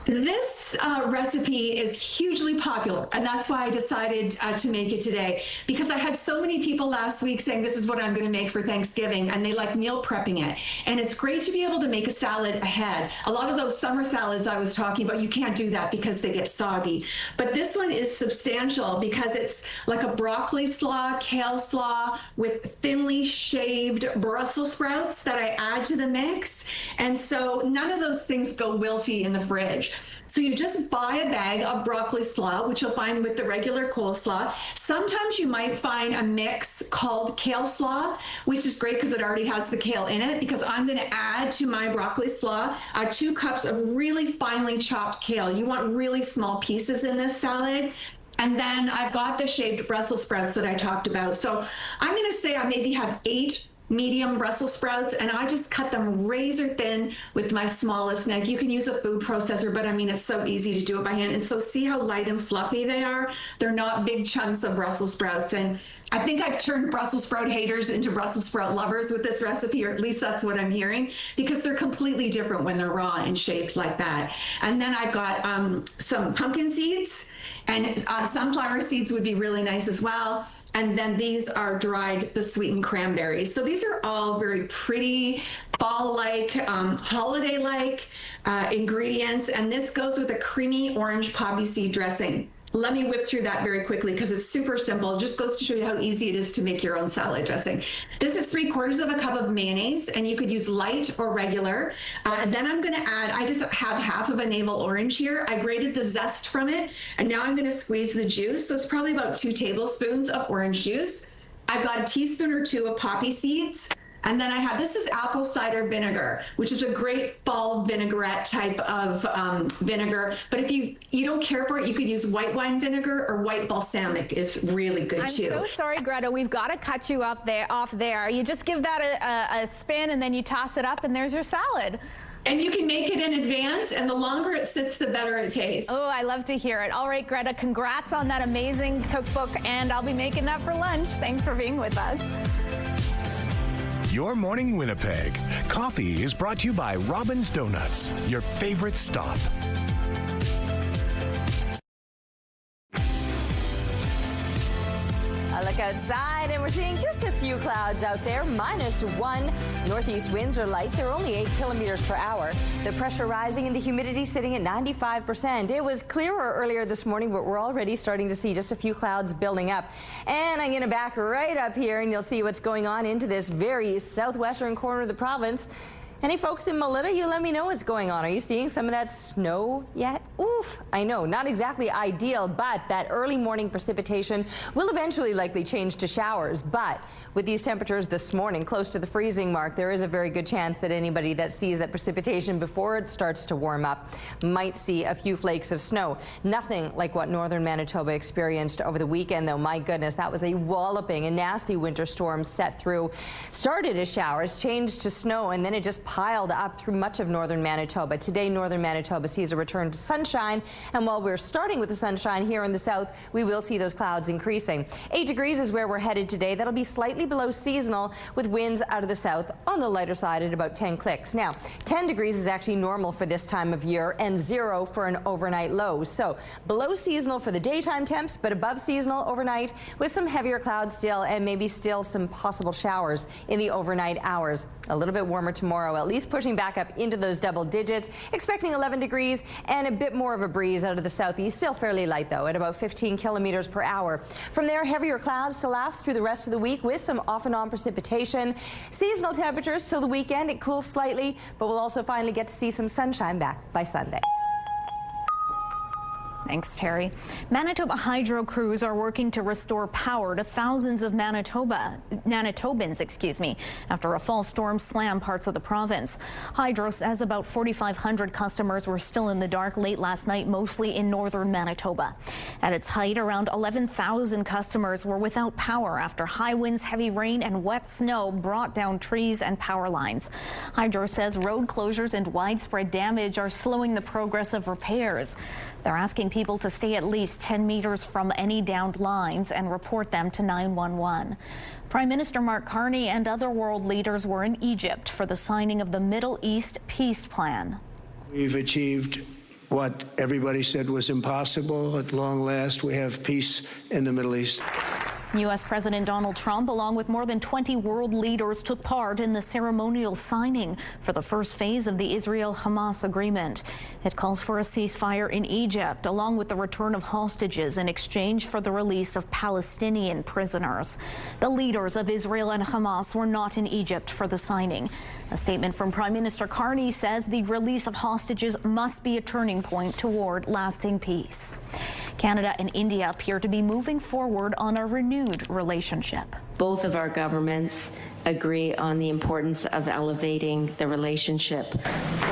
This recipe is hugely popular, and that's why I decided to make it today, because I had so many people last week saying this is what I'm going to make for Thanksgiving, and they like meal prepping it. And it's great to be able to make a salad ahead. A lot of those summer salads I was talking about, you can't do that because they get soggy. But this one is substantial because it's like a broccoli slaw, kale slaw with thinly shaved Brussels sprouts that I add to the mix. And so none of those things go wilty in the fridge. So you just buy a bag of broccoli slaw, which you'll find with the regular coleslaw. Sometimes you might find a mix called kale slaw, which is great because it already has the kale in it, because I'm going to add to my broccoli slaw 2 cups of really finely chopped kale. You want really small pieces in this salad. And then I've got the shaved Brussels sprouts that I talked about. So I'm going to say I maybe have 8 medium Brussels sprouts, and I just cut them razor thin with my smallest knife. You can use a food processor, but I mean, it's so easy to do it by hand. And so see how light and fluffy they are? They're not big chunks of Brussels sprouts. And I think I've turned Brussels sprout haters into Brussels sprout lovers with this recipe, or at least that's what I'm hearing, because they're completely different when they're raw and shaped like that. And then I've got some pumpkin seeds, and sunflower seeds would be really nice as well. And then these are dried, the sweetened cranberries. So these are all very pretty, fall-like, holiday-like ingredients. And this goes with a creamy orange poppy seed dressing. Let me whip through that very quickly because it's super simple. It just goes to show you how easy it is to make your own salad dressing. This is 3/4 cup of mayonnaise, and you could use light or regular. Then I'm going to add, I just have half of a navel orange here. I grated the zest from it, and now I'm going to squeeze the juice. So it's probably about 2 tablespoons of orange juice. I've got a teaspoon or 2 of poppy seeds. And then I have, this is apple cider vinegar, which is a great fall vinaigrette type of vinegar. But if you don't care for it, you could use white wine vinegar, or white balsamic is really good too. I'm so sorry, Greta. We've got to cut you off there. You just give that a spin, and then you toss it up, and there's your salad. And you can make it in advance, and the longer it sits, the better it tastes. Oh, I love to hear it. All right, Greta, congrats on that amazing cookbook, and I'll be making that for lunch. Thanks for being with us. Your Morning Winnipeg. Coffee is brought to you by Robin's Donuts, your favorite stop. I look outside and we're seeing just a few clouds out there, -1. Northeast winds are light. They're only 8 kilometers per hour. The pressure rising and the humidity sitting at 95%. It was clearer earlier this morning, but we're already starting to see just a few clouds building up. And I'm going to back right up here and you'll see what's going on into this very southwestern corner of the province. Any folks in Melita, you let me know what's going on. Are you seeing some of that snow yet? Oof, I know, not exactly ideal, but that early morning precipitation will eventually likely change to showers. But with these temperatures this morning close to the freezing mark, there is a very good chance that anybody that sees that precipitation before it starts to warm up might see a few flakes of snow. Nothing like what northern Manitoba experienced over the weekend, though. My goodness, that was a walloping, a nasty winter storm set through. Started as showers, changed to snow, and then it just piled up through much of northern Manitoba. Today, northern Manitoba sees a return to sunshine, and while we're starting with the sunshine here in the south, we will see those clouds increasing. 8 degrees is where we're headed today. That'll be slightly below seasonal with winds out of the south on the lighter side at about 10 clicks. Now, 10 degrees is actually normal for this time of year, and 0 for an overnight low. So below seasonal for the daytime temps, but above seasonal overnight with some heavier clouds still, and maybe still some possible showers in the overnight hours. A little bit warmer tomorrow, at least pushing back up into those double digits. Expecting 11 degrees and a bit more of a breeze out of the southeast. Still fairly light, though, at about 15 kilometers per hour. From there, heavier clouds to last through the rest of the week with some off and on precipitation. Seasonal temperatures till the weekend. It cools slightly, but we'll also finally get to see some sunshine back by Sunday. Thanks, Terry. Manitoba hydro crews are working to restore power to thousands of Manitobans, after a fall storm slammed parts of the province. Hydro says about 4,500 customers were still in the dark late last night, mostly in northern Manitoba. At its height, around 11,000 customers were without power after high winds, heavy rain, and wet snow brought down trees and power lines. Hydro says road closures and widespread damage are slowing the progress of repairs. They're asking people to stay at least 10 meters from any downed lines and report them to 911. Prime Minister Mark Carney and other world leaders were in Egypt for the signing of the Middle East peace plan. We've achieved what everybody said was impossible. At long last, we have peace in the Middle East. U.S. President Donald Trump, along with more than 20 world leaders, took part in the ceremonial signing for the first phase of the Israel-Hamas agreement. It calls for a ceasefire in Egypt, along with the return of hostages in exchange for the release of Palestinian prisoners. The leaders of Israel and Hamas were not in Egypt for the signing. A statement from Prime Minister Carney says the release of hostages must be a turning point toward lasting peace. Canada and India appear to be moving forward on a renewed relationship. Both of our governments agree on the importance of elevating the relationship.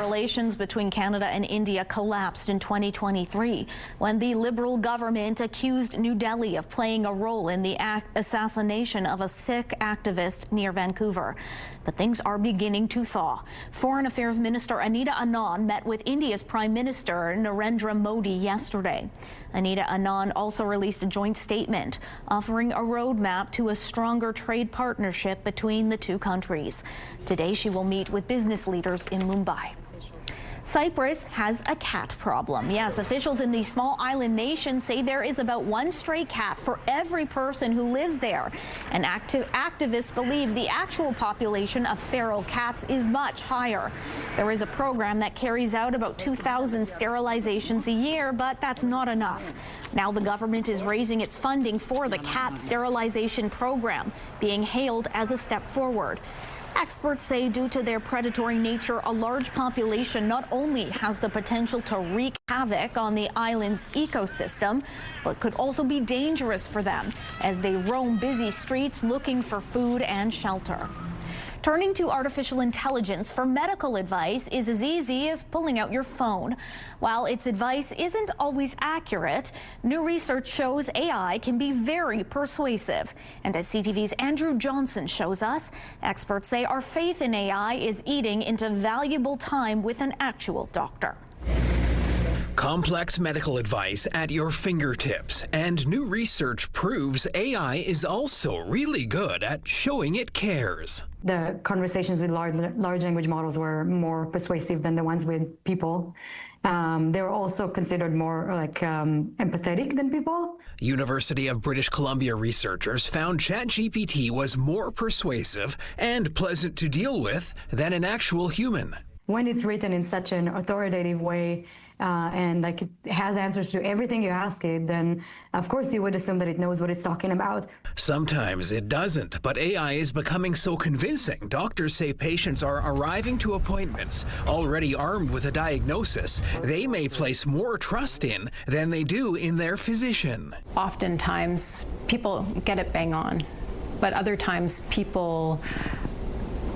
Relations between Canada and India collapsed in 2023 when the Liberal government accused New Delhi of playing a role in the assassination of a Sikh activist near Vancouver. But things are beginning to thaw. Foreign Affairs Minister Anita Anand met with India's Prime Minister Narendra Modi yesterday. Anita Anand also released a joint statement offering a roadmap to a stronger trade partnership between the two countries. Today she will meet with business leaders in Mumbai. Cyprus has a cat problem. Yes, officials in the small island nation say there is about one stray cat for every person who lives there. And activists believe the actual population of feral cats is much higher. There is a program that carries out about 2,000 sterilizations a year, but that's not enough. Now the government is raising its funding for the cat sterilization program, being hailed as a step forward. Experts say due to their predatory nature, a large population not only has the potential to wreak havoc on the island's ecosystem, but could also be dangerous for them as they roam busy streets looking for food and shelter. Turning to artificial intelligence for medical advice is as easy as pulling out your phone. While its advice isn't always accurate, new research shows AI can be very persuasive. And as CTV's Andrew Johnson shows us, experts say our faith in AI is eating into valuable time with an actual doctor. Complex medical advice at your fingertips, and new research proves AI is also really good at showing it cares. The conversations with large language models were more persuasive than the ones with people. They were also considered more empathetic than people. University of British Columbia researchers found ChatGPT was more persuasive and pleasant to deal with than an actual human. When it's written in such an authoritative way, and it has answers to everything you ask it, then of course you would assume that it knows what it's talking about. Sometimes it doesn't, but AI is becoming so convincing. Doctors say patients are arriving to appointments already armed with a diagnosis they may place more trust in than they do in their physician. Oftentimes people get it bang on, but other times people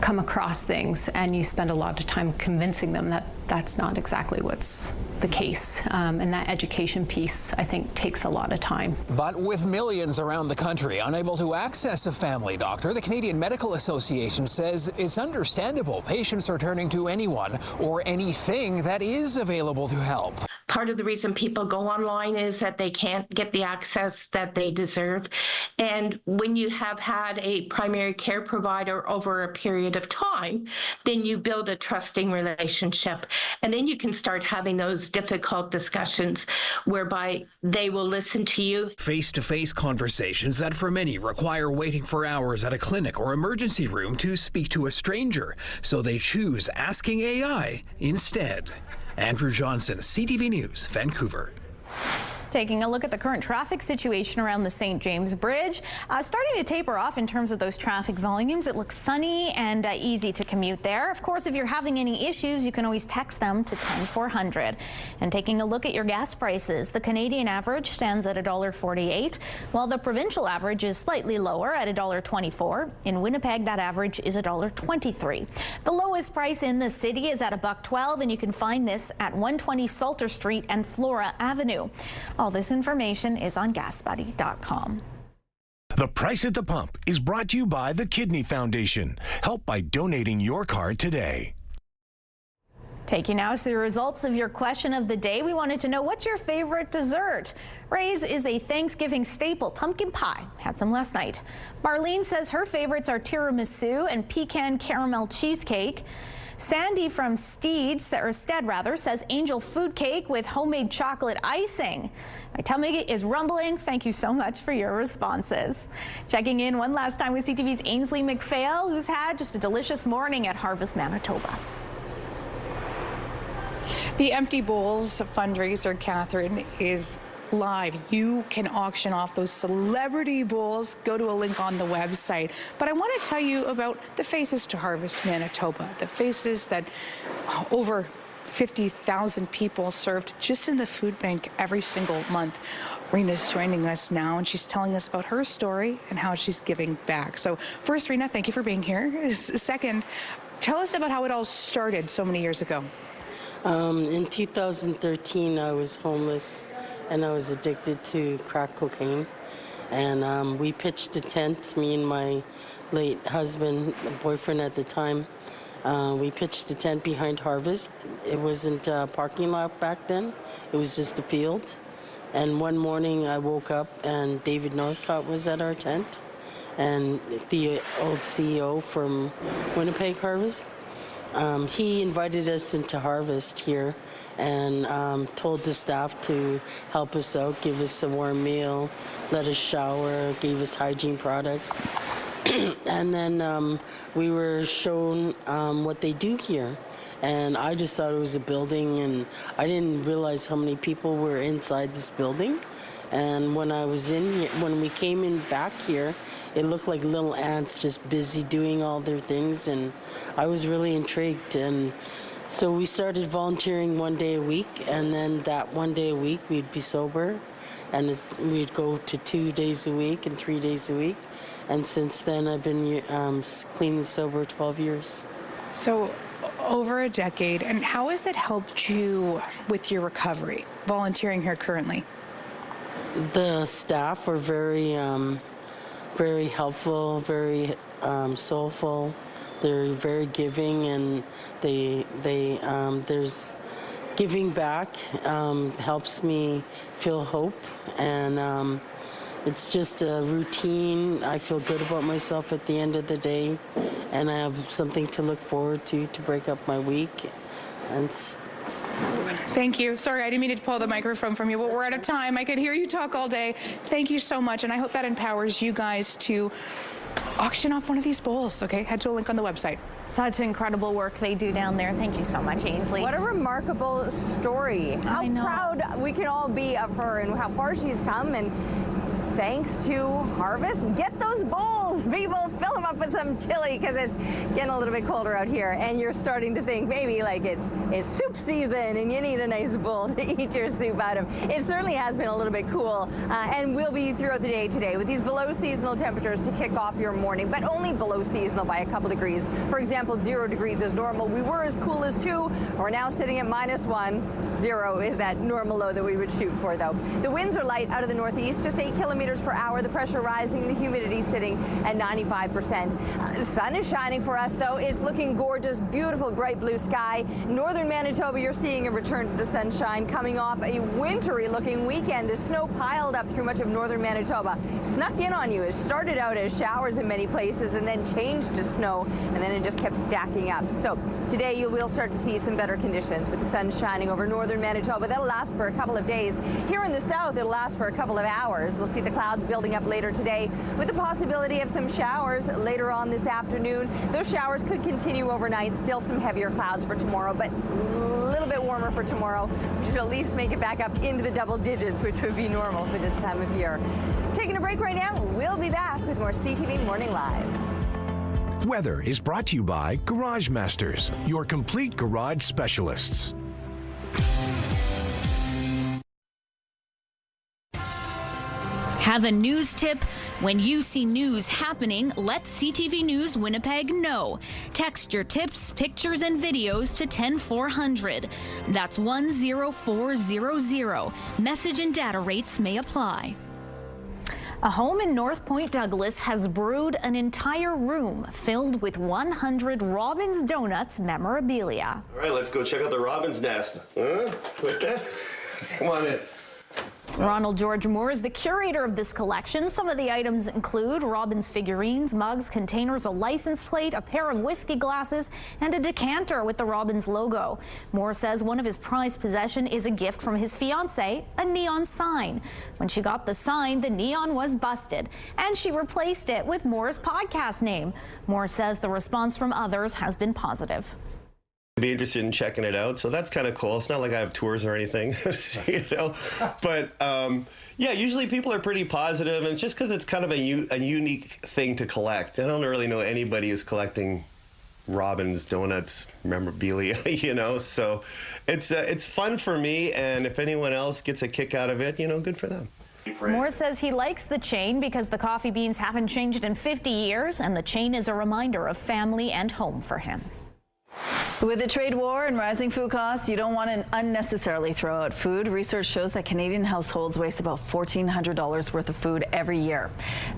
come across things and you spend a lot of time convincing them that that's not exactly what's the case. And that education piece, I think, takes a lot of time. But with millions around the country unable to access a family doctor, the Canadian Medical Association says it's understandable patients are turning to anyone or anything that is available to help. Part of the reason people go online is that they can't get the access that they deserve. And when you have had a primary care provider over a period of time, then you build a trusting relationship. And then you can start having those difficult discussions whereby they will listen to you. Face-to-face conversations that for many require waiting for hours at a clinic or emergency room to speak to a stranger. So they choose asking AI instead. Andrew Johnson, CTV News, Vancouver. Taking a look at the current traffic situation around the St. James Bridge. Starting to taper off in terms of those traffic volumes. It looks sunny and easy to commute there. Of course, if you're having any issues, you can always text them to 10400. And taking a look at your gas prices, the Canadian average stands at $1.48, while the provincial average is slightly lower at $1.24. In Winnipeg, that average is $1.23. The lowest price in the city is at $1.12, and you can find this at 120 Salter Street and Flora Avenue. All this information is on GasBuddy.com. The Price at the Pump is brought to you by the Kidney Foundation. Help by donating your card today. Take you now to the results of your question of the day. We wanted to know, what's your favorite dessert? Ray's is a Thanksgiving staple, pumpkin pie. Had some last night. Marlene says her favorites are tiramisu and pecan caramel cheesecake. Sandy from Stead says angel food cake with homemade chocolate icing. My tummy is rumbling. Thank you so much for your responses. Checking in one last time with CTV's Ainsley McPhail, who's had just a delicious morning at Harvest, Manitoba. The Empty Bowls fundraiser, Catherine, is live. You can auction off those celebrity bowls. Go to a link on the website. But I want to tell you about the Faces to Harvest Manitoba, the faces that over 50,000 people served just in the food bank every single month. Rena's joining us now, and she's telling us about her story and how she's giving back. So first, Rena, thank you for being here. Second, tell us about how it all started so many years ago. In 2013, I was homeless and I was addicted to crack cocaine. And we pitched a tent, me and my late husband, boyfriend at the time. We pitched a tent behind Harvest. It wasn't a parking lot back then. It was just a field. And one morning I woke up and David Northcott was at our tent, and the old CEO from Winnipeg Harvest. He invited us into Harvest here and told the staff to help us out, give us a warm meal, let us shower, gave us hygiene products. And then we were shown what they do here. And I just thought it was a building, and I didn't realize how many people were inside this building. And when I was in here, when we came in back here, it looked like little ants just busy doing all their things, and I was really intrigued. And so we started volunteering 1 day a week, and then that 1 day a week we'd be sober, and we'd go to 2 days a week and 3 days a week. And since then I've been clean and sober 12 years. So over a decade. And how has it helped you with your recovery, volunteering here currently? The staff were very helpful, very soulful. They're very giving, and there's giving back helps me feel hope, and it's just a routine. I feel good about myself at the end of the day, and I have something to look forward to break up my week. And thank you. Sorry, I didn't mean to pull the microphone from you, but we're out of time. I could hear you talk all day. Thank you so much, and I hope that empowers you guys to auction off one of these bowls, okay? Head to a link on the website. Such incredible work they do down there. Thank you so much, Ainsley. What a remarkable story. How proud we can all be of her and how far she's come. And thanks to Harvest, get those bowls, people. Fill them up with some chili, because it's getting a little bit colder out here, and you're starting to think maybe like it's soup season and you need a nice bowl to eat your soup out of. It certainly has been a little bit cool, and will be throughout the day today with these below seasonal temperatures to kick off your morning, but only below seasonal by a couple degrees. For example, 0 degrees is normal. We were as cool as 2. We're now sitting at -1. 0 is that normal low that we would shoot for, though. The winds are light out of the northeast, just 8 kilometers centimeters per hour. The pressure rising, the humidity sitting at 95%. The sun is shining for us, though. It's looking gorgeous, beautiful, bright blue sky. Northern Manitoba, you're seeing a return to the sunshine coming off a wintry-looking weekend. The snow piled up through much of northern Manitoba, snuck in on you. It started out as showers in many places and then changed to snow, and then it just kept stacking up. So today you will start to see some better conditions with the sun shining over northern Manitoba. That'll last for a couple of days. Here in the south, it'll last for a couple of hours. We'll see the clouds building up later today with the possibility of some showers later on this afternoon. Those showers could continue overnight. Still some heavier clouds for tomorrow, but a little bit warmer for tomorrow, which should at least make it back up into the double digits, which would be normal for this time of year. Taking a break right now. We'll be back with more CTV Morning Live. Weather is brought to you by Garage Masters, your complete garage specialists. Have a news tip? When you see news happening, let CTV News Winnipeg know. Text your tips, pictures, and videos to 10400. That's 10400. Message and data rates may apply. A home in North Point Douglas has brewed an entire room filled with 100 Robin's Donuts memorabilia. All right, let's go check out the Robin's Nest. Huh? With that? Come on in. Ronald George Moore is the curator of this collection. Some of the items include Robin's figurines, mugs, containers, a license plate, a pair of whiskey glasses, and a decanter with the Robin's logo. Moore says one of his prized possession is a gift from his fiancée, a neon sign. When she got the sign, the neon was busted, and she replaced it with Moore's podcast name. Moore says the response from others has been positive. Be interested in checking it out, so that's kind of cool. It's not like I have tours or anything, you know, but yeah, usually people are pretty positive, and just because it's kind of a unique thing to collect. I don't really know anybody who's collecting Robin's Donuts memorabilia, you know, so it's fun for me, and if anyone else gets a kick out of it, you know, good for them. Moore says he likes the chain because the coffee beans haven't changed in 50 years, and the chain is a reminder of family and home for him. With the trade war and rising food costs, you don't want to unnecessarily throw out food. Research shows that Canadian households waste about $1,400 worth of food every year.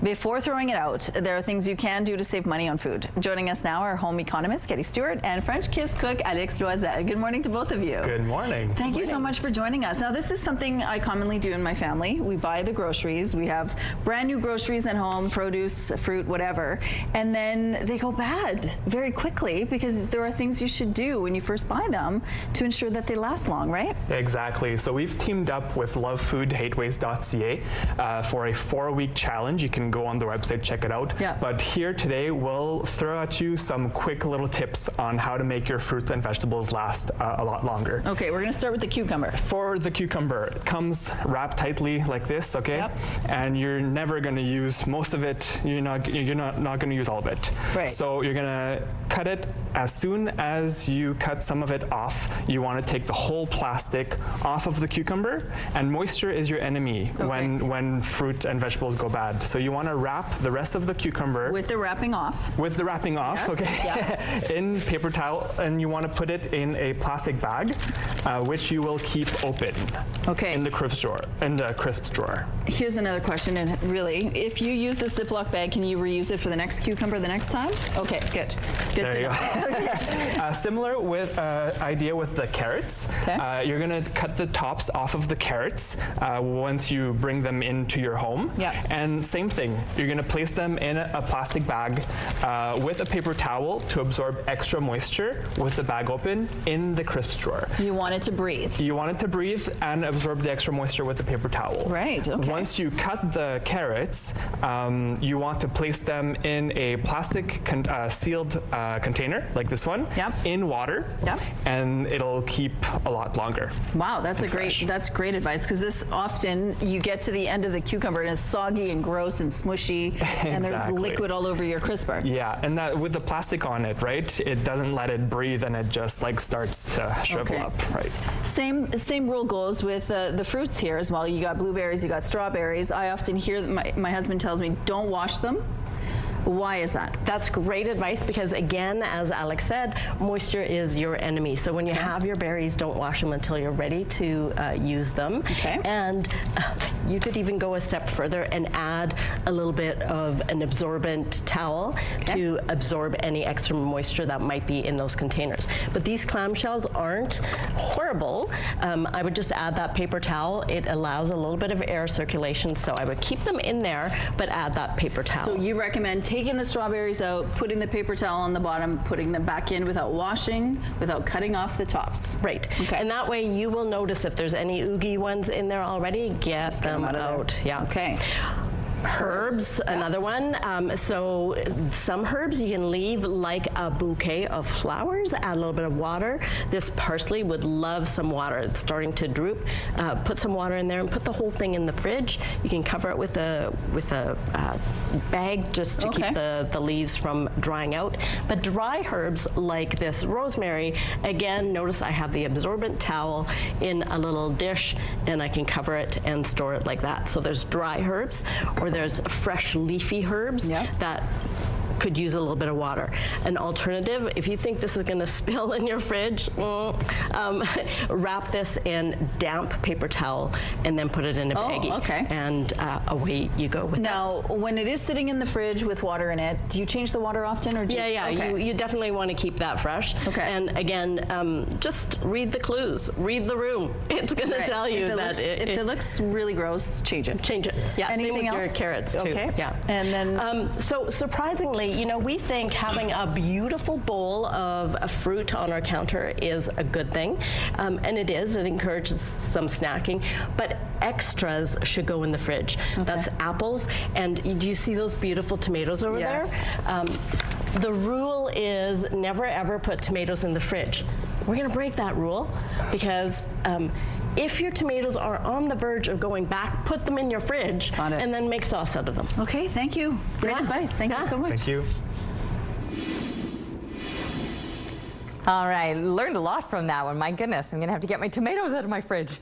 Before throwing it out, there are things you can do to save money on food. Joining us now are home economist Katie Stewart and French kiss cook Alex Loisel. Good morning to both of you. Good morning. Thank you so much for joining us. Now, this is something I commonly do in my family. We buy the groceries. We have brand new groceries at home, produce, fruit, whatever, and then they go bad very quickly because there are things you should do when you first buy them to ensure that they last long, right? Exactly. So we've teamed up with lovefoodhatewaste.ca for a 4-week challenge. You can go on the website, check it out. Yeah. But here today, we'll throw at you some quick little tips on how to make your fruits and vegetables last a lot longer. Okay, we're going to start with the cucumber. For the cucumber, it comes wrapped tightly like this, okay? Yep. And you're never going to use most of it. You're not going to use all of it. Right. So you're going to cut it as soon as you cut some of it off. You want to take the whole plastic off of the cucumber, and moisture is your enemy when fruit and vegetables go bad. So you want to wrap the rest of the cucumber with the wrapping off. With the wrapping off, yes. Okay. Yeah. In paper towel, and you want to put it in a plastic bag, which you will keep open. Okay. In the crisp drawer. Here's another question, and really, if you use this Ziploc bag, can you reuse it for the next cucumber the next time? Okay, good. Good there to you know. Go. Similar with idea with the carrots. Okay. You're going to cut the tops off of the carrots once you bring them into your home. Yeah. And same thing, you're going to place them in a plastic bag with a paper towel to absorb extra moisture with the bag open in the crisp drawer. You want it to breathe. You want it to breathe and absorb the extra moisture with the paper towel. Right, okay. Once you cut the carrots, you want to place them in a plastic sealed container like this one. Yep. In water. Yep. And it'll keep a lot longer. Wow, that's great advice, because this often you get to the end of the cucumber and it's soggy and gross and smushy and there's liquid all over your crisper. Yeah, and that with the plastic on it, right? It doesn't let it breathe and it just like starts to shrivel up, right? Same rule goes with the fruits here as well. You got blueberries, you got strawberries. I often hear my husband tells me, don't wash them. Why is that? That's great advice because, again, as Alex said, moisture is your enemy. So when you have your berries, don't wash them until you're ready to use them. Okay. And You could even go a step further and add a little bit of an absorbent towel to absorb any extra moisture that might be in those containers. But these clamshells aren't horrible. I would just add that paper towel. It allows a little bit of air circulation, so I would keep them in there, but add that paper towel. So you recommend taking the strawberries out, putting the paper towel on the bottom, putting them back in without washing, without cutting off the tops. Right. Okay. And that way you will notice if there's any oogie ones in there already, get them out. Yeah. Okay. Herbs, another one. So some herbs you can leave like a bouquet of flowers, add a little bit of water. This parsley would love some water. It's starting to droop. Put some water in there and put the whole thing in the fridge. You can cover it with a bag just to keep the leaves from drying out. But dry herbs like this rosemary, again, notice I have the absorbent towel in a little dish and I can cover it and store it like that. So there's dry herbs, or there's fresh leafy herbs that could use a little bit of water. An alternative, if you think this is going to spill in your fridge, wrap this in damp paper towel and then put it in a baggie. And away you go with now, when it is sitting in the fridge with water in it, do you change the water often? Or do you definitely want to keep that fresh. And again, just read the clues, read the room. It's going to tell you that if it looks really gross, change it. Change it. Yeah. Anything same with else? your carrots too. Yeah. And then so surprisingly, you know, we think having a beautiful bowl of fruit on our counter is a good thing, and it is. It encourages some snacking, but extras should go in the fridge. That's apples, and do you see those beautiful tomatoes over there? The rule is never ever put tomatoes in the fridge. We're going to break that rule because if your tomatoes are on the verge of going back, put them in your fridge and then make sauce out of them. Okay, thank you. Great advice. Thank you so much. Thank you. All right, learned a lot from that one. My goodness, I'm gonna have to get my tomatoes out of my fridge.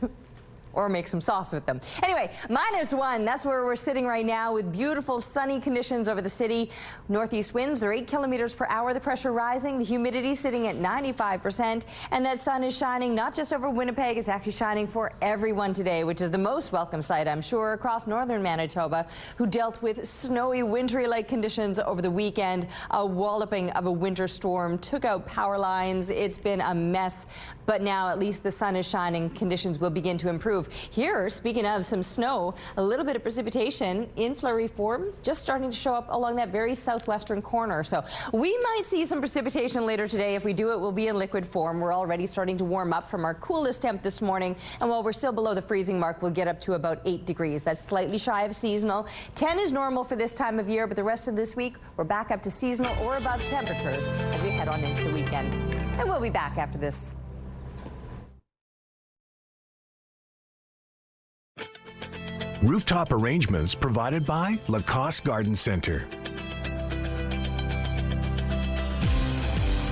Or make some sauce with them. Anyway, -1, that's where we're sitting right now with beautiful sunny conditions over the city. Northeast winds, they're 8 kilometers per hour. The pressure rising, the humidity sitting at 95%. And that sun is shining not just over Winnipeg, it's actually shining for everyone today, which is the most welcome sight, I'm sure, across northern Manitoba, who dealt with snowy, wintry-like conditions over the weekend. A walloping of a winter storm took out power lines. It's been a mess, but now at least the sun is shining. Conditions will begin to improve. Here, speaking of some snow, a little bit of precipitation in flurry form just starting to show up along that very southwestern corner. So we might see some precipitation later today. If we do, it will be in liquid form. We're already starting to warm up from our coolest temp this morning. And while we're still below the freezing mark, we'll get up to about 8 degrees. That's slightly shy of seasonal. 10 is normal for this time of year, but the rest of this week, we're back up to seasonal or above temperatures as we head on into the weekend. And we'll be back after this. Rooftop arrangements provided by Lacoste Garden Center.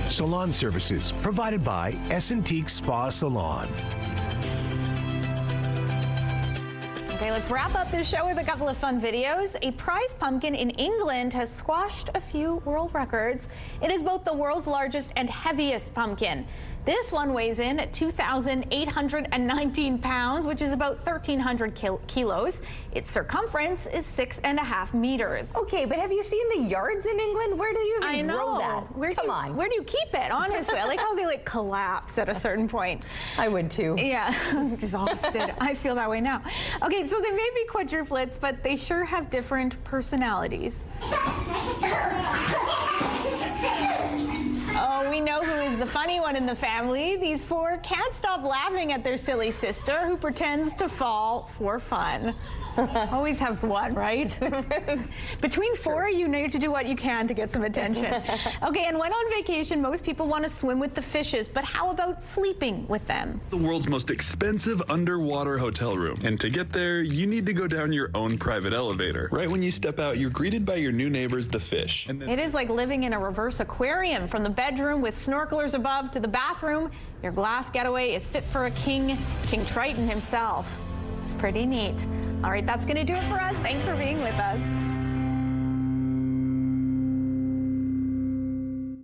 Salon services provided by Essentique Spa Salon. Okay, let's wrap up this show with a couple of fun videos. A prize pumpkin in England has squashed a few world records. It is both the world's largest and heaviest pumpkin. This one weighs in at 2,819 pounds, which is about 1,300 kilos. Its circumference is 6.5 meters. Okay, but have you seen the yards in England? Where do you even grow that? Come on. Where do you keep it, honestly? I like how they collapse at a certain point. I would too. Yeah, I'm exhausted. I feel that way now. Okay, so they may be quadruplets, but they sure have different personalities. Oh, we know who is the funny one in the family. These four can't stop laughing at their silly sister who pretends to fall for fun. Always has one, right? Between four, you need to do what you can to get some attention. Okay, and when on vacation, most people want to swim with the fishes, but how about sleeping with them? The world's most expensive underwater hotel room. And to get there, you need to go down your own private elevator. Right when you step out, you're greeted by your new neighbors, the fish. It is like living in a reverse aquarium. From the bedroom with snorkelers above to the bathroom, your glass getaway is fit for a king, King Triton himself. It's pretty neat. All right, that's going to do it for us. Thanks for being with us.